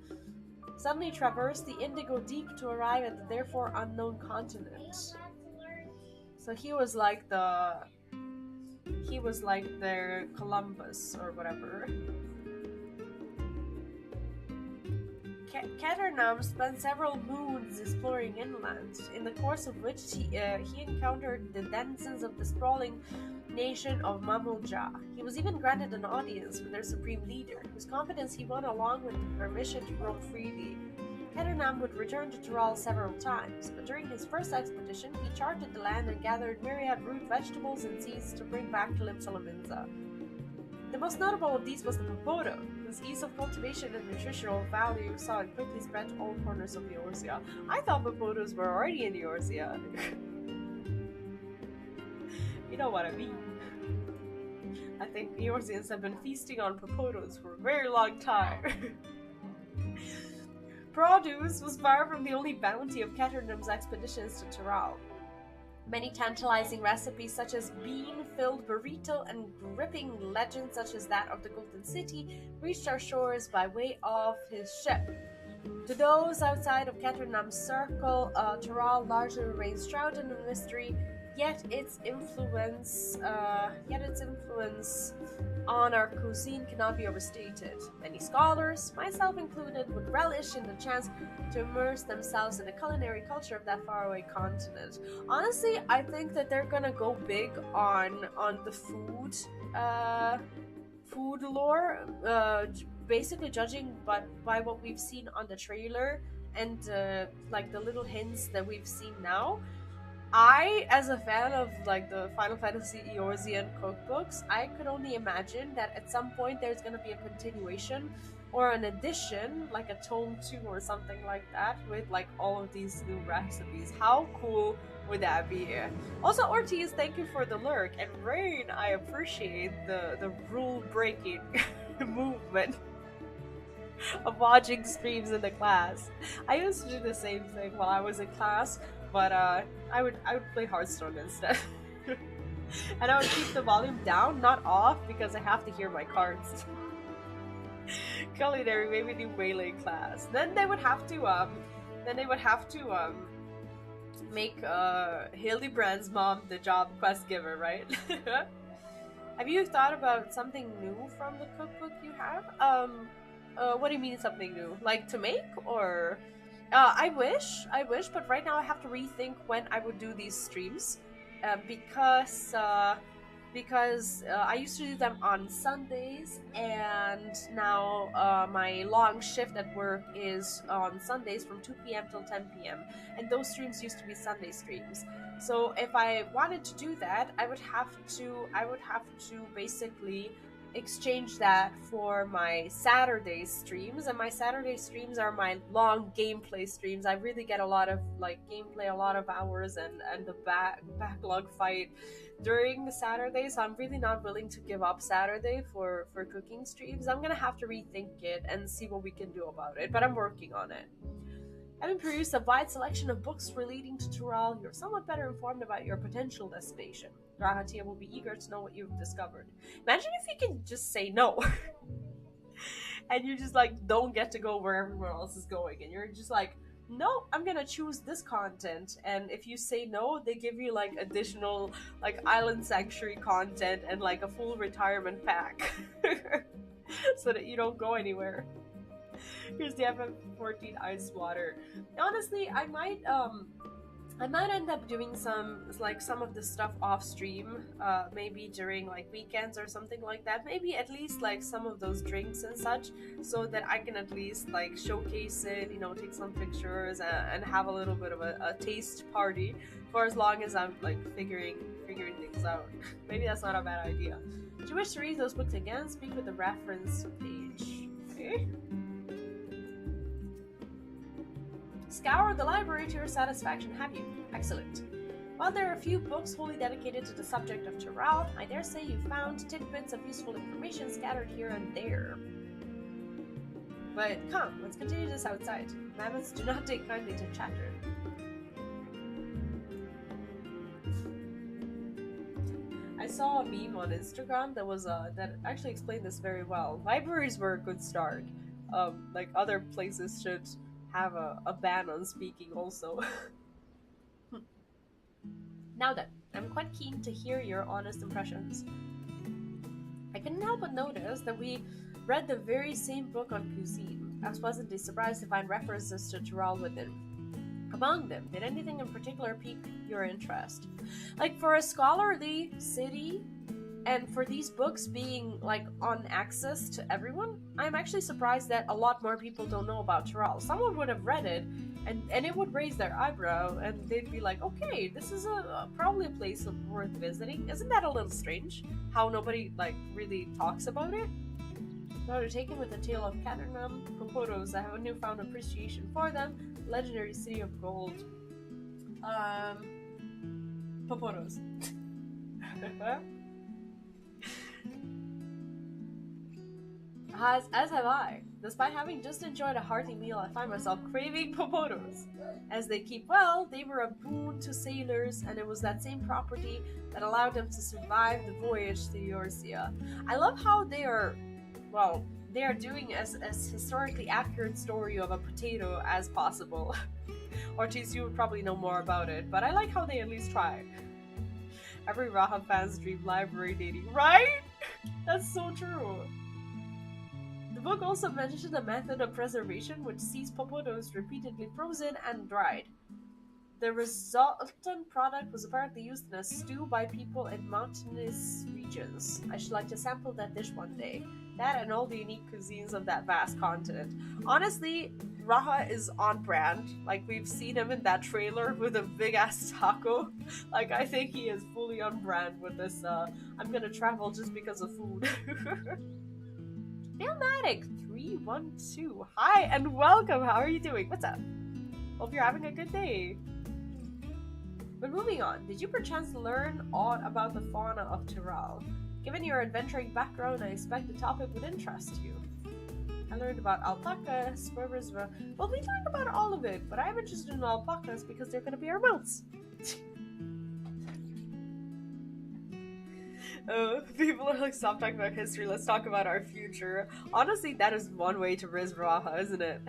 suddenly traversed the Indigo Deep to arrive at the therefore unknown continent. So he was like their Columbus or whatever. Caternam spent several moons exploring inland, in the course of which he encountered the denizens of the sprawling nation of Mamulja. He was even granted an audience with their supreme leader, whose confidence he won along with the permission to roam freely. Ketternam would return to Tural several times, but during his first expedition, he charted the land and gathered myriad root vegetables and seeds to bring back to Limsalaminza. The most notable of these was the popoto, whose ease of cultivation and nutritional value saw it quickly spread to all corners of Eorzea. I thought popotos were already in Eorzea. You know what I mean. I think Eorzeans have been feasting on popotos for a very long time. Produce was far from the only bounty of Ketternam's expeditions to Tural. Many tantalizing recipes such as bean-filled burrito and gripping legends such as that of the Golden City reached our shores by way of his ship. To those outside of Ketternam's circle, Tural largely remains shrouded in mystery, yet its influence on our cuisine cannot be overstated. Many scholars, myself included, would relish in the chance to immerse themselves in the culinary culture of that faraway continent. Honestly, I think that they're gonna go big on the food lore, basically judging by what we've seen on the trailer and like the little hints that we've seen now. I, as a fan of like the Final Fantasy Eorzean cookbooks, I could only imagine that at some point there's gonna be a continuation or an addition, like a tome 2 or something like that, with like all of these new recipes. How cool would that be? Also, Ortiz, thank you for the lurk, and Rain, I appreciate the rule-breaking movement of watching streams in the class. I used to do the same thing while I was in class, but I would play Hearthstone instead. And I would keep the volume down, not off, because I have to hear my cards. Culinary made me do melee class. Then they would have to make Hildebrand's mom the job quest giver, right? Have you thought about something new from the cookbook you have? What do you mean something new? Like to make, or? I wish, but right now I have to rethink when I would do these streams, because I used to do them on Sundays, and now my long shift at work is on Sundays from 2 p.m. till 10 p.m. and those streams used to be Sunday streams. So if I wanted to do that, I would have to basically exchange that for my Saturday streams, and my Saturday streams are my long gameplay streams. I really get a lot of like gameplay, a lot of hours, and the backlog fight during the Saturday, so I'm really not willing to give up Saturday for cooking streams. I'm gonna have to rethink it and see what we can do about it, but I'm working on it. Having produced a wide selection of books relating to Tural, you're somewhat better informed about your potential destination. Rahatia will be eager to know what you've discovered. Imagine if you can just say no. And you just like don't get to go where everyone else is going, and you're just like, no, I'm gonna choose this content. And if you say no, they give you like additional like island sanctuary content and like a full retirement pack. So that you don't go anywhere. Here's the FF14 ice water. Honestly, I might end up doing some of the stuff off stream, maybe during like weekends or something like that. Maybe at least like some of those drinks and such, so that I can at least like showcase it, you know, take some pictures and have a little bit of a taste party for as long as I'm like figuring things out. Maybe that's not a bad idea. If you wish to read those books again, speak with the reference page. Okay. Scour the library to your satisfaction, have you? Excellent. While there are a few books wholly dedicated to the subject of Tural, I dare say you found tidbits of useful information scattered here and there. But come, let's continue this outside. Mammoths do not take kindly to chatter. I saw a meme on Instagram that was that actually explained this very well. Libraries were a good start. Like other places should have a ban on speaking also. Now then, I'm quite keen to hear your honest impressions. I couldn't help but notice that we read the very same book on cuisine. I was pleasantly surprised to find references to Tural within. Among them, did anything in particular pique your interest? Like, for a scholarly city, and for these books being, like, on access to everyone, I'm actually surprised that a lot more people don't know about Tyrol. Someone would have read it, and it would raise their eyebrow, and they'd be like, okay, this is probably a place worth visiting. Isn't that a little strange? How nobody, like, really talks about it? Now they're taken with the tale of Caternum, Popotos. I have a newfound appreciation for them. Legendary City of Gold. Popotos. As have I. Despite having just enjoyed a hearty meal, I find myself craving Popotos. As they keep well, they were a boon to sailors, and it was that same property that allowed them to survive the voyage to Eorzea. I love how they are, well, they are doing as historically accurate story of a potato as possible. Ortiz, you would probably know more about it, but I like how they at least try. Every Raha fan's dream library dating, right? That's so true. The book also mentioned a method of preservation which sees Popotos repeatedly frozen and dried. The resultant product was apparently used in a stew by people in mountainous regions. I should like to sample that dish one day. That and all the unique cuisines of that vast continent. Honestly, Raha is on brand. Like, we've seen him in that trailer with a big ass taco. Like, I think he is fully on brand with this, I'm gonna travel just because of food. Mailmatic312. Hi and welcome. How are you doing? What's up? Hope you're having a good day. But moving on, did you perchance learn aught about the fauna of Tyrol? Given your adventuring background, I expect the topic would interest you. I learned about alpacas, swervers, well, we learned about all of it, but I'm interested in alpacas because they're going to be our mounts. People are like, stop talking about history, let's talk about our future. Honestly, that is one way to riz Raha, isn't it?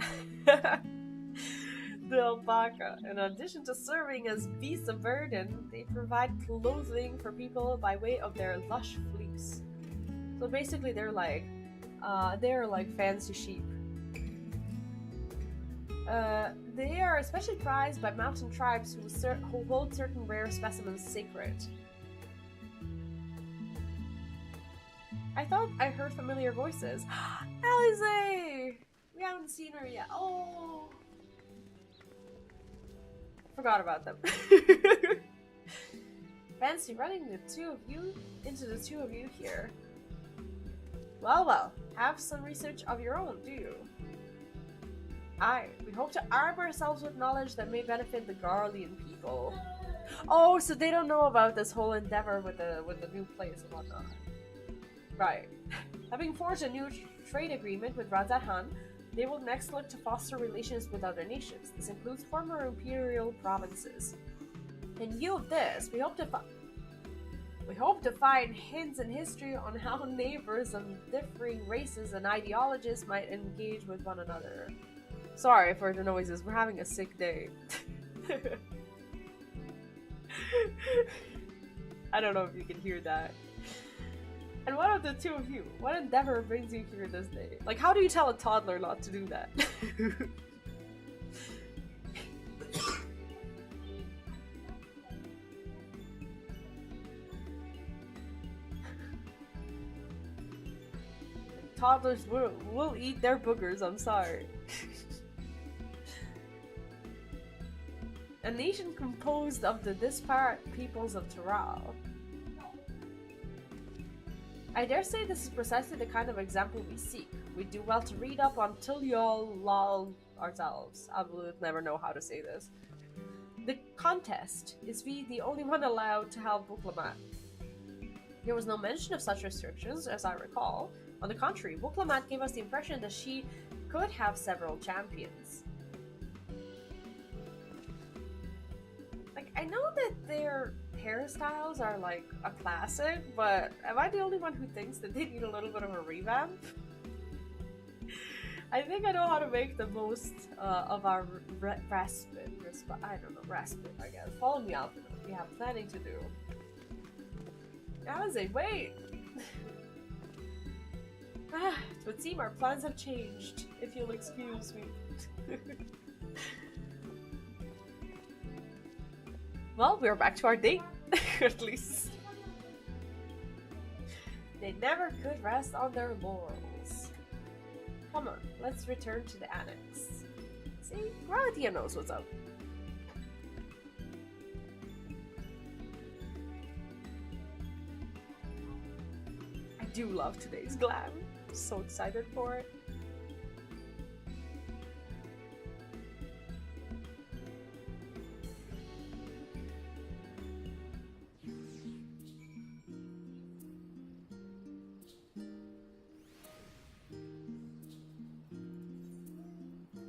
The alpaca. In addition to serving as beasts of burden, they provide clothing for people by way of their lush fleece. So basically, they're like fancy sheep. They are especially prized by mountain tribes who hold certain rare specimens sacred. I thought I heard familiar voices. Alize! We haven't seen her yet. Oh! Forgot about them. Fancy running into the two of you here. Well, have some research of your own, do you? Aye, we hope to arm ourselves with knowledge that may benefit the Garlean people. Oh, so they don't know about this whole endeavor with the new place and whatnot. Right. Having forged a new trade agreement with Radzahan, they will next look to foster relations with other nations. This includes former imperial provinces. In view of this, we hope to find hints in history on how neighbors of differing races and ideologies might engage with one another. Sorry for the noises, we're having a sick day. I don't know if you can hear that. And what of the two of you? What endeavor brings you here this day? Like, how do you tell a toddler not to do that? Toddlers will eat their boogers, I'm sorry. A nation composed of the disparate peoples of Tyrol. I dare say this is precisely the kind of example we seek. We do well to read up on Tyljol ourselves. I will never know how to say this. The contest is we the only one allowed to help Buklamat. There was no mention of such restrictions, as I recall. On the contrary, Buklamat gave us the impression that she could have several champions. Like, I know that their hairstyles are like a classic, but am I the only one who thinks that they need a little bit of a revamp? I think I know how to make the most of our respite, I guess. Follow me out, we have planning to do. Alize, wait! It would seem our plans have changed, if you'll excuse me. Well, we're back to our date, at least. They never could rest on their laurels. Come on, let's return to the annex. See, Gratia knows what's up. I do love today's glam. I'm so excited for it.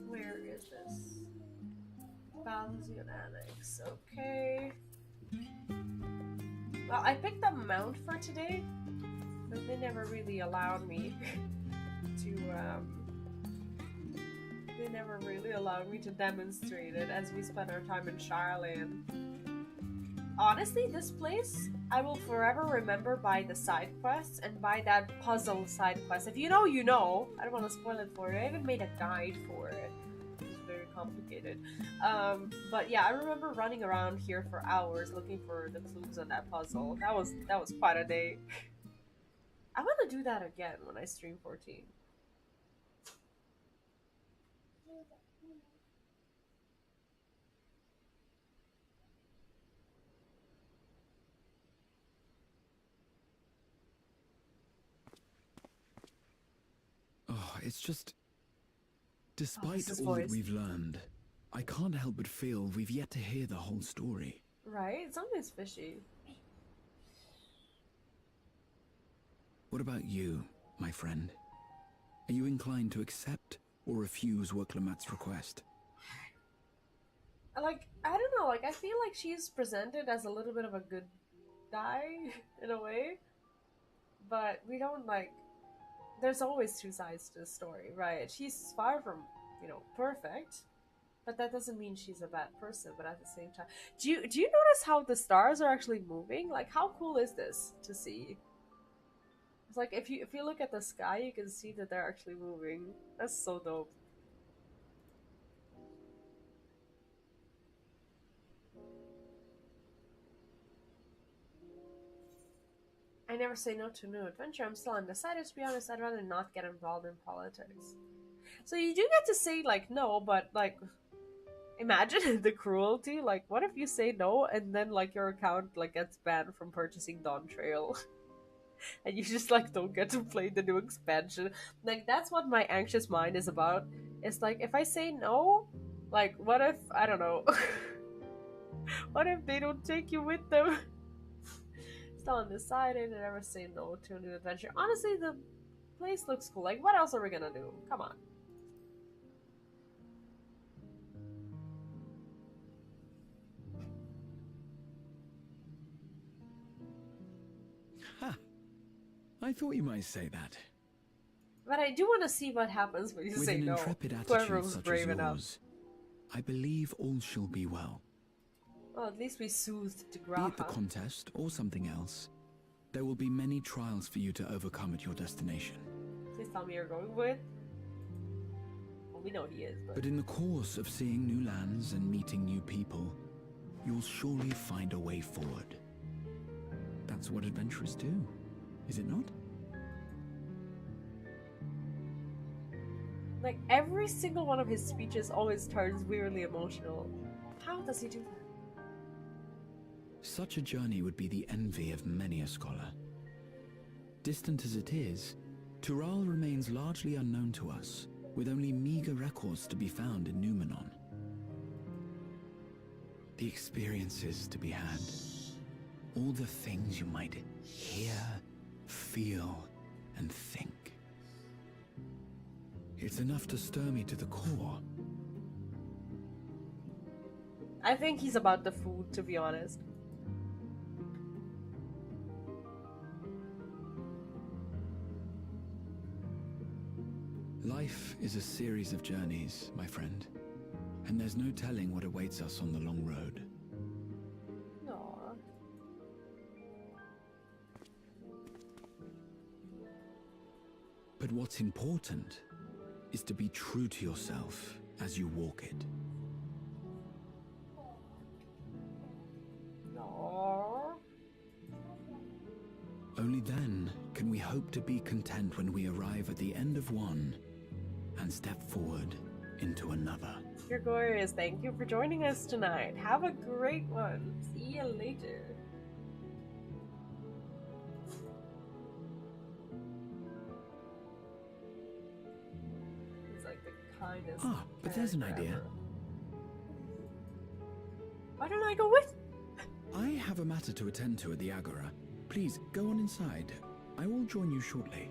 Where is this? Balzian Annex, okay. Well, I picked a mount for today, but they never really allowed me to, they never really allowed me to demonstrate it as we spent our time in Charlene. Honestly, this place, I will forever remember by the side quests and by that puzzle side quest. If you know, you know. I don't want to spoil it for you. I even made a guide for it. It's very complicated. But yeah, I remember running around here for hours looking for the clues on that puzzle. That was quite a day. I want to do that again when I stream 14. Oh, it's just... Despite his all that voice. we've learned, I can't help but feel we've yet to hear the whole story. Right? Something's fishy. What about you, my friend? Are you inclined to accept or refuse Worklamat's request? Like, I don't know, like, I feel like she's presented as a little bit of a good guy, in a way. But we don't, like, there's always two sides to the story, right? She's far from, you know, perfect. But that doesn't mean she's a bad person, but at the same time... Do you notice how the stars are actually moving? Like, how cool is this to see? It's like, if you look at the sky, you can see that they're actually moving. That's so dope. I never say no to a new adventure. I'm still undecided, to be honest. I'd rather not get involved in politics. So you do get to say, like, no, but, like, imagine the cruelty. Like, what if you say no and then, like, your account, like, gets banned from purchasing Dawn Trail? And you just, like, don't get to play the new expansion. Like, that's what my anxious mind is about. It's like, if I say no, like, what if, I don't know, what if they don't take you with them? Still undecided, I never say no to a new adventure. Honestly, the place looks cool. Like, what else are we gonna do? Come on. Ha! I thought you might say that. But I do want to see what happens when you With say an no. intrepid Whoever attitude was such brave as enough. yours, I believe all shall be well. Well, at least we soothed Be it the Graha. contest or something else, there will be many trials for you to overcome at your destination. Please tell me you're going with. Well, we know he is, but But in the course of seeing new lands and meeting new people, you'll surely find a way forward. That's what adventurers do, is it not? like every single one of his speeches always turns weirdly emotional. How does he do that? Such a journey would be the envy of many a scholar. Distant as it is, Tural remains largely unknown to us, with only meager records to be found in Numenon. The experiences to be had, all the things you might hear, feel, and think. It's enough to stir me to the core. I think he's about the food, to be honest. Life is a series of journeys, my friend, and there's no telling what awaits us on the long road. Aww. But what's important is to be true to yourself as you walk it. hope to be content when we arrive at the end of one and step forward into another. You're glorious. Thank you for joining us tonight. Have a great one. See you later. He's like the kindest. Ah, but there's an idea. ever. Why don't I go with? I have a matter to attend to at the Agora. Please, go on inside. I will join you shortly.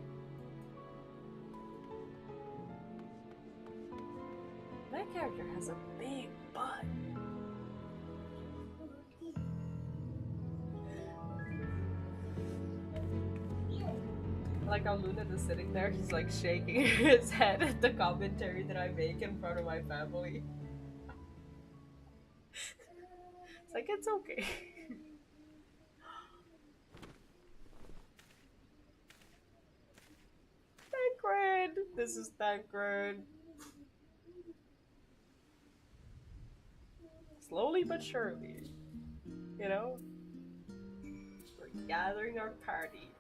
My character has a big butt. I like how Luna is sitting there, he's like shaking his head at the commentary that I make in front of my family. It's like, it's okay. Thancred! This is Thancred. Slowly but surely, you know? We're gathering our party.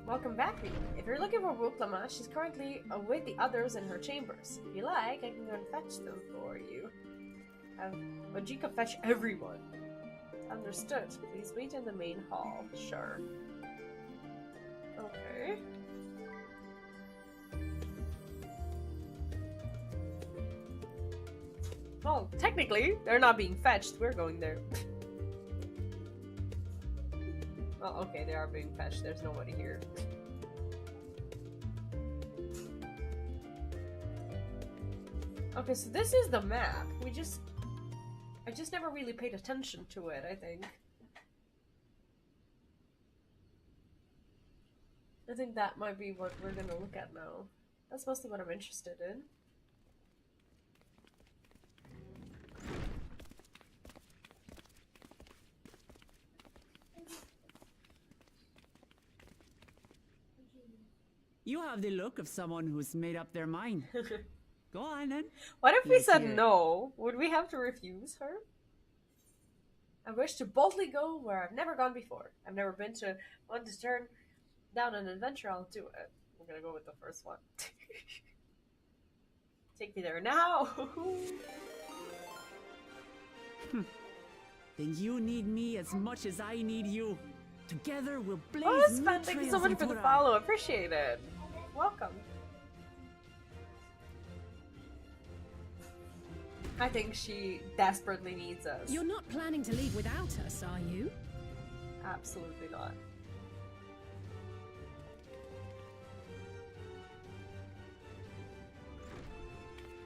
Welcome back, Lee. If you're looking for Wuklama, she's currently with the others in her chambers. If you like, I can go and fetch them for you. But you can fetch everyone. Understood. Please wait in the main hall. Sure. Okay. Well, technically, they're not being fetched. We're going there. Well, okay, they are being fetched. There's nobody here. Okay, so this is the map. I just never really paid attention to it, I think. I think that might be what we're gonna look at now. That's mostly what I'm interested in. You have the look of someone who's made up their mind. Go on then. What if we Let's said hear it. no? Would we have to refuse her? I wish to boldly go where I've never gone before. I've never been to one to turn down an adventure. I'll do it. We're gonna go with the first one. Take me there now. Then you need me as much as I need you. Together we'll blaze Oh, new Sven, thank you so trails much in for the Tura. follow. Appreciate it. Welcome. I think she desperately needs us. You're not planning to leave without us, are you? Absolutely not.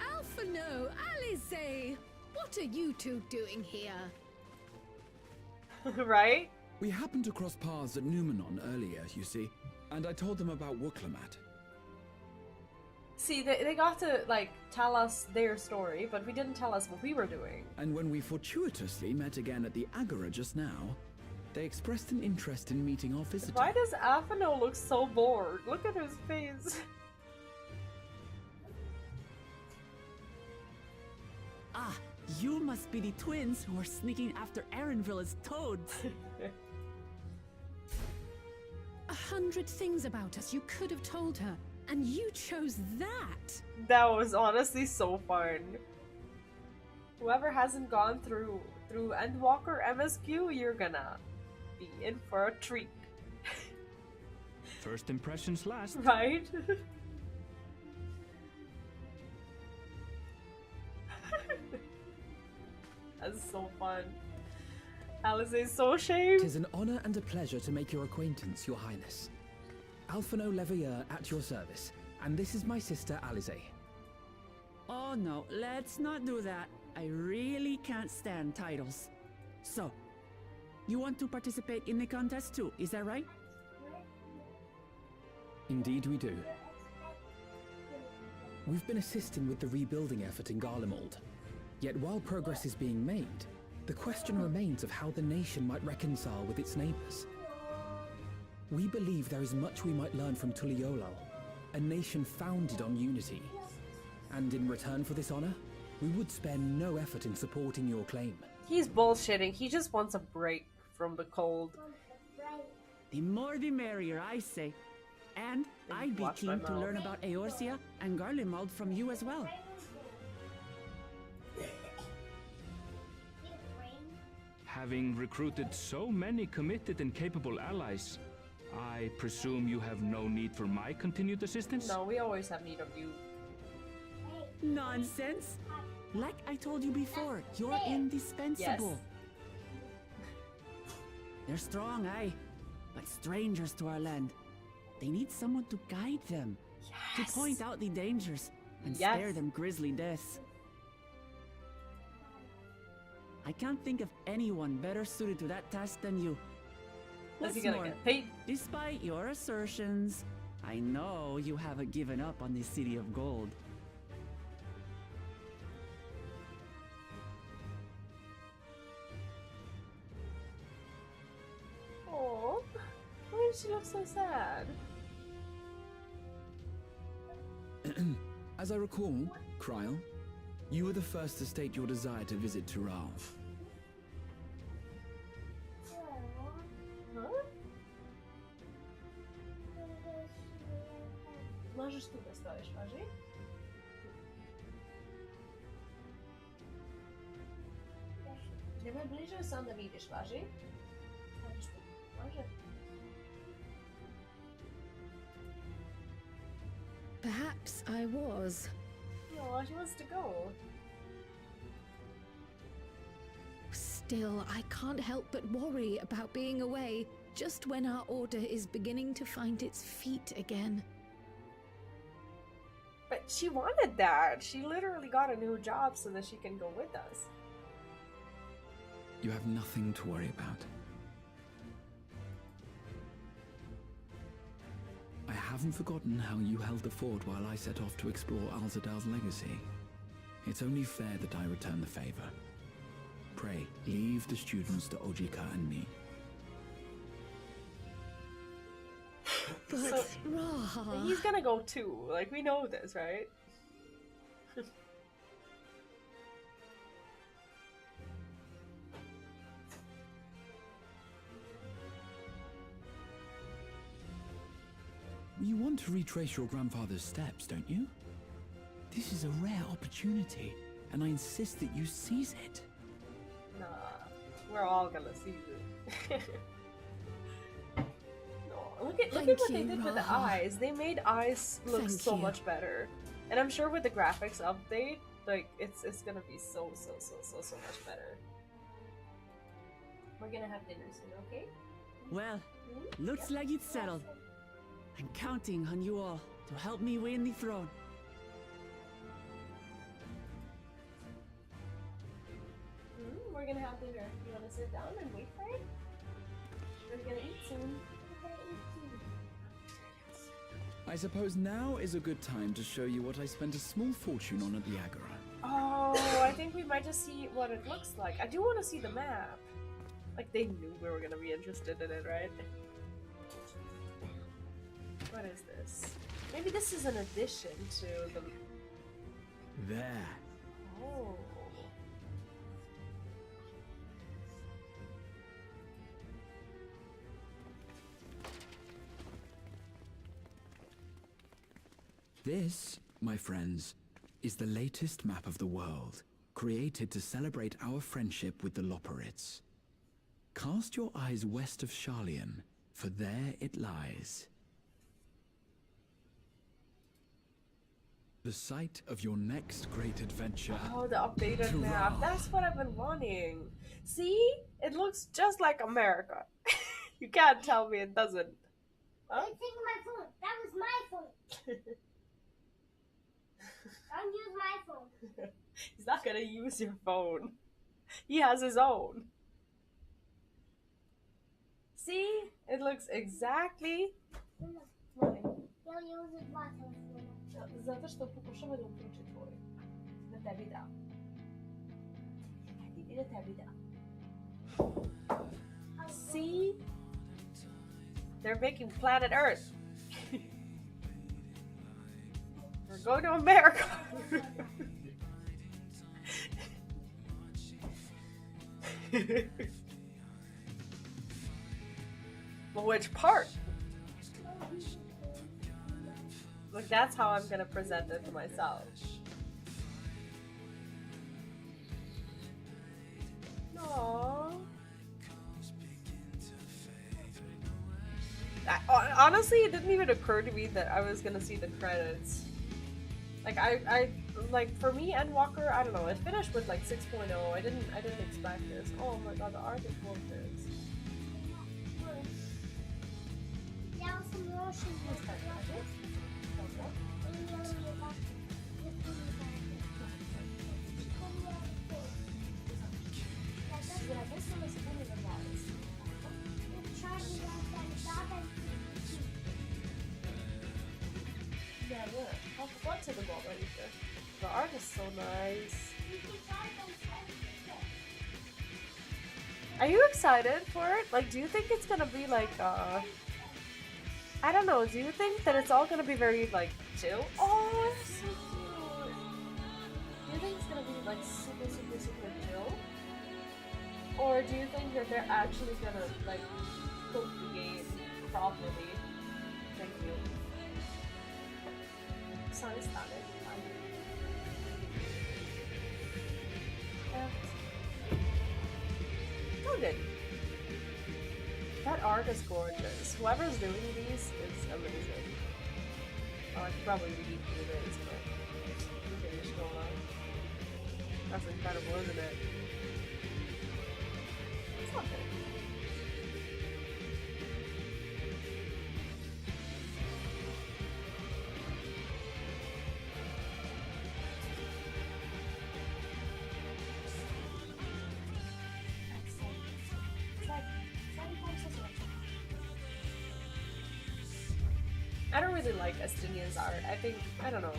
Alphano, Alize! What are you two doing here? Right? We happened to cross paths at Numenon earlier, you see, and I told them about Wuklamat. See, they got to, like, tell us their story, but we didn't tell us what we were doing. And when we fortuitously met again at the Agora just now, they expressed an interest in meeting our visitor. Why does Aphano look so bored? Look at his face. Ah, you must be the twins who are sneaking after Erenville as toads. 100 things about us you could have told her, and you chose that. That was honestly so fun. Whoever hasn't gone through Endwalker MSQ, you're gonna be in for a treat. First impressions last. Right? That's so fun. Alice is so ashamed. 'Tis an honor and a pleasure to make your acquaintance, Your Highness. Alphano Leveilleur at your service, and this is my sister Alize. Oh no, let's not do that. I really can't stand titles. So, you want to participate in the contest too, is that right? Indeed we do. We've been assisting with the rebuilding effort in Garlemald. Yet while progress is being made, the question remains of how the nation might reconcile with its neighbors. We believe there is much we might learn from Tuliolal, a nation founded on unity. And in return for this honor, we would spare no effort in supporting your claim. He's bullshitting. He just wants a break from the cold. The more the merrier, I say. And I'd be keen to learn about Eorzea and Garlemald from you as well. Having recruited so many committed and capable allies, I presume you have no need for my continued assistance? No, we always have need of you. Nonsense! Like I told you before, you're indispensable. Yes. They're strong, aye, but strangers to our land. They need someone to guide them, to point out the dangers, and spare them grisly deaths. I can't think of anyone better suited to that task than you. What's more, get paid? Despite your assertions, I know you haven't given up on the City of Gold. Oh, why does she look so sad? As I recall, Kryl, you were the first to state your desire to visit Tural. Możesz tu dostałeś, Waży? Gdyby bliżej sądu widzisz, Waży? Możesz tu, Waży. Perhaps I was. No, she wants to go. Still, I can't help but worry about being away just when our order is beginning to find its feet again. But she wanted that. She literally got a new job so that she can go with us. You have nothing to worry about. I haven't forgotten how you held the fort while I set off to explore Alzadal's legacy. It's only fair that I return the favor. Pray, leave the students to Ojika and me. But Raha... He's gonna go too. Like, we know this, right? You want to retrace your grandfather's steps, don't you? This is a rare opportunity, and I insist that you seize it. Nah, we're all gonna see it. No, look at what they did with the eyes. They made eyes look so much better, and I'm sure with the graphics update, like it's gonna be so much better. We're gonna have dinner soon, okay? Well, looks like it's settled. I'm counting on you all to help me win the throne. We're gonna have dinner. You wanna sit down and wait for it? We're gonna eat soon. I suppose now is a good time to show you what I spent a small fortune on at the Agora. Oh, I think we might just see what it looks like. I do want to see the map. Like, they knew we were gonna be interested in it, right? What is this? Maybe this is an addition to the... There. Oh. This, my friends, is the latest map of the world, created to celebrate our friendship with the Loporrits. Cast your eyes west of Sharlayan, for there it lies. The site of your next great adventure. Oh, the updated map. That's what I've been wanting. See? It looks just like America. You can't tell me it doesn't. Huh? Take my phone. That was my phone. Don't use my phone. He's not gonna use your phone. He has his own. See? It looks exactly... Jel je uzeo 2 telefona? Zato što pokušava da uključi tvoj. Da tebi da. Vidi da tebi da. See? They're making planet Earth. We're going to America. Well, which part? Like, that's how I'm gonna present it to myself. Aww. Honestly, it didn't even occur to me that I was gonna see the credits. Like, like, for me, Endwalker, I don't know, it finished with like 6.0. I didn't expect this. Oh my god, the art is gorgeous. Ja sam lošim. Yeah, look. I'll take them already here. The art is so nice. Are you excited for it? Like, do you think it's gonna be like, I don't know, do you think that it's all gonna be very, like, chill? Oh, it's so cute! Do you think it's gonna be, like, super, super, super chill? Or do you think that they're actually gonna, like, cook the game properly? Thank you. Sun is stunning. Oh, good. That art is gorgeous. Whoever's doing these is amazing. Oh, I could probably read through this, but you can just go on. That's incredible, isn't it? It's not good. I don't really like Estinian's art. I think, I don't know.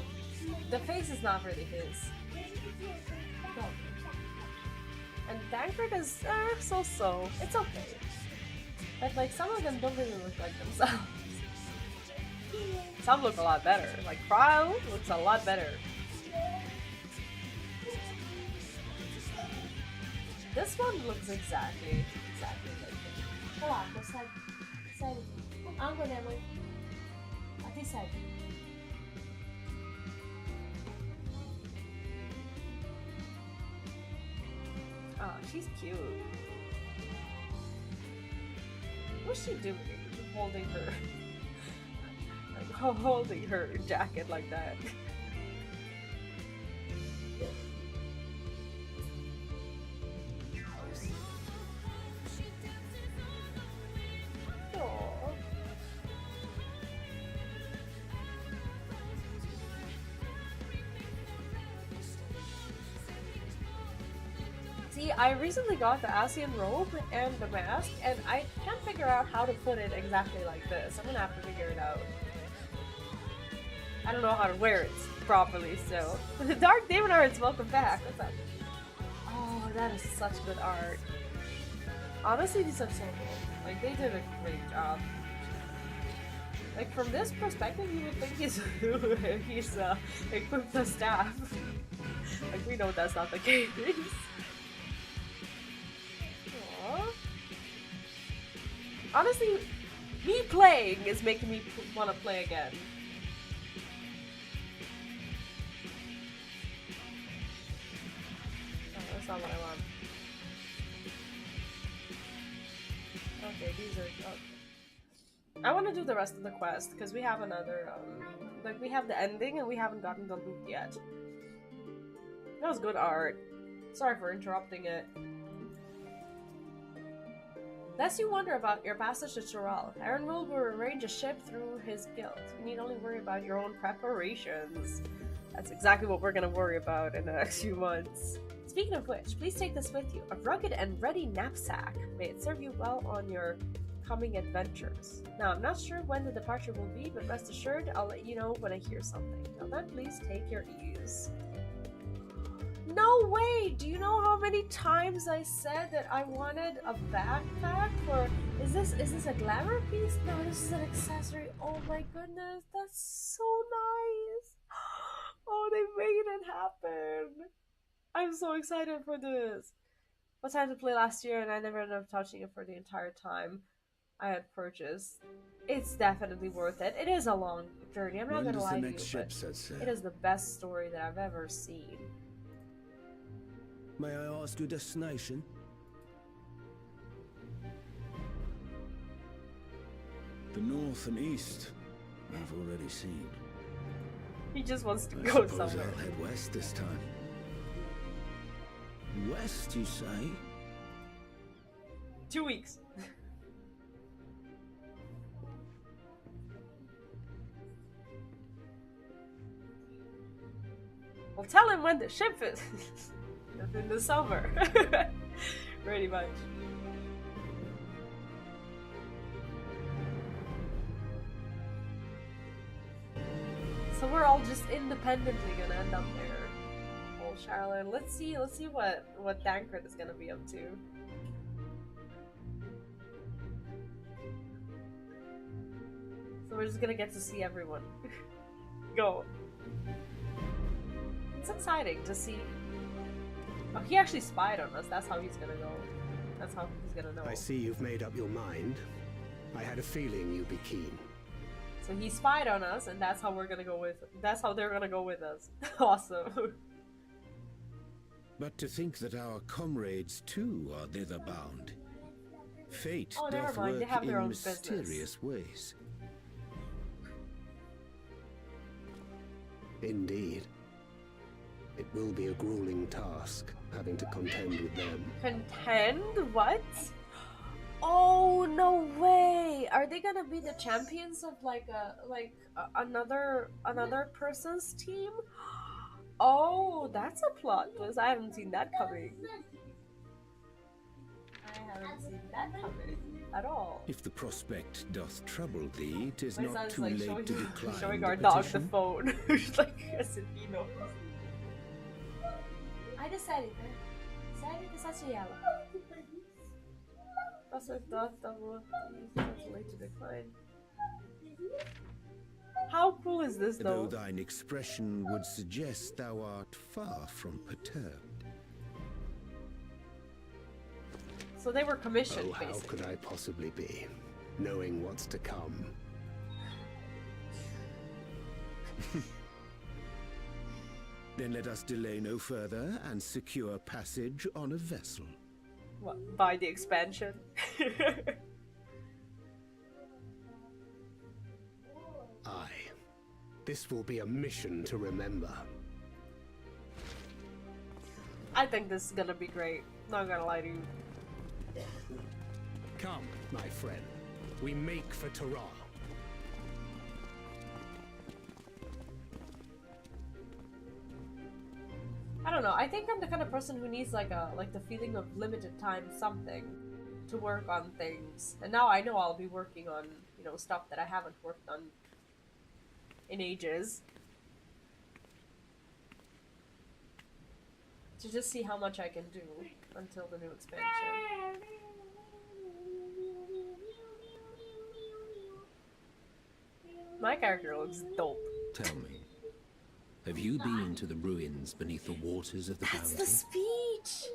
The face is not really his. No. And Dankert is, so-so. It's okay. But, like, some of them don't really look like themselves. Some look a lot better. Like, Cryle looks a lot better. This one looks exactly like him. Olá, consegue? Sério. Água, né, mãe? Até segue. Oh, she's cute. What's she doing? Holding her, like holding her jacket like that. See, I recently got the Asian robe and the mask, and I can't figure out how to put it exactly like this. I'm gonna have to figure it out. I don't know how to wear it properly, so. The Dark Demon Arts, welcome back. What's up? Oh, that is such good art. Honestly, these are so good. Like, they did a great job. Like, from this perspective, you would think he's equipped the staff. Like, we know that's not the case. Aww. Honestly, me playing is making me want to play again. Oh, that's not what I want. Okay, these are... Oh. I want to do the rest of the quest, because we have another, like, we have the ending and we haven't gotten the loot yet. That was good art. Sorry for interrupting it. Lest you wonder about your passage to Tural, Aaron will arrange a ship through his guild. You need only worry about your own preparations. That's exactly what we're gonna worry about in the next few months. Speaking of which, please take this with you. A rugged and ready knapsack. May it serve you well on your coming adventures. Now, I'm not sure when the departure will be, but rest assured, I'll let you know when I hear something. Now then, please take your ease. No way! Do you know how many times I said that I wanted a backpack? Or is this a glamour piece? No, this is an accessory. Oh my goodness, that's so nice! Oh, they made it happen! I'm so excited for this. I had to play last year and I never ended up touching it for the entire time I had purchased. It's definitely worth it. It is a long journey, I'm not gonna lie to you, but it is the best story that I've ever seen. May I ask your destination? The north and east, I've already seen. He just wants to I go suppose somewhere. I'll head west this time. West, you say? 2 weeks. Well, tell him when the ship is. In the summer. Pretty much. So we're all just independently gonna end up there. Old Charlotte. Let's see what Dankred is gonna be up to. So we're just gonna get to see everyone. Go. It's exciting to see. Oh, he actually spied on us. That's how he's gonna go. That's how he's gonna know. I see you've made up your mind. I had a feeling you'd be keen. So he spied on us, and that's how we're gonna go with. That's how they're gonna go with us. Awesome. But to think that our comrades too are thither bound. Fate Oh, never doth mind. They work have their in own mysterious business. ways. Indeed. It will be a grueling task, having to contend with them. Contend? What? Oh, no way! Are they gonna be the champions of another person's team? Oh, that's a plot twist. I haven't seen that coming. I haven't seen that coming at all. If the prospect doth trouble thee, 'tis My not son's too like late to decline showing the our dog the petition. phone. He's like, as if he knows. Ai da série, né? Série que só ela. Prospect doth double too late to decline. How cool is this Though though? thine expression would suggest thou art far from perturbed. So they were commissioned, Oh, how basically. could I possibly be, knowing what's to come? Then let us delay no further and secure passage on a vessel. What, by the expansion? Aye. This will be a mission to remember. I think this is gonna be great. Not gonna lie to you. Come, my friend. We make for Terra. I don't know. I think I'm the kind of person who needs like the feeling of limited time something to work on things. And now I know I'll be working on, stuff that I haven't worked on in ages. To just see how much I can do until the new expansion. My character looks dope. Tell me, have you been to the ruins beneath the waters of the That's Bounty? the speech!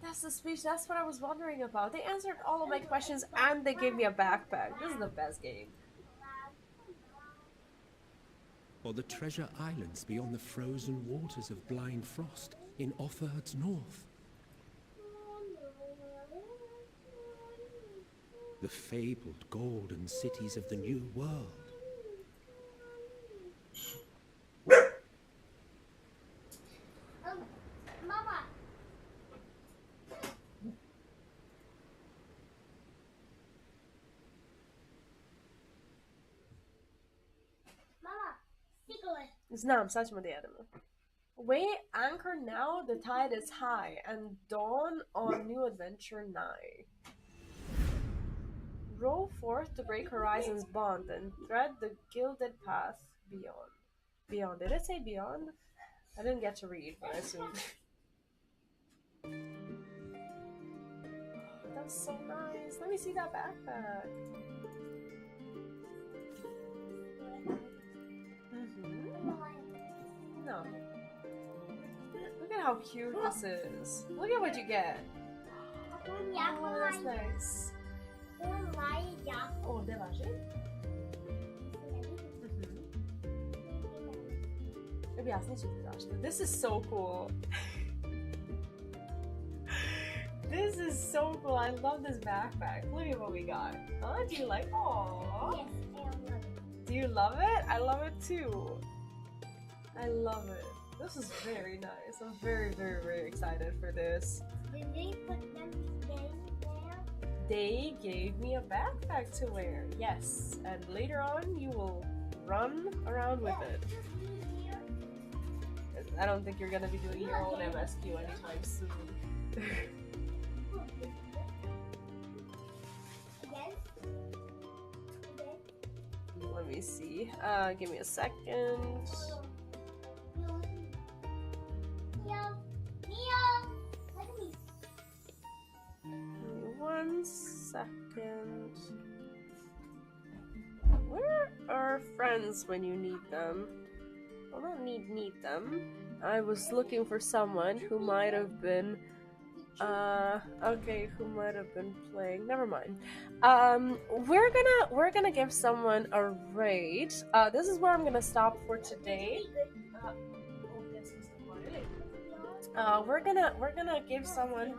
That's the speech, that's what I was wondering about. They answered all of my questions and they gave me a backpack. This is the best game. Or the treasure islands beyond the frozen waters of Blind Frost in Offerd's north. The fabled golden cities of the New World. Mama. Mama, cigarette. Znam, saçma diyelim. We anchor now, the tide is high, and dawn on new adventure nigh. Row forth to break horizons bond and thread the gilded path beyond. Beyond. Did it say beyond? I didn't get to read, but I assumed. That's so nice. Let me see that backpack. No. Look at how cute this is. Look at what you get. Oh, that's nice. Oh, det var shit. This is so cool. This is so cool. I love this backpack. Look at what we got. Huh? Do you like? Aww. Yes, I love it. Do you love it? I love it too. I love it. This is very nice. I'm very, very, very excited for this. Did they put them there? They gave me a backpack to wear. Yes. And later on, you will run around with it. I don't think you're gonna be doing your own MSQ anytime soon. Let me see. Give me a second. 1 second. Where are friends when you need them? Well, not need them. I was looking for someone who might have been okay, who might have been playing. Never mind. We're gonna give someone a raid. This is where I'm gonna stop for today. We're gonna give someone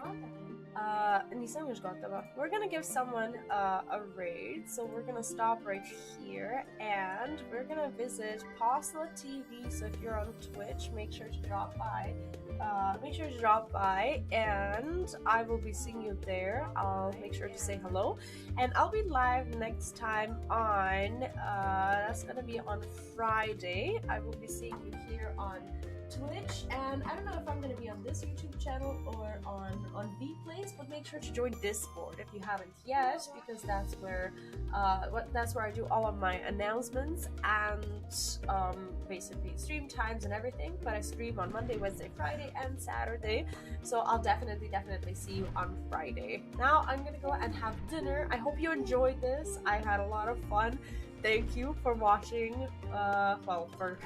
we're gonna give someone a raid, so we're gonna stop right here and we're gonna visit Posla TV. So if you're on Twitch, make sure to drop by. And I will be seeing you there. I'll make sure to say hello, and I'll be live next time on that's gonna be on Friday. I will be seeing you here on Twitch, and I don't know if I'm going to be on this YouTube channel or on Vplays, but make sure to join Discord if you haven't yet, because that's where I do all of my announcements and basically stream times and everything. But I stream on Monday, Wednesday, Friday, and Saturday, so I'll definitely see you on Friday. Now I'm gonna go and have dinner. I hope you enjoyed this. I had a lot of fun. Thank you for watching, for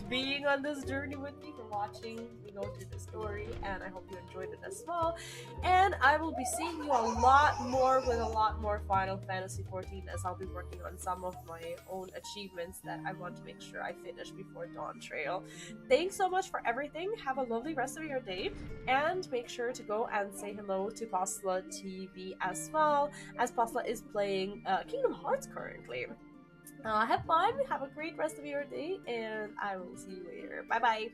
being on this journey with me, for watching me go through the story, and I hope you enjoyed it as well. And I will be seeing you a lot more with a lot more Final Fantasy XIV, as I'll be working on some of my own achievements that I want to make sure I finish before Dawn Trail. Thanks so much for everything. Have a lovely rest of your day, and make sure to go and say hello to Posla TV as well, as Posla is playing Kingdom Hearts currently. Have fun, have a great rest of your day, and I will see you later. Bye bye!